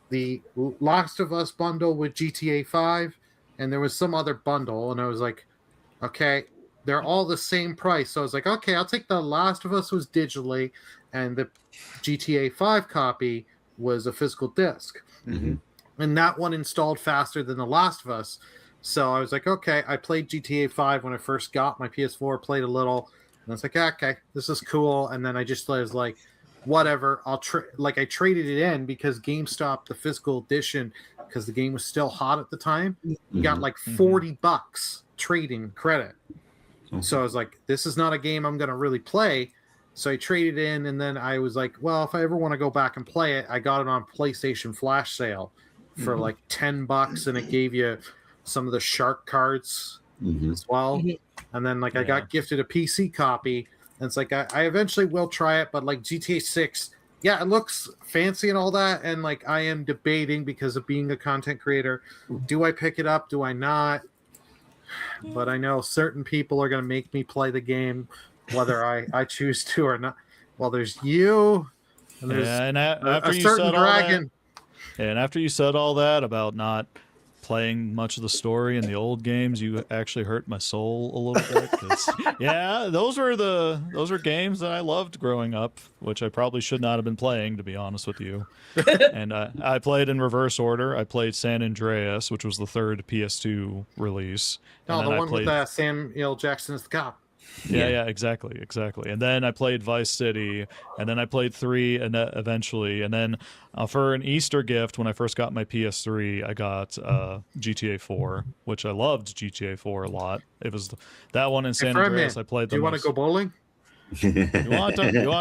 Speaker 1: the Last of Us bundle with GTA 5, and there was some other bundle. And I was like, okay, they're all the same price. So I was like, okay, I'll take the Last of Us was digitally, and the GTA 5 copy was a physical disc.
Speaker 2: Mm-hmm.
Speaker 1: And that one installed faster than the Last of Us. So I was like, okay, I played GTA 5 when I first got my PS4, played a little. And I was like, okay, this is cool. And then I just was like, whatever. I traded it in because GameStop, the physical edition, because the game was still hot at the time, you got like $40 trading credit. So I was like, this is not a game I'm going to really play. So I traded in, and then I was like, well, if I ever want to go back and play it, I got it on PlayStation Flash sale for like $10, and it gave you some of the shark cards as well. And then like I got gifted a PC copy, and it's like I eventually will try it, but like GTA 6, yeah, it looks fancy and all that, and like I am debating because of being a content creator, do I pick it up, do I not? But I know certain people are going to make me play the game whether I choose to or not. Well, there's you, and there's
Speaker 5: after
Speaker 1: a
Speaker 5: you
Speaker 1: certain
Speaker 5: said
Speaker 1: dragon.
Speaker 5: And after you said all that about not playing much of the story in the old games, you actually hurt my soul a little bit. 'Cause, yeah, those were games that I loved growing up, which I probably should not have been playing, to be honest with you. And I played in reverse order. I played San Andreas, which was the third PS2 release.
Speaker 1: No,
Speaker 5: And
Speaker 1: the
Speaker 5: then
Speaker 1: one with Samuel Jackson as the cop.
Speaker 5: Yeah, exactly. And then I played Vice City, and then I played 3, and eventually, and then for an Easter gift when I first got my PS3, I got GTA 4, which I loved GTA 4 a lot. It was that one in San Andreas. I played.
Speaker 1: Do you want to go bowling?
Speaker 5: You want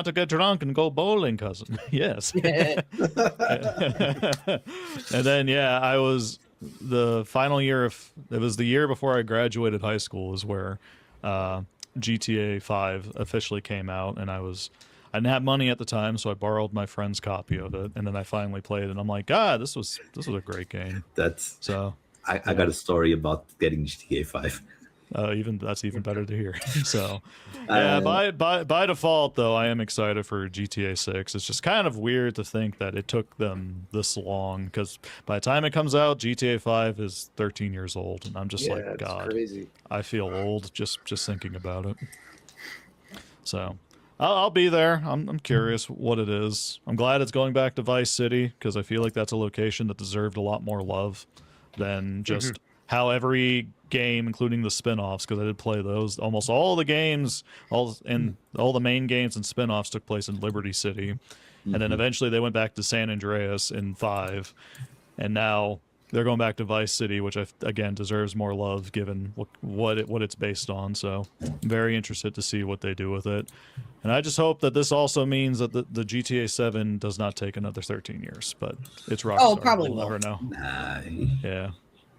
Speaker 5: to get drunk and go bowling, cousin? Yes. And then I was the final year of it was the year before I graduated high school is where GTA 5 officially came out, and I didn't have money at the time, so I borrowed my friend's copy of it, and then I finally played it, and I'm like, God, this was a great game.
Speaker 2: I got a story about getting GTA 5.
Speaker 5: That's even better to hear. So, by default, though, I am excited for GTA 6. It's just kind of weird to think that it took them this long, because by the time it comes out, GTA 5 is 13 years old, and I'm just like, God,
Speaker 4: crazy.
Speaker 5: I feel old just thinking about it. So, I'll be there. I'm curious what it is. I'm glad it's going back to Vice City, because I feel like that's a location that deserved a lot more love than just how every game, including the spin-offs, because I did play those. Almost all the games, all the main games and spin-offs took place in Liberty City, and then eventually they went back to San Andreas in 5, and now they're going back to Vice City, which again deserves more love given what it's based on. So I'm very interested to see what they do with it, and I just hope that this also means that the GTA 7 does not take another 13 years, but it's Rockstar.
Speaker 3: Oh, probably
Speaker 5: we'll never know. Yeah.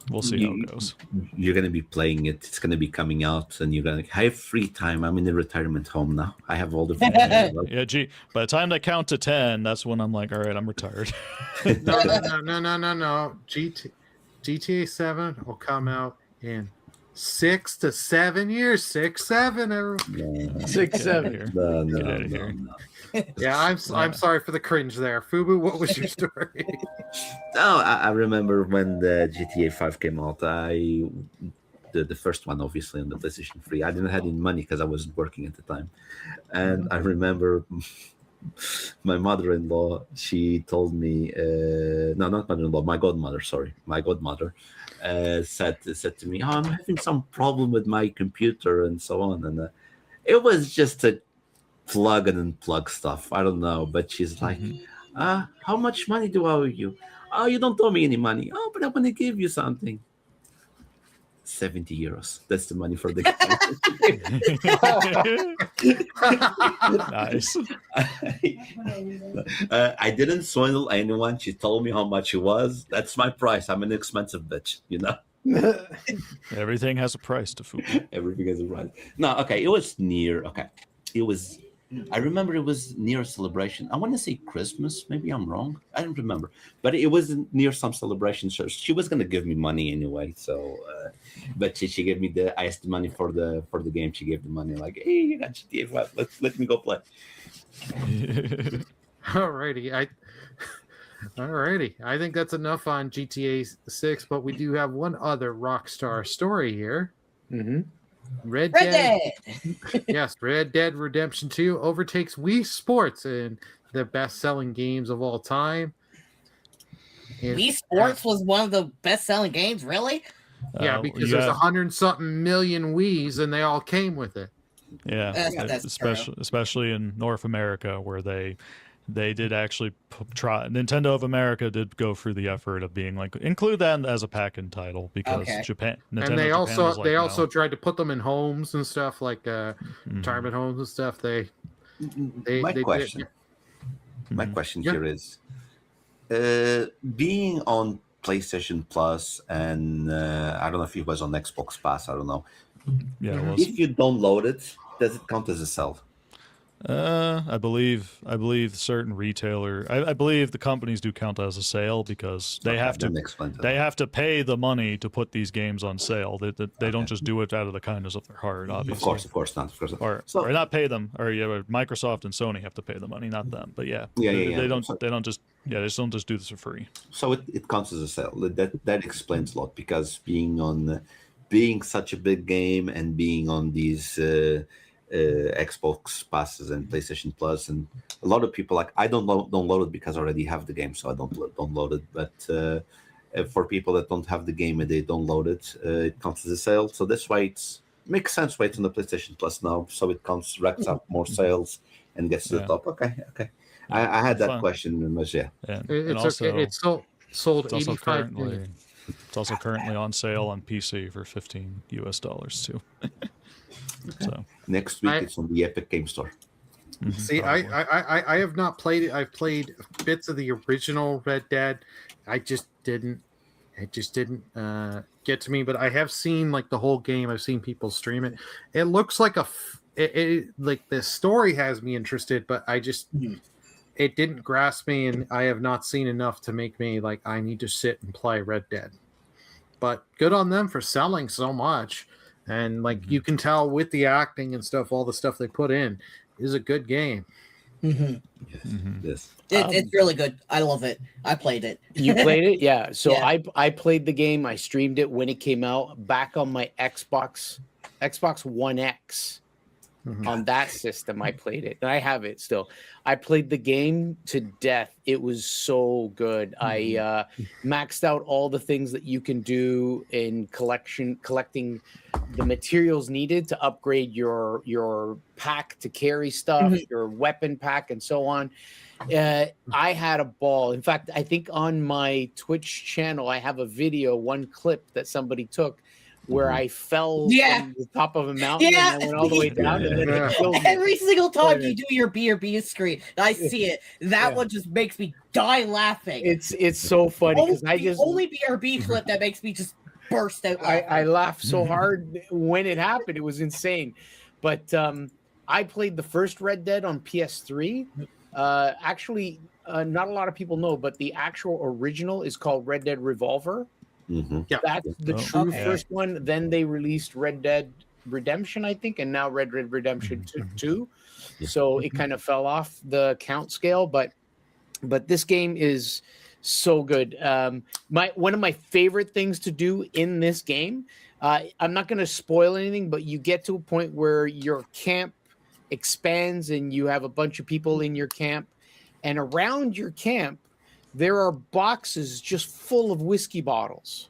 Speaker 5: We'll see how it goes.
Speaker 2: You're going to be playing it. It's going to be coming out, and you're going to have free time. I'm in the retirement home now. I have all the free time.
Speaker 5: Yeah, by the time they count to 10, that's when I'm like, all right, I'm retired.
Speaker 1: No. GTA 7 will come out in 6 to 7 years. 6, 7. Everyone.
Speaker 4: 6, 7.
Speaker 2: No.
Speaker 1: Yeah, I'm sorry for the cringe there. Fubu, what was your story?
Speaker 2: No, I remember when the GTA 5 came out. The first one, obviously, on the PlayStation 3. I didn't have any money because I wasn't working at the time. And I remember my mother-in-law, she told me, no, not mother-in-law, my godmother, said to me, I'm having some problem with my computer and so on. And it was just a plug and unplug stuff. I don't know, but she's like, how much money do I owe you? Oh, you don't owe me any money. Oh, but I want to give you something. 70 euros. That's the money for the
Speaker 5: Nice.
Speaker 2: I didn't swindle anyone. She told me how much it was. That's my price. I'm an expensive bitch, you know.
Speaker 5: Everything has a price to food.
Speaker 2: Everything has a price. No, okay. It was near. Okay, it was. I remember it was near a celebration. I want to say Christmas. Maybe I'm wrong. I don't remember. But it was near some celebration. So she was going to give me money anyway. So, but she gave me I asked the money for the game. She gave the money like, hey, you got GTA 5. Let me go play.
Speaker 1: Alrighty. I think that's enough on GTA 6, but we do have one other Rockstar story here. Red Dead. Yes, Red Dead Redemption 2 overtakes Wii Sports in the best-selling games of all time.
Speaker 3: Wii Sports was one of the best-selling games, really?
Speaker 1: Yeah, because there's 100-something million Wiis, and they all came with it.
Speaker 5: Yeah, especially in North America, where they did actually try. Nintendo of America did go through the effort of being like, include that as a pack-in title, because Nintendo
Speaker 1: and they also
Speaker 5: no.
Speaker 1: tried to put them in homes and stuff, like retirement homes and stuff.
Speaker 2: My question here is, being on PlayStation Plus, and I don't know if it was on Xbox Pass. I don't know.
Speaker 5: Yeah, it was.
Speaker 2: If you download it, does it count as a sale?
Speaker 5: I believe certain retailer. I believe the companies do count as a sale because they have to. They have to pay the money to put these games on sale. They don't just do it out of the kindness of their heart. Obviously,
Speaker 2: of course not.
Speaker 5: Or not pay them. Or Microsoft and Sony have to pay the money, not them. But they don't. They don't just. Yeah, they don't just do this for free.
Speaker 2: So it counts as a sale. That explains a lot, because being such a big game and being on these Xbox passes and PlayStation Plus, and a lot of people, like, I don't download it because I already have the game, so I don't download it. But for people that don't have the game and they download it, it counts as a sale. So that's why it makes sense why it's on the PlayStation Plus now. So it racks up more sales and gets to the top. Okay. I had that question, but yeah.
Speaker 1: It's sold
Speaker 5: it's
Speaker 1: 85 million.
Speaker 5: It's also currently on sale on PC for $15 too. So
Speaker 2: next week it's on the Epic Game Store.
Speaker 1: See, I have not played it. I've played bits of the original Red Dead. It just didn't get to me. But I have seen like the whole game. I've seen people stream it. It looks like like the story has me interested, but it didn't grasp me, and I have not seen enough to make me like I need to sit and play Red Dead. But good on them for selling so much. And like you can tell with the acting and stuff, all the stuff they put in is a good game.
Speaker 2: Yes.
Speaker 3: It's really good. I love it. I played it.
Speaker 4: You played it? Yeah. So yeah. I played the game. I streamed it when it came out back on my Xbox One X. On that system, I played it, and I have it still. I played the game to death. It was so good. I maxed out all the things that you can do in collecting the materials needed to upgrade your pack to carry stuff, your weapon pack, and so on. I had a ball. In fact, I think on my Twitch channel, I have a video, one clip that somebody took, where I fell from the top of a mountain and I went all the way down. And then it killed me.
Speaker 3: Every single time you do your BRB screen, I see it. That one just makes me die laughing.
Speaker 4: It's so funny because
Speaker 3: only BRB clip that makes me just burst out laughing.
Speaker 4: I laughed so hard when it happened. It was insane. But I played the first Red Dead on PS3. Actually, not a lot of people know, but the actual original is called Red Dead Revolver.
Speaker 1: Yeah,
Speaker 4: that's the true first one. Then they released Red Dead Redemption, I think, and now Red Dead Redemption 2. So it kind of fell off the count scale, but this game is so good. One of my favorite things to do in this game, I'm not going to spoil anything, but you get to a point where your camp expands and you have a bunch of people in your camp, and around your camp there are boxes just full of whiskey bottles.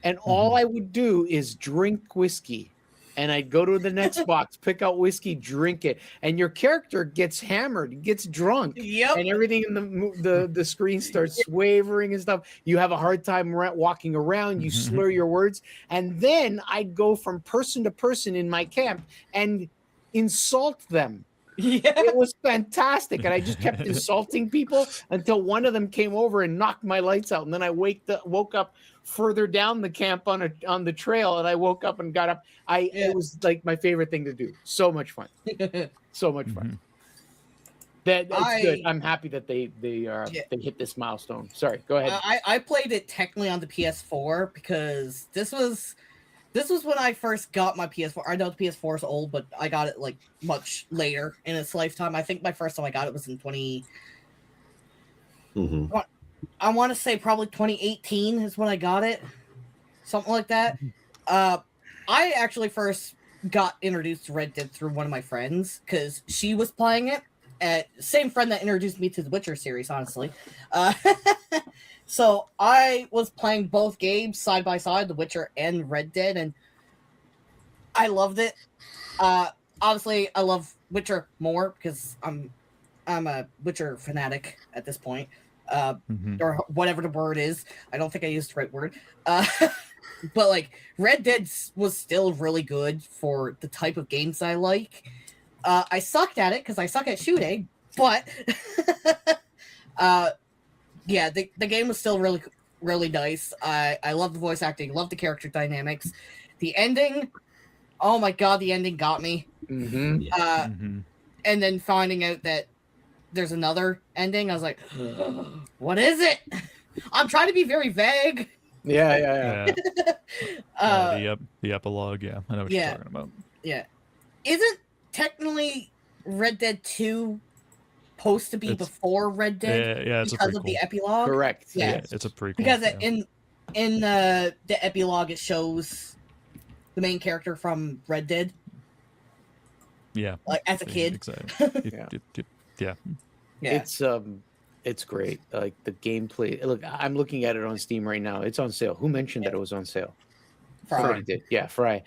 Speaker 4: And all I would do is drink whiskey. And I'd go to the next box, pick out whiskey, drink it. And your character gets hammered, gets drunk.
Speaker 3: Yep.
Speaker 4: And everything in the screen starts wavering and stuff. You have a hard time walking around. You slur your words. And then I'd go from person to person in my camp and insult them. Yeah. It was fantastic, and I just kept insulting people until one of them came over and knocked my lights out. And then I woke up further down the camp on the trail, and I woke up and got up. It was like my favorite thing to do. So much fun, so much fun. That's good. I'm happy that they hit this milestone. Sorry, go ahead.
Speaker 3: I played it technically on the PS4 because this was when I first got my PS4. I know the PS4 is old, but I got it like much later in its lifetime. I think my first time I got it was in 20. I want to say probably 2018 is when I got it, something like that. I actually first got introduced to Red Dead through one of my friends because she was playing it. Same friend that introduced me to the Witcher series, honestly. So I was playing both games side by side, The Witcher and Red Dead, and I loved it. Obviously, I love Witcher more because I'm a Witcher fanatic at this point, or whatever the word is. I don't think I used the right word. But like Red Dead was still really good for the type of games I like. I sucked at it because I suck at shooting, but yeah, the game was still really really nice. I love the voice acting, love the character dynamics. The ending, oh my god, the ending got me.
Speaker 4: Mm-hmm.
Speaker 3: And then finding out that there's another ending, I was like, what is it? I'm trying to be very vague.
Speaker 4: Yeah.
Speaker 5: The epilogue. Yeah, I know what you're talking about.
Speaker 3: Yeah. Isn't technically Red Dead 2 supposed to be before Red Dead?
Speaker 5: Yeah, it's
Speaker 3: because
Speaker 5: a
Speaker 3: of the
Speaker 5: prequel.
Speaker 3: epilogue.
Speaker 4: Correct.
Speaker 3: Yeah,
Speaker 5: it's a prequel.
Speaker 3: because in the epilogue it shows the main character from Red Dead.
Speaker 5: Yeah,
Speaker 3: like as a kid.
Speaker 5: Exactly. Yeah.
Speaker 4: It's great. Like the gameplay. Look, I'm looking at it on Steam right now. It's on sale. Who mentioned that it was on sale? Somebody did. Yeah, Fry.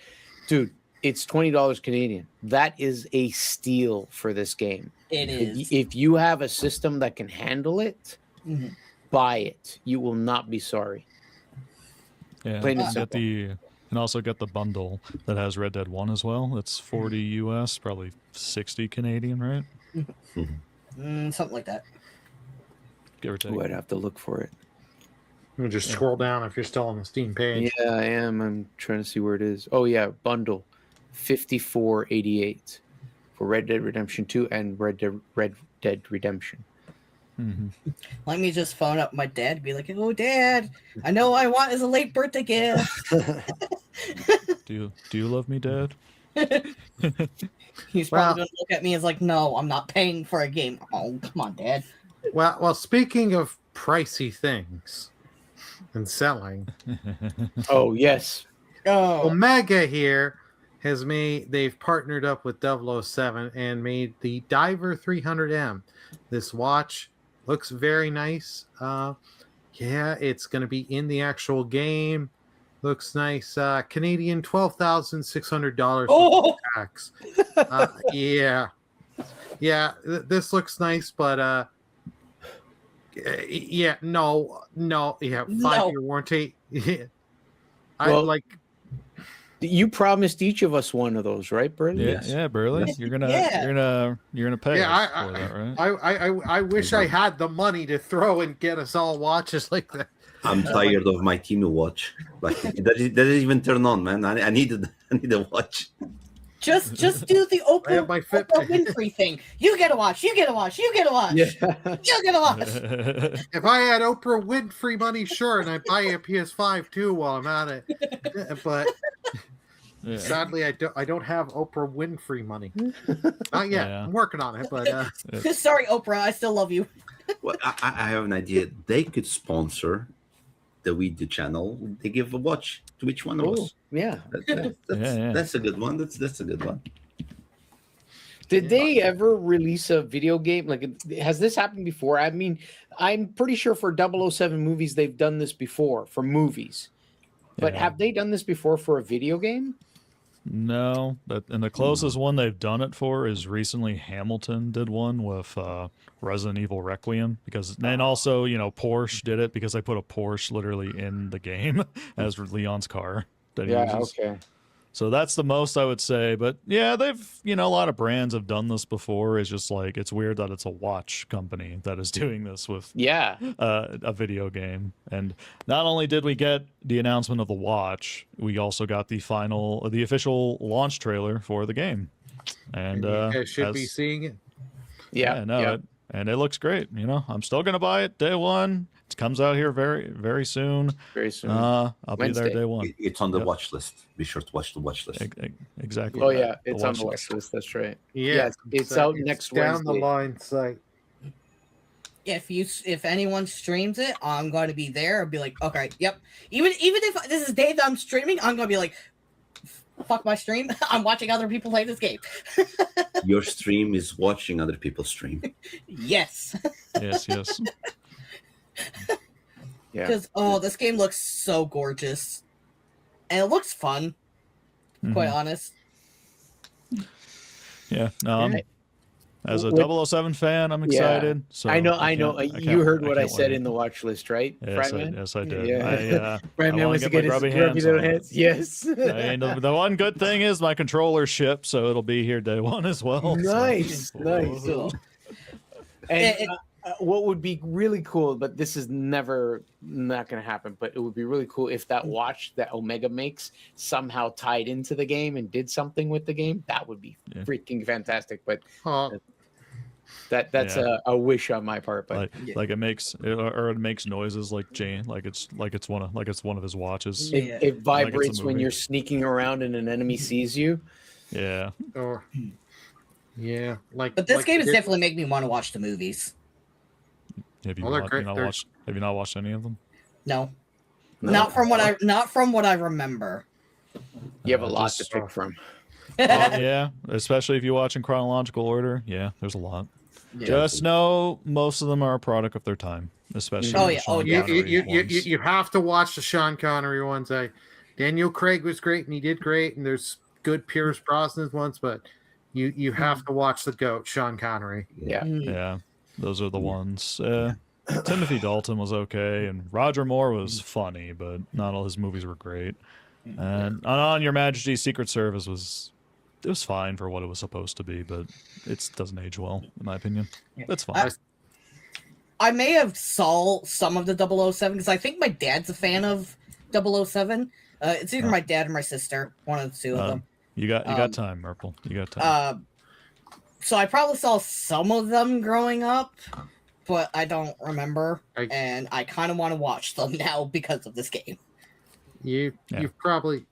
Speaker 4: Dude, it's $20 Canadian. That is a steal for this game.
Speaker 3: It is.
Speaker 4: If you have a system that can handle it, buy it. You will not be sorry.
Speaker 5: Yeah,
Speaker 4: Plain and
Speaker 5: and
Speaker 4: simple.
Speaker 5: and also get the bundle that has Red Dead 1 as well. It's 40 US, probably 60 Canadian, right?
Speaker 3: Something like that.
Speaker 5: Give or take.
Speaker 4: Ooh, I'd have to look for it.
Speaker 1: You just scroll down if you're still on the Steam page.
Speaker 4: Yeah, I am. I'm trying to see where it is. Oh yeah, bundle, $54.88 for Red Dead Redemption 2 and Red Dead Redemption.
Speaker 3: Let me just phone up my dad and be like, "Oh, Dad, I know what I want is a late birthday gift."
Speaker 5: Do you love me, Dad?
Speaker 3: He's probably gonna look at me as like, "No, I'm not paying for a game." Oh, come on, Dad.
Speaker 1: Well, speaking of pricey things and selling,
Speaker 4: Oh yes.
Speaker 3: Oh,
Speaker 1: Omega here they've partnered up with 007 and made the Diver 300M. This watch looks very nice. It's going to be in the actual game. Looks nice. Canadian $12,600
Speaker 3: Oh!
Speaker 1: tax. This looks nice, but 5-year warranty.
Speaker 4: Well, you promised each of us one of those, right, Burley?
Speaker 5: Yeah, Burley. You're gonna pay us for that, right?
Speaker 1: I wish I had the money to throw and get us all watches like that.
Speaker 2: I'm tired of my Temu watch. Like that doesn't even turn on, man. I need a watch.
Speaker 3: Just do the Oprah Winfrey thing. You get a watch. You get a watch. You get a watch.
Speaker 4: Yeah.
Speaker 3: You get a watch.
Speaker 1: If I had Oprah Winfrey money, sure, and I'd buy a PS5 too while I'm at it. But sadly, I don't have Oprah Winfrey money. Not yet. I'm working on it, but
Speaker 3: sorry, Oprah. I still love you.
Speaker 2: Well, I have an idea. They could sponsor the WeDo channel. They give a watch to each one of us.
Speaker 4: Yeah.
Speaker 2: That's a good one. That's a good one.
Speaker 4: Did they ever release a video game? Like, has this happened before? I mean, I'm pretty sure for 007 movies, they've done this before for movies. But have they done this before for a video game?
Speaker 5: No, and the closest one they've done it for is recently Hamilton did one with Resident Evil Requiem, and also Porsche did it because they put a Porsche literally in the game as Leon's car that he uses.
Speaker 4: Okay.
Speaker 5: So that's the most I would say, but yeah, they've a lot of brands have done this before. It's just like it's weird that it's a watch company that is doing this with a video game. And not only did we get the announcement of the watch, we also got the official launch trailer for the game. And
Speaker 1: you guys should be seeing it.
Speaker 5: And it looks great. I'm still gonna buy it day one. It comes out here very, very soon.
Speaker 4: Very soon.
Speaker 5: I'll
Speaker 4: Wednesday.
Speaker 5: be there day one.
Speaker 2: It's on the watch list. Be sure to watch the watch list.
Speaker 5: Exactly.
Speaker 4: Oh yeah, it's on the watch list. That's right.
Speaker 1: Yeah,
Speaker 4: it's out next
Speaker 1: down
Speaker 4: Wednesday.
Speaker 1: the line site.
Speaker 3: If anyone streams it, I'm going to be there. I'll be like, okay, yep. Even if this is day that I'm streaming, I'm going to be like, fuck my stream. I'm watching other people play this game.
Speaker 2: Your stream is watching other people stream.
Speaker 3: Yes.
Speaker 5: Yes.
Speaker 4: Yeah.
Speaker 3: Because this game looks so gorgeous, and it looks fun. Quite honest.
Speaker 5: Yeah. No. As a 007 fan, I'm excited. So
Speaker 4: I know. You heard what I said in the watch list, right?
Speaker 5: Yes, I did.
Speaker 4: Yeah.
Speaker 5: Brian
Speaker 4: wants to get his grubby little hands. Yes.
Speaker 5: The one good thing is my controller shipped, so it'll be here day one as well.
Speaker 4: Nice.
Speaker 5: So.
Speaker 4: Nice. And what would be really cool, but this is not going to happen, but it would be really cool if that watch that Omega makes somehow tied into the game and did something with the game. That would be freaking fantastic. But that's a wish on my part. But
Speaker 5: like it makes noises like Jane, like it's one of his watches.
Speaker 4: It vibrates when you're sneaking around and an enemy sees you.
Speaker 5: Yeah.
Speaker 1: Or yeah,
Speaker 3: But this game is definitely making me want to watch the movies.
Speaker 5: Have you not watched any of them?
Speaker 3: No. Not from what I remember.
Speaker 4: You have a lot to pick from.
Speaker 5: Yeah, especially if you watch in chronological order. Yeah, there's a lot. Yeah. Just know most of them are a product of their time, especially.
Speaker 1: You have to watch the Sean Connery ones. Daniel Craig was great and he did great, and there's good Pierce Brosnan ones, but you have to watch the GOAT, Sean Connery.
Speaker 5: Yeah, those are the ones. Timothy Dalton was okay, and Roger Moore was funny, but not all his movies were great. And On Your Majesty's Secret Service was fine for what it was supposed to be, but it doesn't age well, in my opinion. That's fine.
Speaker 3: I may have saw some of the 007 because I think my dad's a fan of 007. It's either my dad or my sister, one of the two of them.
Speaker 5: You got time, Merple. You got time.
Speaker 3: So I probably saw some of them growing up, but I don't remember, and I kind of want to watch them now because of this game.
Speaker 1: You probably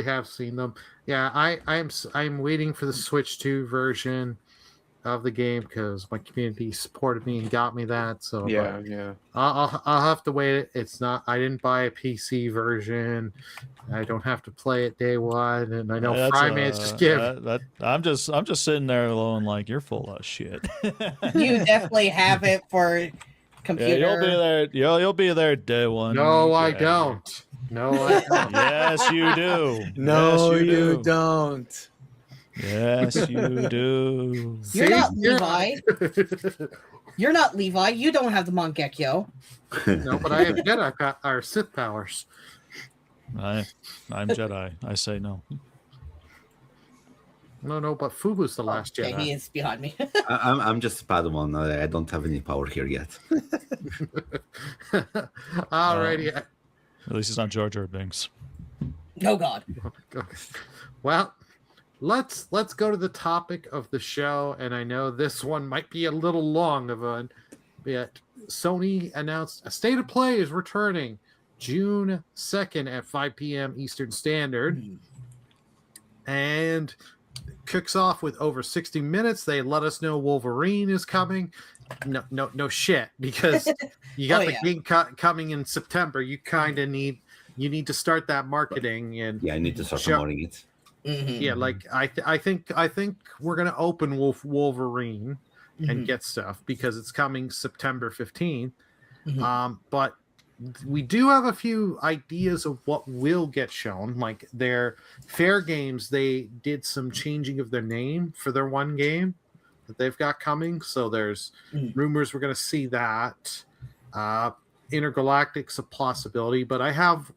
Speaker 1: have seen them. Yeah, I'm waiting for the Switch 2 version of the game because my community supported me and got me that. So I'll have to wait. It's not. I didn't buy a PC version. I don't have to play it day one, and I know Fryman's just give.
Speaker 5: I'm just sitting there alone, like you're full of shit.
Speaker 3: You definitely have it for computer.
Speaker 5: Yeah, you'll be there. You'll be there day one.
Speaker 1: No, I don't. No, I don't.
Speaker 5: Yes, you do.
Speaker 4: No, yes, you don't.
Speaker 5: Yes, you do.
Speaker 3: You're not Levi. You're not Levi. You don't have the Mangekyo.
Speaker 1: No, but I have Jedi or Sith powers.
Speaker 5: I'm Jedi. I say no.
Speaker 1: No, but Fubu's the last Jedi.
Speaker 3: He is behind me.
Speaker 2: I'm just a Padawan. I don't have any power here yet.
Speaker 1: Alrighty.
Speaker 5: At least it's not Jar Jar Binks.
Speaker 3: Oh God.
Speaker 1: Well, let's go to the topic of the show, and I know this one might be a little long of one, but Sony announced a State of Play is returning June 2nd at 5 p.m. Eastern Standard, and kicks off with over 60 minutes. They let us know Wolverine is coming. No shit, because you got the game coming in September. You kind of need to start that marketing, and
Speaker 2: I need to start promoting it.
Speaker 3: Mm-hmm.
Speaker 1: Yeah, like I think we're gonna open Wolverine and get stuff because it's coming September 15th. But we do have a few ideas of what will get shown. Like their Fair Games, they did some changing of their name for their one game that they've got coming. So there's rumors we're gonna see that. Intergalactic's a possibility, but I have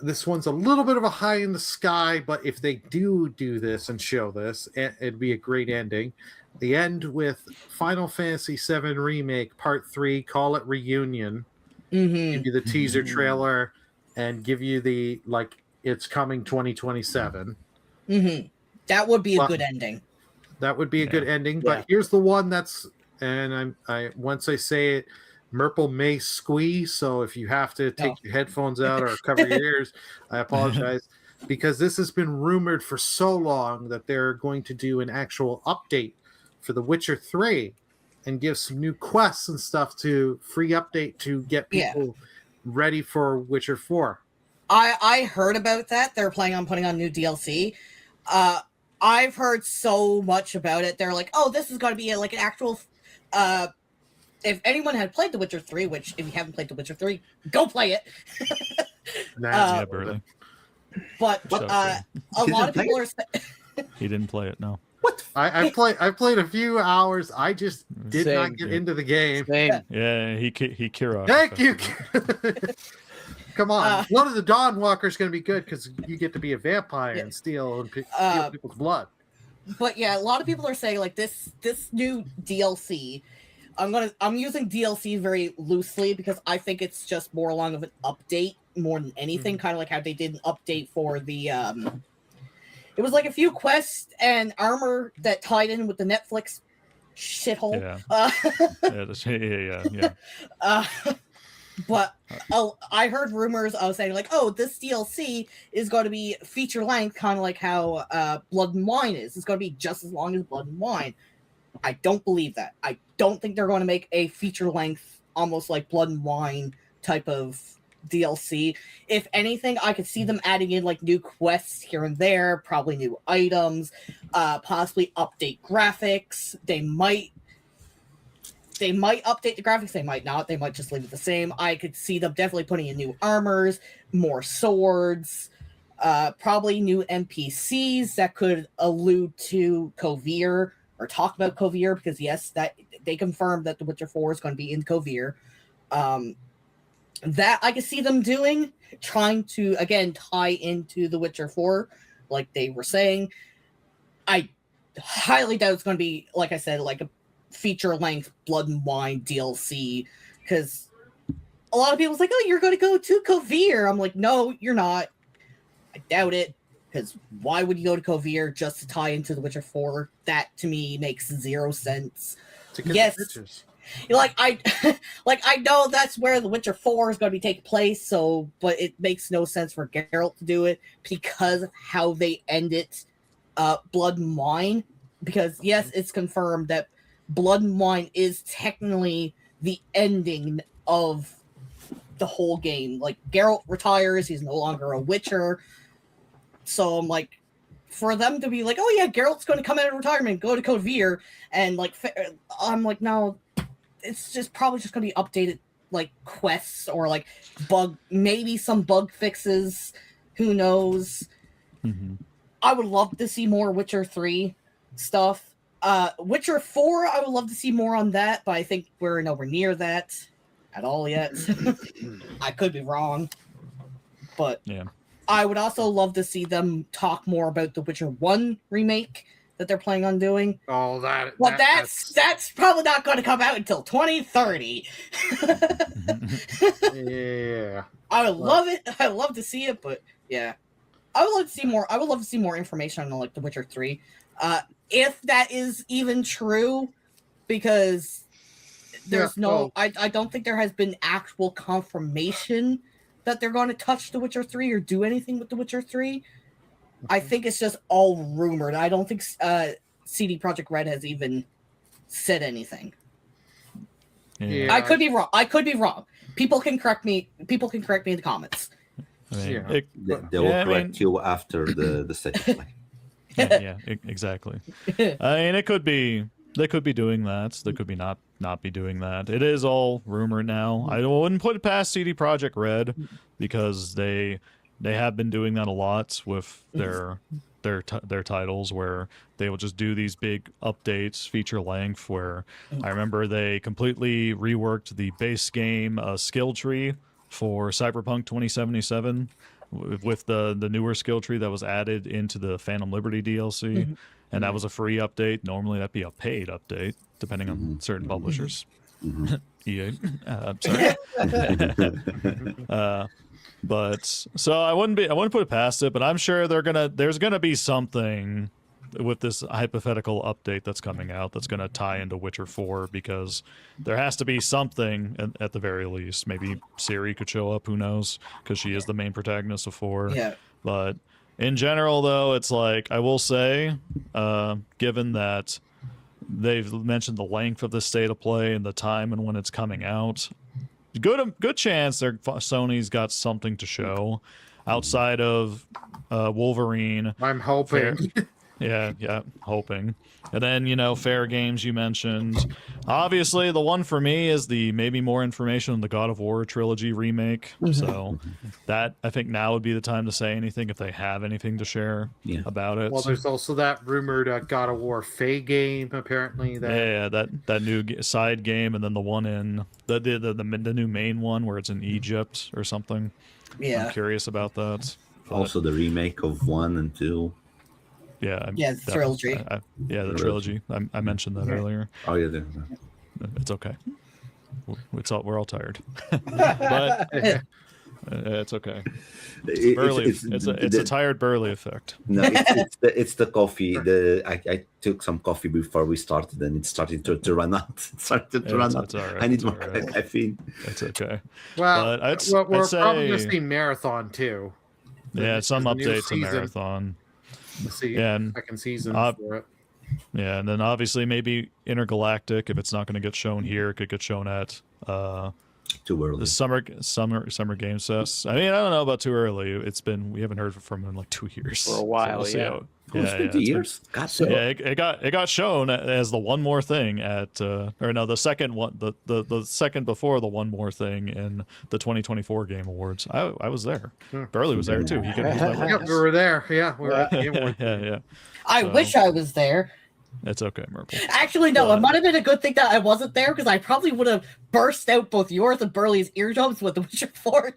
Speaker 1: this one's a little bit of a high in the sky, but if they do this and show this, it'd be a great ending. The end with Final Fantasy VII Remake Part 3, call it Reunion. Give you the teaser trailer and give you the, it's coming 2027.
Speaker 3: That would be a good ending.
Speaker 1: That would be a good ending, but here's the one that's, and I once I say it, Merple may squeeze, so if you have to take your headphones out or cover your ears, I apologize, because this has been rumored for so long that they're going to do an actual update for The Witcher 3 and give some new quests and stuff to free update to get people ready for Witcher 4.
Speaker 3: I heard about that. They're planning on putting on new DLC. I've heard so much about it. They're like, oh, this is going to be like an actual... if anyone had played The Witcher 3, which if you haven't played The Witcher 3, go play it.
Speaker 5: Barely.
Speaker 3: But a lot of people are.
Speaker 5: He didn't play it. No.
Speaker 1: What? I played a few hours. I just did not get into the game.
Speaker 5: Yeah, he Kira.
Speaker 1: Thank you. Come on, Blood of the Dawn Walker is going to be good because you get to be a vampire and steal people's blood.
Speaker 3: But yeah, a lot of people are saying like this new DLC. I'm using DLC very loosely because I think it's just more along of an update more than anything, kind of like how they did an update for the it was like a few quests and armor that tied in with the Netflix shithole.
Speaker 5: Yeah.
Speaker 3: But I heard rumors of saying like, oh, this DLC is going to be feature length, kind of like how Blood and Wine is. It's going to be just as long as Blood and Wine. I don't believe that. I don't think they're going to make a feature length, almost like Blood and Wine type of DLC. If anything, I could see them adding in like new quests here and there, probably new items, possibly update graphics. They might update the graphics, they might not. They might just leave it the same. I could see them definitely putting in new armors, more swords, probably new NPCs that could allude to Kovir or talk about Kovir, because yes, that they confirmed that The Witcher 4 is going to be in Kovir. That I could see them doing, trying to again tie into The Witcher 4, like they were saying. I highly doubt it's going to be, like I said, like a feature-length Blood and Wine DLC, because a lot of people's like, oh, you're going to go to Kovir. I'm like, no, you're not. I doubt it, because why would you go to Kovir just to tie into The Witcher 4? That, to me, makes zero sense. Yes. Like I know that's where The Witcher 4 is going to be taking place, so but it makes no sense for Geralt to do it because of how they ended Blood and Wine. Because yes, it's confirmed that Blood and Wine is technically the ending of the whole game. Like Geralt retires, he's no longer a Witcher. So I'm like, for them to be like, oh yeah, Geralt's going to come out of retirement, go to Kovir, and like, I'm like, no, it's just probably just going to be updated like quests or like maybe some bug fixes. Who knows?
Speaker 5: Mm-hmm.
Speaker 3: I would love to see more Witcher 3 stuff. Witcher 4, I would love to see more on that, but I think we're nowhere near that at all yet. I could be wrong, but
Speaker 5: yeah.
Speaker 3: I would also love to see them talk more about the Witcher 1 remake that they're planning on doing.
Speaker 1: Oh,
Speaker 3: that's probably not going to come out until 2030.
Speaker 1: Yeah.
Speaker 3: I would love it. I'd love to see it, but yeah. I would love to see more. I would love to see more information on like The Witcher 3. If that is even true, because there's I don't think there has been actual confirmation that they're going to touch The Witcher 3 or do anything with The Witcher 3. I think it's just all rumored. I don't think CD Projekt Red has even said anything.
Speaker 5: Yeah.
Speaker 3: I could be wrong. People can correct me in the comments.
Speaker 5: I mean,
Speaker 2: they will correct you after the state of play.
Speaker 5: Yeah, exactly. I mean, it could be they could be doing that. They could be not be doing that. It is all rumor now. I wouldn't put it past CD Projekt Red because they have been doing that a lot with their titles, where they will just do these big updates, feature length. Where I remember they completely reworked the base game skill tree for Cyberpunk 2077 with the newer skill tree that was added into the Phantom Liberty DLC, and that was a free update. Normally that'd be a paid update, depending on certain publishers. EA, sorry. But so I wouldn't put it past it, but I'm sure there's gonna be something with this hypothetical update that's coming out that's gonna tie into Witcher 4, because there has to be something at the very least. Maybe Ciri could show up, who knows, because she is the main protagonist of 4.
Speaker 3: Yeah.
Speaker 5: But in general, though, it's like, I will say, given that they've mentioned the length of the state of play and the time and when it's coming out, good chance Sony's got something to show outside of Wolverine.
Speaker 1: I'm hoping.
Speaker 5: Yeah, hoping. And then, Fair Games you mentioned. Obviously, the one for me is the maybe more information on the God of War trilogy remake. So that, I think now would be the time to say anything if they have anything to share about it.
Speaker 1: Well, there's also that rumored God of War Faye game, apparently.
Speaker 5: That new side game, and then the one in the new main one where it's in Egypt or something.
Speaker 3: Yeah.
Speaker 5: I'm curious about that.
Speaker 2: Also the remake of 1 and 2.
Speaker 5: Yeah,
Speaker 3: Yeah, the trilogy.
Speaker 5: The trilogy. I mentioned that earlier.
Speaker 2: Oh yeah.
Speaker 5: It's okay. We're all tired, but it's okay. It's a tired Burley effect.
Speaker 2: No, it's the coffee. I took some coffee before we started, and it started to run out. It's all right. I need more caffeine.
Speaker 5: It's okay.
Speaker 1: Well, we're
Speaker 5: say,
Speaker 1: probably going to see Marathon too.
Speaker 5: Yeah, some update to Marathon.
Speaker 1: Second season for it.
Speaker 5: Yeah, and then obviously maybe Intergalactic, if it's not going to get shown here, it could get shown at
Speaker 2: too early.
Speaker 5: The summer game fest. I mean, I don't know about too early. We haven't heard from him in like 2 years.
Speaker 4: For a while,
Speaker 5: so
Speaker 2: years.
Speaker 5: It got shown as the one more thing at the second one, the second before the one more thing in the 2024 Game Awards. I was there. Burley was there too.
Speaker 1: We were there. Yeah, we were at the Game Awards.
Speaker 5: yeah.
Speaker 3: I wish I was there.
Speaker 5: It's okay, Merple.
Speaker 3: Actually, no, it might have been a good thing that I wasn't there, because I probably would have burst out both yours and Burley's eardrums with the Witcher 4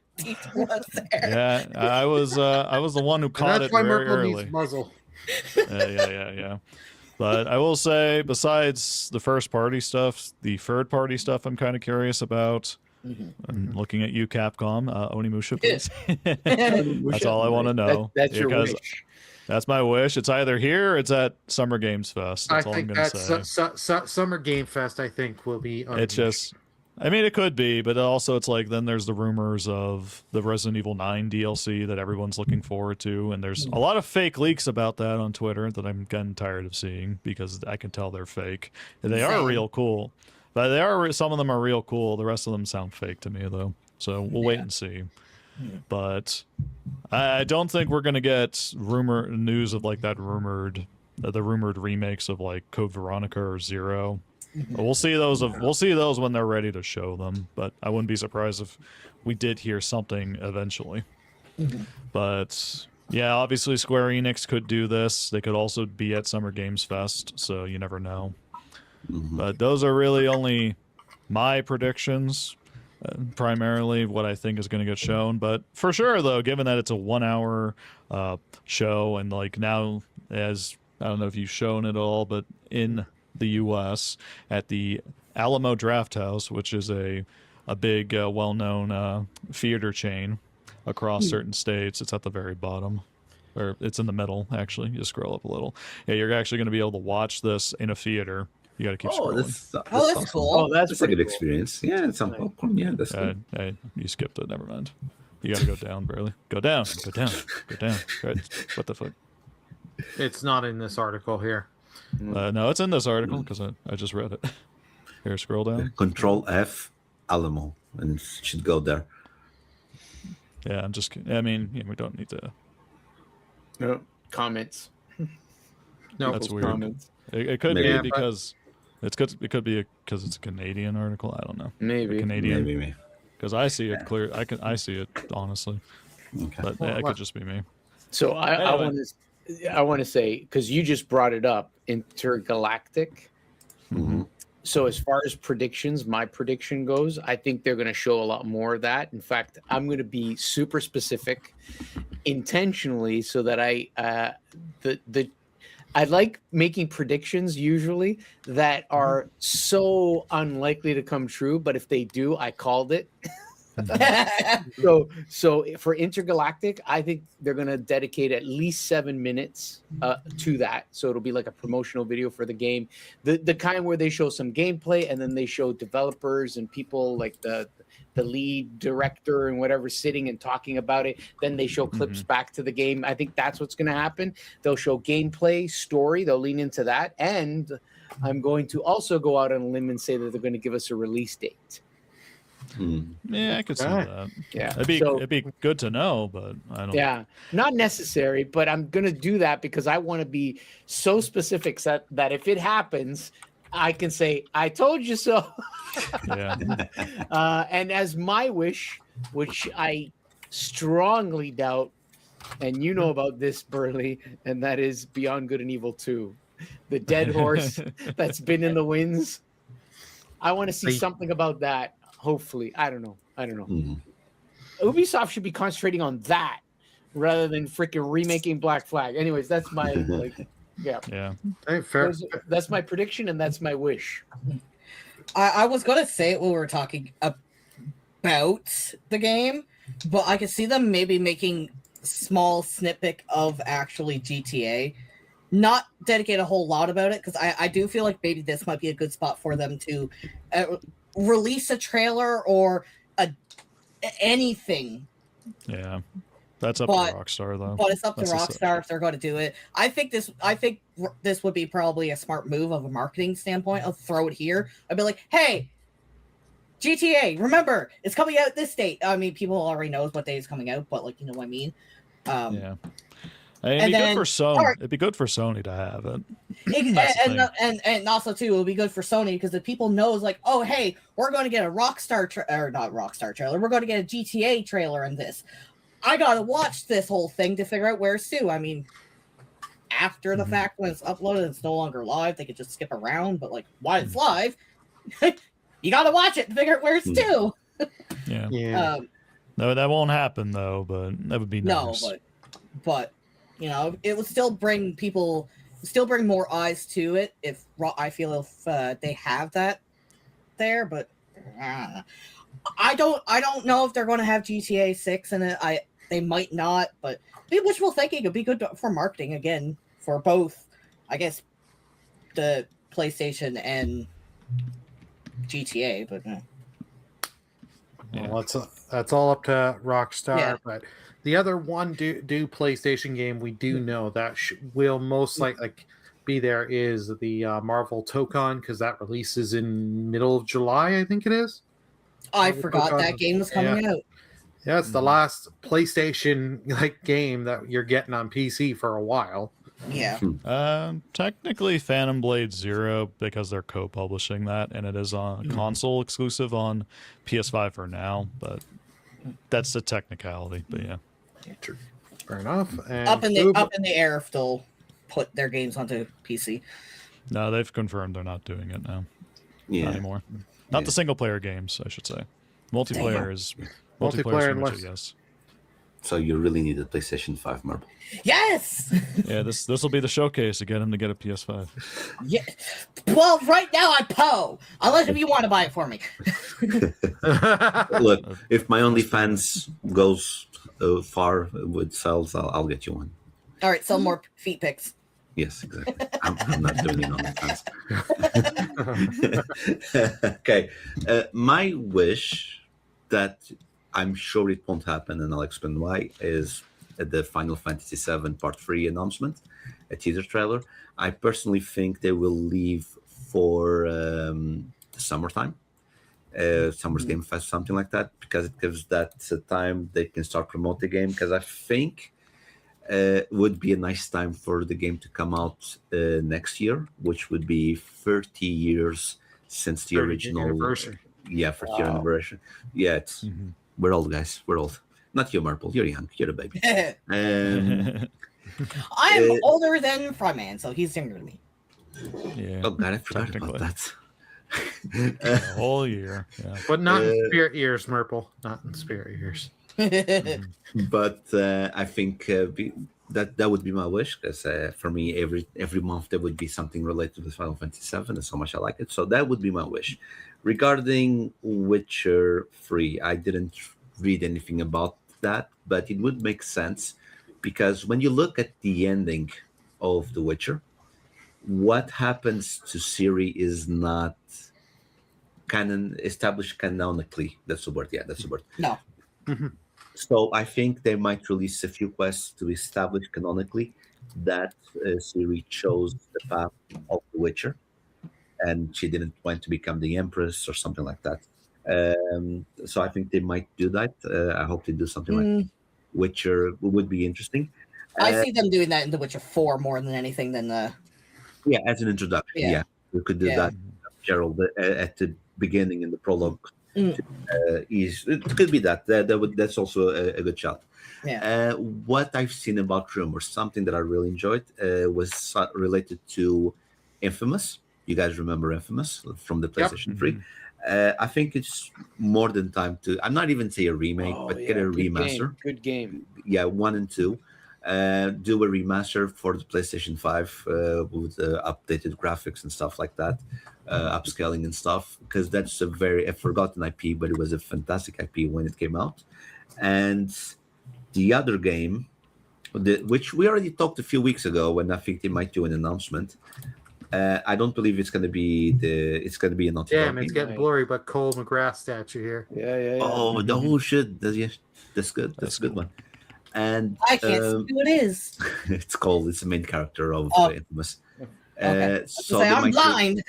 Speaker 3: was there.
Speaker 5: Yeah, I was the one who caught it very early. Needs muzzle. Yeah. But I will say, besides the first party stuff, the third party stuff I'm kind of curious about. I'm looking at you, Capcom. Onimusha, please. That's all I want to know.
Speaker 4: That's your wish.
Speaker 5: That's my wish. It's either here or it's at Summer Games Fest. That's all I'm going to say.
Speaker 1: Summer Game Fest, I think, will be...
Speaker 5: It's just... I mean, it could be, but also it's like then there's the rumors of the Resident Evil 9 DLC that everyone's looking forward to, and there's a lot of fake leaks about that on Twitter that I'm getting tired of seeing because I can tell they're fake. They are real cool, but some of them are real cool. The rest of them sound fake to me, though. So we'll wait and see. But I don't think we're gonna get news of like the rumored remakes of like Code Veronica or Zero. We'll see those when they're ready to show them. But I wouldn't be surprised if we did hear something eventually. But yeah, obviously Square Enix could do this. They could also be at Summer Games Fest, so you never know. But those are really only my predictions. Primarily what I think is going to get shown, but for sure though, given that it's a 1 hour show, and like now, as I don't know if you've shown it all, but in the US at the Alamo Drafthouse, which is a big well-known theater chain across certain states, it's at the very bottom, or it's in the middle actually. You scroll up a little. Yeah, you're actually going to be able to watch this in a theater. You got to keep scrolling.
Speaker 3: That's cool.
Speaker 2: Oh, that's a good experience. Yeah, it's some popcorn. Yeah, that's good.
Speaker 5: You skipped it. Never mind. You got to go down, Burley. Go down. Right. What the fuck?
Speaker 1: It's not in this article here.
Speaker 5: No, it's in this article because I just read it. Here, scroll down.
Speaker 2: Control F, Alamo, and it should go there.
Speaker 5: Yeah, I mean, we don't need to.
Speaker 4: No comments.
Speaker 1: No,
Speaker 5: that's weird.
Speaker 4: Comments.
Speaker 5: It could be because. It could be because it's a Canadian article. I don't know.
Speaker 4: Maybe
Speaker 5: Canadian.
Speaker 2: Maybe.
Speaker 5: Because I see it clear. I see it honestly.
Speaker 2: Okay.
Speaker 5: But it could just be me.
Speaker 4: So I want to say, because you just brought it up, Intergalactic. So as far as predictions, my prediction goes, I think they're going to show a lot more of that. In fact, I'm going to be super specific, intentionally, so that I like making predictions usually that are so unlikely to come true, but if they do, I called it. So for Intergalactic, I think they're going to dedicate at least 7 minutes to that. So it'll be like a promotional video for the game, the kind where they show some gameplay and then they show developers and people like the lead director and whatever sitting and talking about it. Then they show clips back to the game. I think that's what's going to happen. They'll show gameplay, story. They'll lean into that. And I'm going to also go out on a limb and say that they're going to give us a release date.
Speaker 5: Yeah, I could see that.
Speaker 4: Yeah,
Speaker 5: it'd be good to know, but I don't.
Speaker 4: Yeah, not necessary, but I'm gonna do that because I want to be so specific that if it happens, I can say I told you so.
Speaker 5: Yeah.
Speaker 4: And as my wish, which I strongly doubt, and you know about this, Burley, and that is Beyond Good and Evil 2, the dead horse that's been in the winds. I want to see something about that. Hopefully, I don't know. Ubisoft should be concentrating on that rather than freaking remaking Black Flag. Anyways, that's my Yeah.
Speaker 1: Hey, fair.
Speaker 4: That's my prediction, and that's my wish.
Speaker 3: I was gonna say it when we were talking about the game, but I could see them maybe making small snippet of actually GTA. Not dedicate a whole lot about it, because I do feel like maybe this might be a good spot for them to release a trailer or anything.
Speaker 5: Yeah. That's up to Rockstar, though.
Speaker 3: But it's up to Rockstar if they're going to do it. I think this would be probably a smart move of a marketing standpoint. I'll throw it here. I'd be like, hey, GTA, remember, it's coming out this date. I mean, people already knows what day it's coming out, but like, you know what I mean?
Speaker 5: Yeah. It'd be good for Sony. It'd be good for Sony to have it.
Speaker 3: And also too, it'll be good for Sony because the people knows like, oh hey, we're going to get a Rockstar or not Rockstar trailer. We're going to get a GTA trailer in this. I gotta watch this whole thing to figure out where's Sue. I mean, after the fact, when it's uploaded, it's no longer live. They could just skip around, but like, while it's live, you gotta watch it to figure out where's Sue.
Speaker 5: Yeah. No, that won't happen though. But that would be nice.
Speaker 3: No, but you know, it would still bring people, more eyes to it. If I feel if they have that there, but I don't know if they're going to have GTA 6 in it. They might not, but be wishful thinking. It'd be good for marketing again for both, I guess, the PlayStation and GTA. But
Speaker 1: well, that's all up to Rockstar.
Speaker 3: Yeah.
Speaker 1: But the other one do PlayStation game we do know that will most likely be there is the Marvel Tokon, because that releases in middle of July, I think it is.
Speaker 3: I forgot that game was coming out.
Speaker 1: Yeah, it's the last PlayStation game that you're getting on PC for a while.
Speaker 3: Yeah.
Speaker 5: Technically Phantom Blade Zero, because they're co-publishing that, and it is on console exclusive on PS5 for now, but that's the technicality. But yeah.
Speaker 1: True. Fair enough. And
Speaker 3: up in the air if they'll put their games onto PC.
Speaker 5: No, they've confirmed they're not doing it now. Not anymore. Not the single player games, I should say. Multiplayer is yes.
Speaker 2: So you really need a PlayStation 5, Marble.
Speaker 3: Yes.
Speaker 5: Yeah, this will be the showcase to get him to get a PS5.
Speaker 3: Yeah. Well, right now I Poe. Unless if you want to buy it for me.
Speaker 2: Look, if my OnlyFans goes far with sales, I'll get you one.
Speaker 3: All right, sell more feet pics.
Speaker 2: Yes, exactly. I'm not doing it on OnlyFans. Okay. My wish that I'm sure it won't happen, and I'll explain why, is the Final Fantasy VII Part 3 announcement, a teaser trailer. I personally think they will leave for the summertime, Summer's Game Fest, something like that, because it gives that time they can start promote the game, because I think would be a nice time for the game to come out next year, which would be 30 years since the original
Speaker 1: anniversary.
Speaker 2: Yeah, 30-year anniversary. Yeah, it's we're old, guys. We're old. Not you, Marple. You're young. You're a baby.
Speaker 3: I'm older than Fryman, so he's younger than me.
Speaker 5: Yeah.
Speaker 2: Oh God, I forgot about that.
Speaker 5: A whole year. Yeah.
Speaker 1: But not in spirit years, Murple. Not in spirit years.
Speaker 2: But I think that would be my wish, because for me, every month there would be something related to Final Fantasy VII, and so much I like it. So that would be my wish. Regarding Witcher 3, I didn't read anything about that, but it would make sense, because when you look at the ending of The Witcher, what happens to Ciri is not established canonically. That's the word. Yeah, that's the word.
Speaker 3: No.
Speaker 2: So I think they might release a few quests to establish canonically that Ciri chose the path of The Witcher, and she didn't want to become the Empress or something like that. So I think they might do that. I hope they do something like Witcher. Would be interesting.
Speaker 3: I see them doing that in The Witcher 4 more than anything than
Speaker 2: yeah, as an introduction. Yeah, we could do that. Gerald at the beginning in the prologue. It could be that. That's also a good shot.
Speaker 3: Yeah.
Speaker 2: What I've seen about Rumors, something that I really enjoyed, was related to Infamous. You guys remember Infamous from the PlayStation 3? I think it's more than time to. I'm not even say a remake, but get a remaster.
Speaker 4: Good game.
Speaker 2: Yeah, 1 and 2. do a remaster for the PlayStation 5 with updated graphics and stuff like that, upscaling and stuff, because that's a forgotten IP, but it was a fantastic IP when it came out. And the other game, which we already talked a few weeks ago, when I think they might do an announcement. I don't believe it's going to be it's going to be a Naughty Dog
Speaker 1: Damn, it's
Speaker 2: game.
Speaker 1: getting blurry, but Cole McGrath statue here.
Speaker 4: Yeah.
Speaker 2: Oh, no, shit. That's good. That's a good one. And
Speaker 3: I can't see who it is.
Speaker 2: it's Cole. It's the main character of Infamous.
Speaker 3: Okay.
Speaker 2: So
Speaker 3: Say,
Speaker 2: they
Speaker 3: I'm
Speaker 2: might
Speaker 3: blind.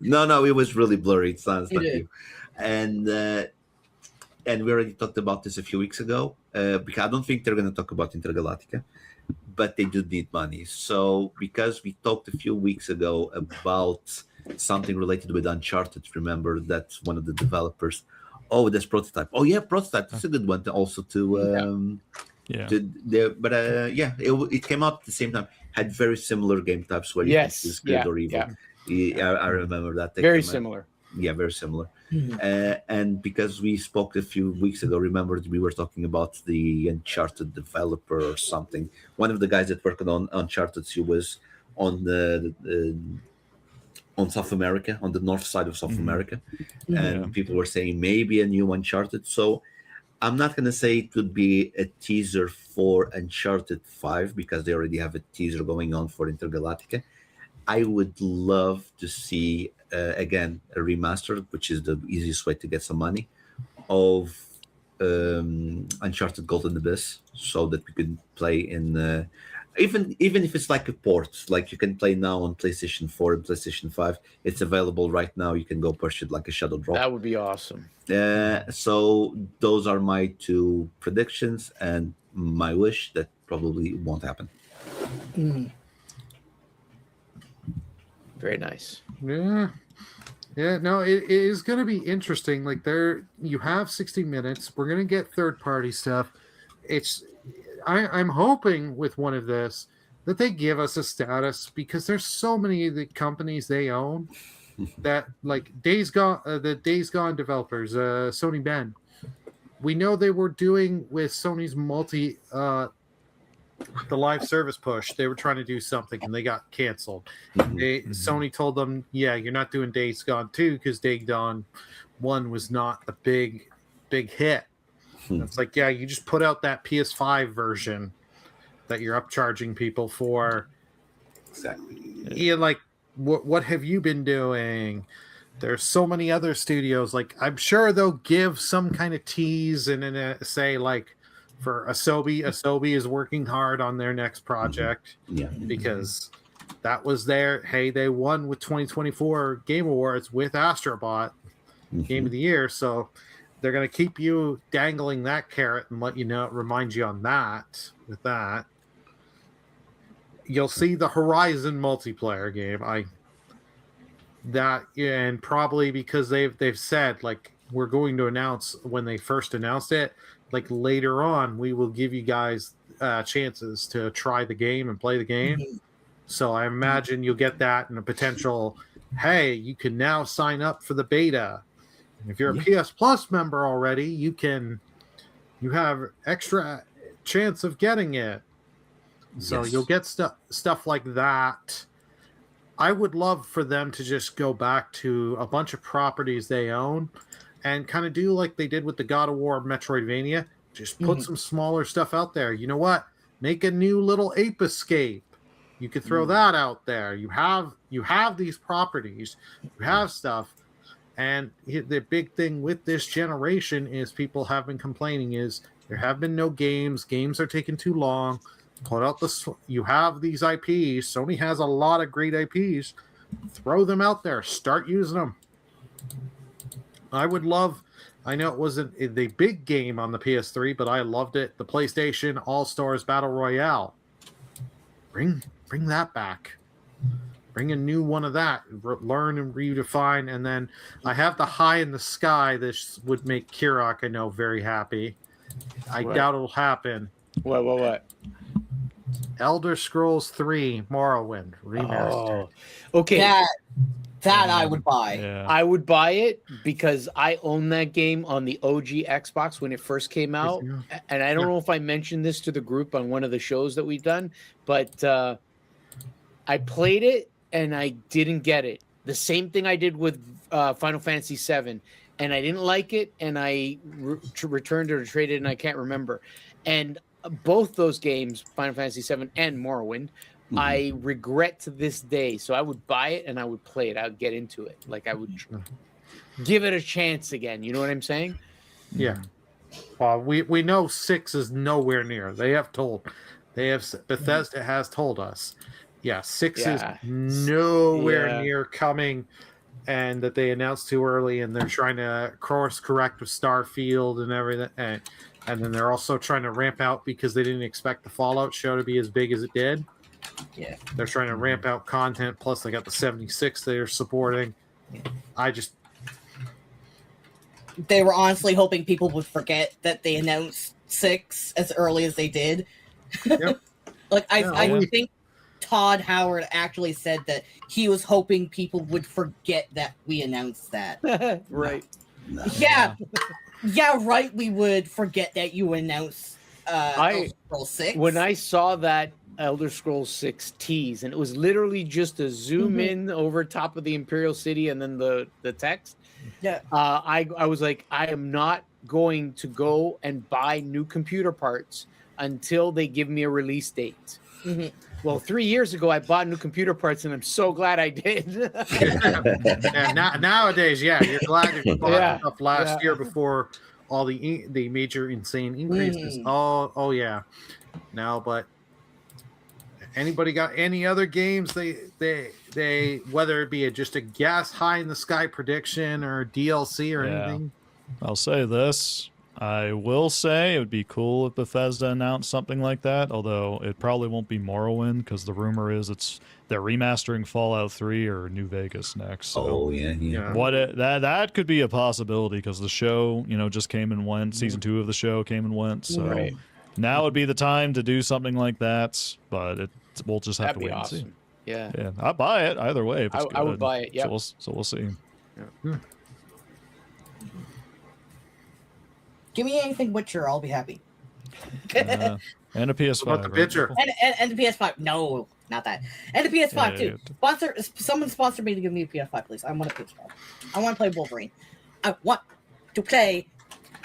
Speaker 2: no, it was really blurry. It's not
Speaker 3: It
Speaker 2: you. And we already talked about this a few weeks ago. Because I don't think they're going to talk about Intergalactica, but they do need money. So because we talked a few weeks ago about something related with Uncharted, remember that one of the developers. Oh, that's Prototype. Oh yeah, Prototype. That's a good one to also to.
Speaker 5: Yeah.
Speaker 2: It came out at the same time. Had very similar game types where you could choose good or evil. I remember that.
Speaker 4: Very similar.
Speaker 2: Yeah, very similar. And because we spoke a few weeks ago, remember we were talking about the Uncharted developer or something. One of the guys that worked on Uncharted, he was on on South America, on the north side of South America, and people were saying maybe a new Uncharted. So I'm not going to say it would be a teaser for Uncharted 5 because they already have a teaser going on for Intergalactica. I would love to see, again, a remaster, which is the easiest way to get some money, of Uncharted Golden Abyss, so that we could play in... even if it's like a port, like you can play now on PlayStation 4 and PlayStation 5, it's available right now. You can go push it like a shadow drop.
Speaker 4: That would be awesome.
Speaker 2: So those are my two predictions and my wish that probably won't happen.
Speaker 4: Very nice.
Speaker 1: Yeah. No, it is going to be interesting. Like you have 60 minutes. We're going to get third-party stuff. I'm hoping with one of this that they give us a status because there's so many of the companies they own that, like Days Gone, the Days Gone developers, Sony Bend. We know they were doing with Sony's the live service push. They were trying to do something and they got canceled. Sony told them, "Yeah, you're not doing Days Gone 2 because Days Gone 1 was not a big hit." It's like, yeah, you just put out that PS5 version that you're upcharging people for.
Speaker 2: Exactly.
Speaker 1: Yeah, like what have you been doing? There's so many other studios. Like I'm sure they'll give some kind of tease and say like for Asobi is working hard on their next project.
Speaker 2: Yeah,
Speaker 1: because that was they won with 2024 Game Awards with Astrobot Game of the Year, so they're going to keep you dangling that carrot and let you know, remind you on that. With that, you'll see the Horizon multiplayer game. And probably because they've said like we're going to announce when they first announced it, like later on we will give you guys chances to try the game and play the game. So I imagine you'll get that and a potential. Hey, you can now sign up for the beta. If you're a PS Plus member already, you have extra chance of getting it. So you'll get stuff like that. I would love for them to just go back to a bunch of properties they own and kind of do like they did with the God of War Metroidvania. Just put some smaller stuff out there. You know what? Make a new little Ape Escape. You could throw that out there. You have these properties. You have stuff. And the big thing with this generation is people have been complaining is there have been no games. Games are taking too long. Put out you have these IPs. Sony has a lot of great IPs. Throw them out there. Start using them. I would love. I know it wasn't the big game on the PS3, but I loved it. The PlayStation All-Stars Battle Royale. Bring that back. Bring a new one of that. Learn and redefine. And then I have the High in the Sky. This would make Kirok, I know, very happy. I doubt it'll happen.
Speaker 4: What?
Speaker 1: Elder Scrolls 3 Morrowind remastered.
Speaker 4: Oh, okay.
Speaker 3: That That I would buy.
Speaker 5: Yeah.
Speaker 4: I would buy it because I own that game on the OG Xbox when it first came out. And I don't know if I mentioned this to the group on one of the shows that we've done, but I played it and I didn't get it. The same thing I did with Final Fantasy VII, and I didn't like it, and I returned or traded, and I can't remember. And both those games, Final Fantasy VII and Morrowind, I regret to this day. So I would buy it and I would play it. I would get into it. Like I would give it a chance again. You know what I'm saying?
Speaker 1: Yeah. Well, we know 6 is nowhere near. Bethesda has told us. Yeah, 6 is nowhere near coming, and that they announced too early, and they're trying to course correct with Starfield and everything. And then they're also trying to ramp out because they didn't expect the Fallout show to be as big as it did.
Speaker 3: Yeah.
Speaker 1: They're trying to ramp out content, plus they got the 76 they're supporting.
Speaker 3: They were honestly hoping people would forget that they announced 6 as early as they did.
Speaker 1: Yep.
Speaker 3: I think Todd Howard actually said that he was hoping people would forget that we announced that.
Speaker 4: Right.
Speaker 2: No.
Speaker 3: Yeah. Yeah, right. We would forget that you announced Elder Scrolls 6.
Speaker 4: When I saw that Elder Scrolls 6 tease, and it was literally just a zoom in over top of the Imperial City and then the text.
Speaker 3: Yeah.
Speaker 4: I was like, I am not going to go and buy new computer parts until they give me a release date. Well, 3 years ago, I bought new computer parts, and I'm so glad I did.
Speaker 1: Nowadays, you're glad you bought stuff last year before all the major insane increases. Oh yeah. No, but anybody got any other games they whether it be just a guess high in the sky prediction or DLC or anything?
Speaker 5: I'll say this. I will say it would be cool if Bethesda announced something like that, although it probably won't be Morrowind because the rumor is they're remastering Fallout 3 or New Vegas next. So that could be a possibility because the show, just came and went. Season 2 of the show came and went. So now would be the time to do something like that, but we'll just have to wait and see.
Speaker 4: Yeah.
Speaker 5: I'd buy it either way. If it's
Speaker 4: I would buy it. Yeah.
Speaker 5: So we'll see.
Speaker 3: Yeah. Give me anything Witcher, I'll be happy.
Speaker 5: And a PS5.
Speaker 1: What about the picture?
Speaker 3: And the PS5. No, not that. And the PS5 too. Someone sponsor me to give me a PS5, please. I want a PS5. I want to play Wolverine. I want to play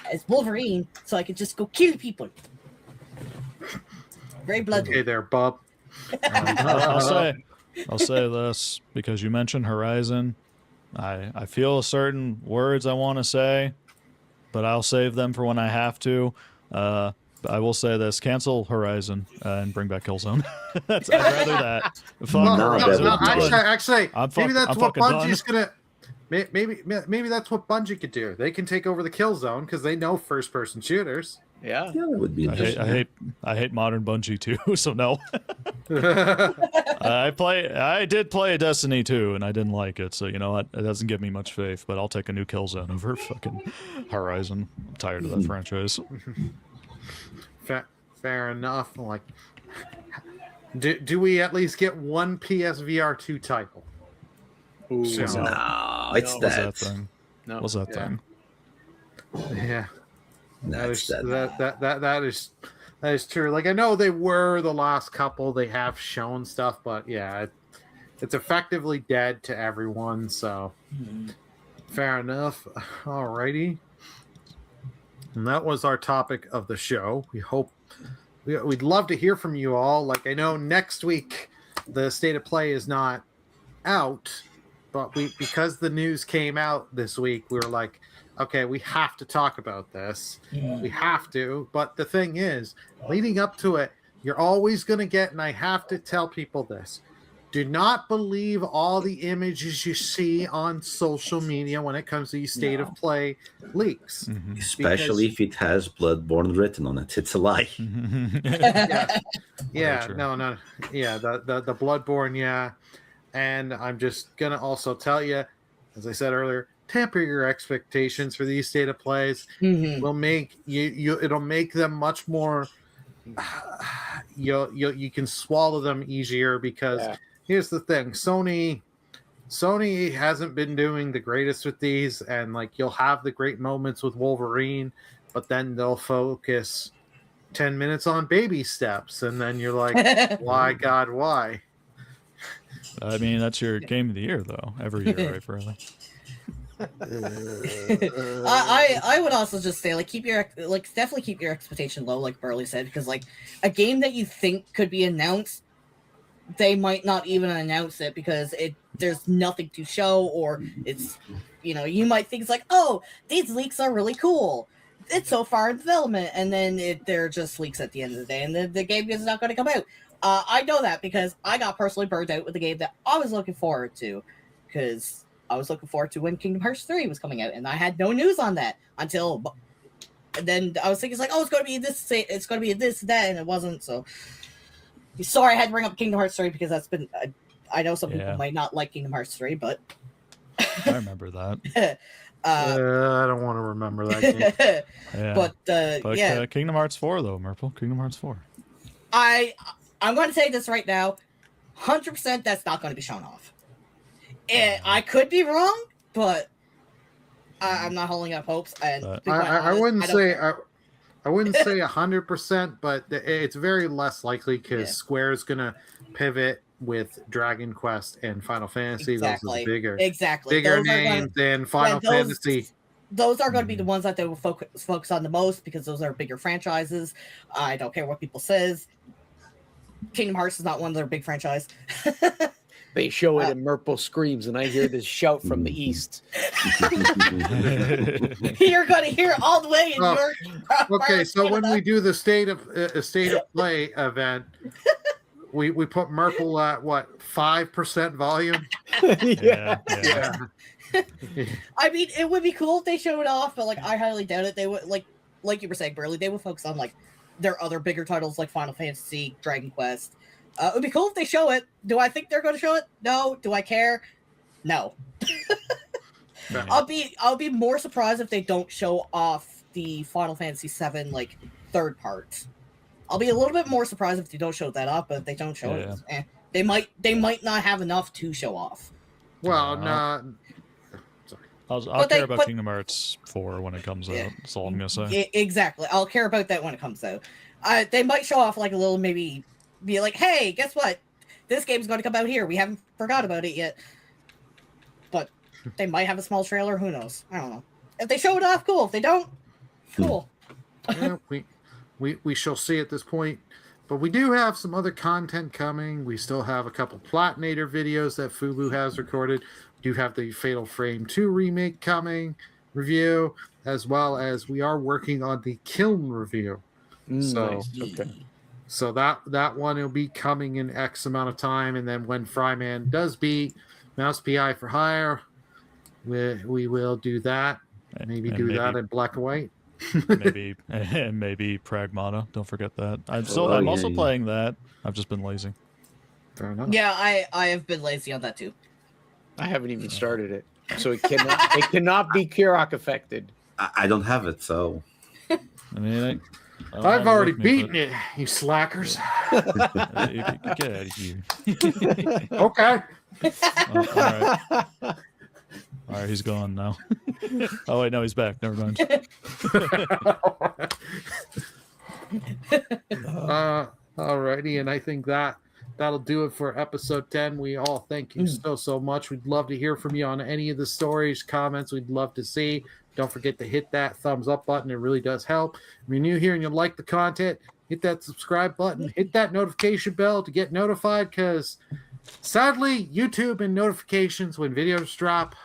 Speaker 3: as Wolverine so I can just go kill people. Very bloody.
Speaker 1: Okay, there, Bob.
Speaker 5: I'll say this because you mentioned Horizon. I feel certain words I want to say, but I'll save them for when I have to. I will say this: cancel Horizon and bring back Killzone. I'd rather that.
Speaker 1: Actually, maybe that's what Bungie's
Speaker 5: done.
Speaker 1: gonna. Maybe that's what Bungie could do. They can take over the Killzone because they know first-person shooters.
Speaker 4: Yeah,
Speaker 2: that would be interesting.
Speaker 5: I hate modern Bungie too, so no. I did play Destiny 2 and I didn't like it, so you know what? It doesn't give me much faith, but I'll take a new Killzone over fucking Horizon. I'm tired of that franchise.
Speaker 1: Fair enough. Like, do we at least get one PSVR 2 title?
Speaker 2: No, it's
Speaker 5: What's that thing?
Speaker 4: No.
Speaker 5: What's that thing?
Speaker 1: Yeah. That is true. Like, I know they were the last couple. They have shown stuff, but yeah, it's effectively dead to everyone. So fair enough. Alrighty. And that was our topic of the show. We'd love to hear from you all. Like, I know next week the State of Play is not out, but because the news came out this week, we were like, okay, we have to talk about this. We have to. But the thing is, leading up to it, you're always going to get, and I have to tell people this, do not believe all the images you see on social media when it comes to these State of Play leaks.
Speaker 2: Especially if it has Bloodborne written on it. It's a lie.
Speaker 1: The Bloodborne, And I'm just going to also tell you, as I said earlier, temper your expectations for these State of Plays. Will make it'll make them much more you can swallow them easier because here's the thing. Sony Sony hasn't been doing the greatest with these, and like you'll have the great moments with Wolverine, but then they'll focus 10 minutes on baby steps, and then you're like, why, God, why?
Speaker 5: I mean, that's your game of the year, though. Every year, right, Burley?
Speaker 3: I would also just say definitely keep your expectation low, like Burley said, because like a game that you think could be announced, they might not even announce it because there's nothing to show, or it's you might think it's like, oh, these leaks are really cool, it's so far in development, and then they're just leaks at the end of the day, and the game is not going to come out. I know that because I got personally burned out with the game that I was looking forward to, because I was looking forward to when Kingdom Hearts 3 was coming out, and I had no news on that until. And then I was thinking, it's like, oh, it's going to be this, it's going to be this, that, and it wasn't. So, sorry, I had to bring up Kingdom Hearts 3 because that's been. I know some people might not like Kingdom Hearts 3, but.
Speaker 5: I remember that.
Speaker 1: I don't want to remember that game.
Speaker 5: Yeah.
Speaker 3: But
Speaker 5: yeah. Kingdom Hearts 4, though, Murple. Kingdom Hearts 4.
Speaker 3: I'm going to say this right now. 100% that's not going to be shown off. I could be wrong, but I'm not holding up hopes. And
Speaker 1: I wouldn't say I wouldn't say 100%, but it's very less likely because Square's gonna pivot with Dragon Quest and Final Fantasy.
Speaker 3: Exactly.
Speaker 1: Those are
Speaker 3: Exactly.
Speaker 1: bigger names than Final Fantasy.
Speaker 3: Those are going to be the ones that they will focus on the most because those are bigger franchises. I don't care what people says. Kingdom Hearts is not one of their big franchise.
Speaker 4: They show it and Murple screams, and I hear this shout from the east.
Speaker 3: You're going to hear it all the way in your.
Speaker 1: Okay, so when we do the state of play event, we put Murple at what, 5% volume?
Speaker 4: Yeah.
Speaker 3: I mean, it would be cool if they showed it off, but like I highly doubt it. They would like you were saying, Burley. They would focus on like their other bigger titles like Final Fantasy, Dragon Quest. It would be cool if they show it. Do I think they're going to show it? No. Do I care? No. I'll be more surprised if they don't show off the Final Fantasy VII like third part. I'll be a little bit more surprised if they don't show that off, but if they don't show it, they might not have enough to show off.
Speaker 1: Well, no.
Speaker 5: I'll care about Kingdom Hearts 4 when it comes out. That's all I'm gonna say.
Speaker 3: Exactly. I'll care about that when it comes out. They might show off like a little, maybe be like, hey, guess what? This game's going to come out here. We haven't forgot about it yet. But they might have a small trailer. Who knows? I don't know. If they show it off, cool. If they don't, cool.
Speaker 1: Yeah, we shall see at this point. But we do have some other content coming. We still have a couple Platinator videos that Fubu has recorded. We do have the Fatal Frame 2 remake coming review, as well as we are working on the Kiln review. So that one will be coming in X amount of time, and then when Fryman does beat Mouse PI for Hire, we will do that. Maybe that in black and white.
Speaker 5: maybe Pragmata. Don't forget that. I'm also playing that. I've just been lazy.
Speaker 1: Fair enough.
Speaker 3: Yeah, I have been lazy on that too.
Speaker 4: I haven't even started it, so it cannot be Kirok affected.
Speaker 2: I don't have it, so.
Speaker 5: I mean,
Speaker 1: I've already beaten it, you slackers.
Speaker 5: Get out of here.
Speaker 1: Okay.
Speaker 5: All right, he's gone now. Oh wait, no, he's back. Never mind.
Speaker 1: Alrighty, and I think that'll do it for episode 10. We all thank you so much. We'd love to hear from you on any of the stories, comments. We'd love to see. Don't forget to hit that thumbs up button. It really does help. If you're new here and you like the content, hit that subscribe button. Hit that notification bell to get notified, because sadly, YouTube and notifications when videos drop,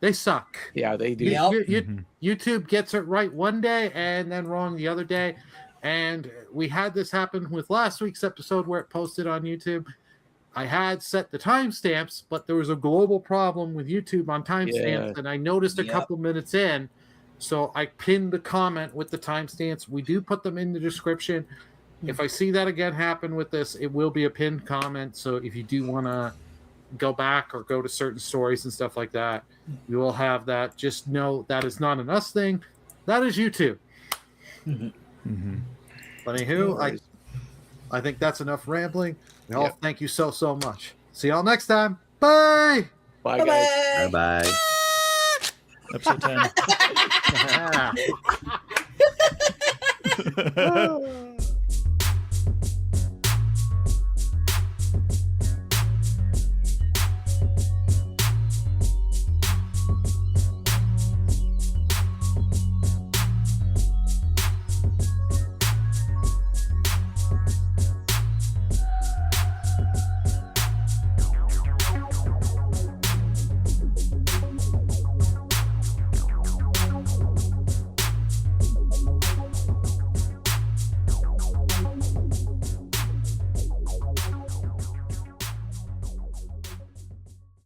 Speaker 1: they suck.
Speaker 4: Yeah, they do.
Speaker 1: YouTube gets it right one day and then wrong the other day. And we had this happen with last week's episode where it posted on YouTube. I had set the timestamps, but there was a global problem with YouTube on timestamps, and I noticed a couple minutes in, so I pinned the comment with the timestamps. We do put them in the description. If I see that again happen with this, it will be a pinned comment. So if you do want to go back or go to certain stories and stuff like that, you will have that. Just know that is not an us thing. That is YouTube. But anywho, I think that's enough rambling. We all thank you so much. See y'all next time. Bye.
Speaker 4: Bye, guys.
Speaker 3: Bye-bye.
Speaker 2: Bye bye.
Speaker 5: Episode 10.
Speaker 1: Yeah.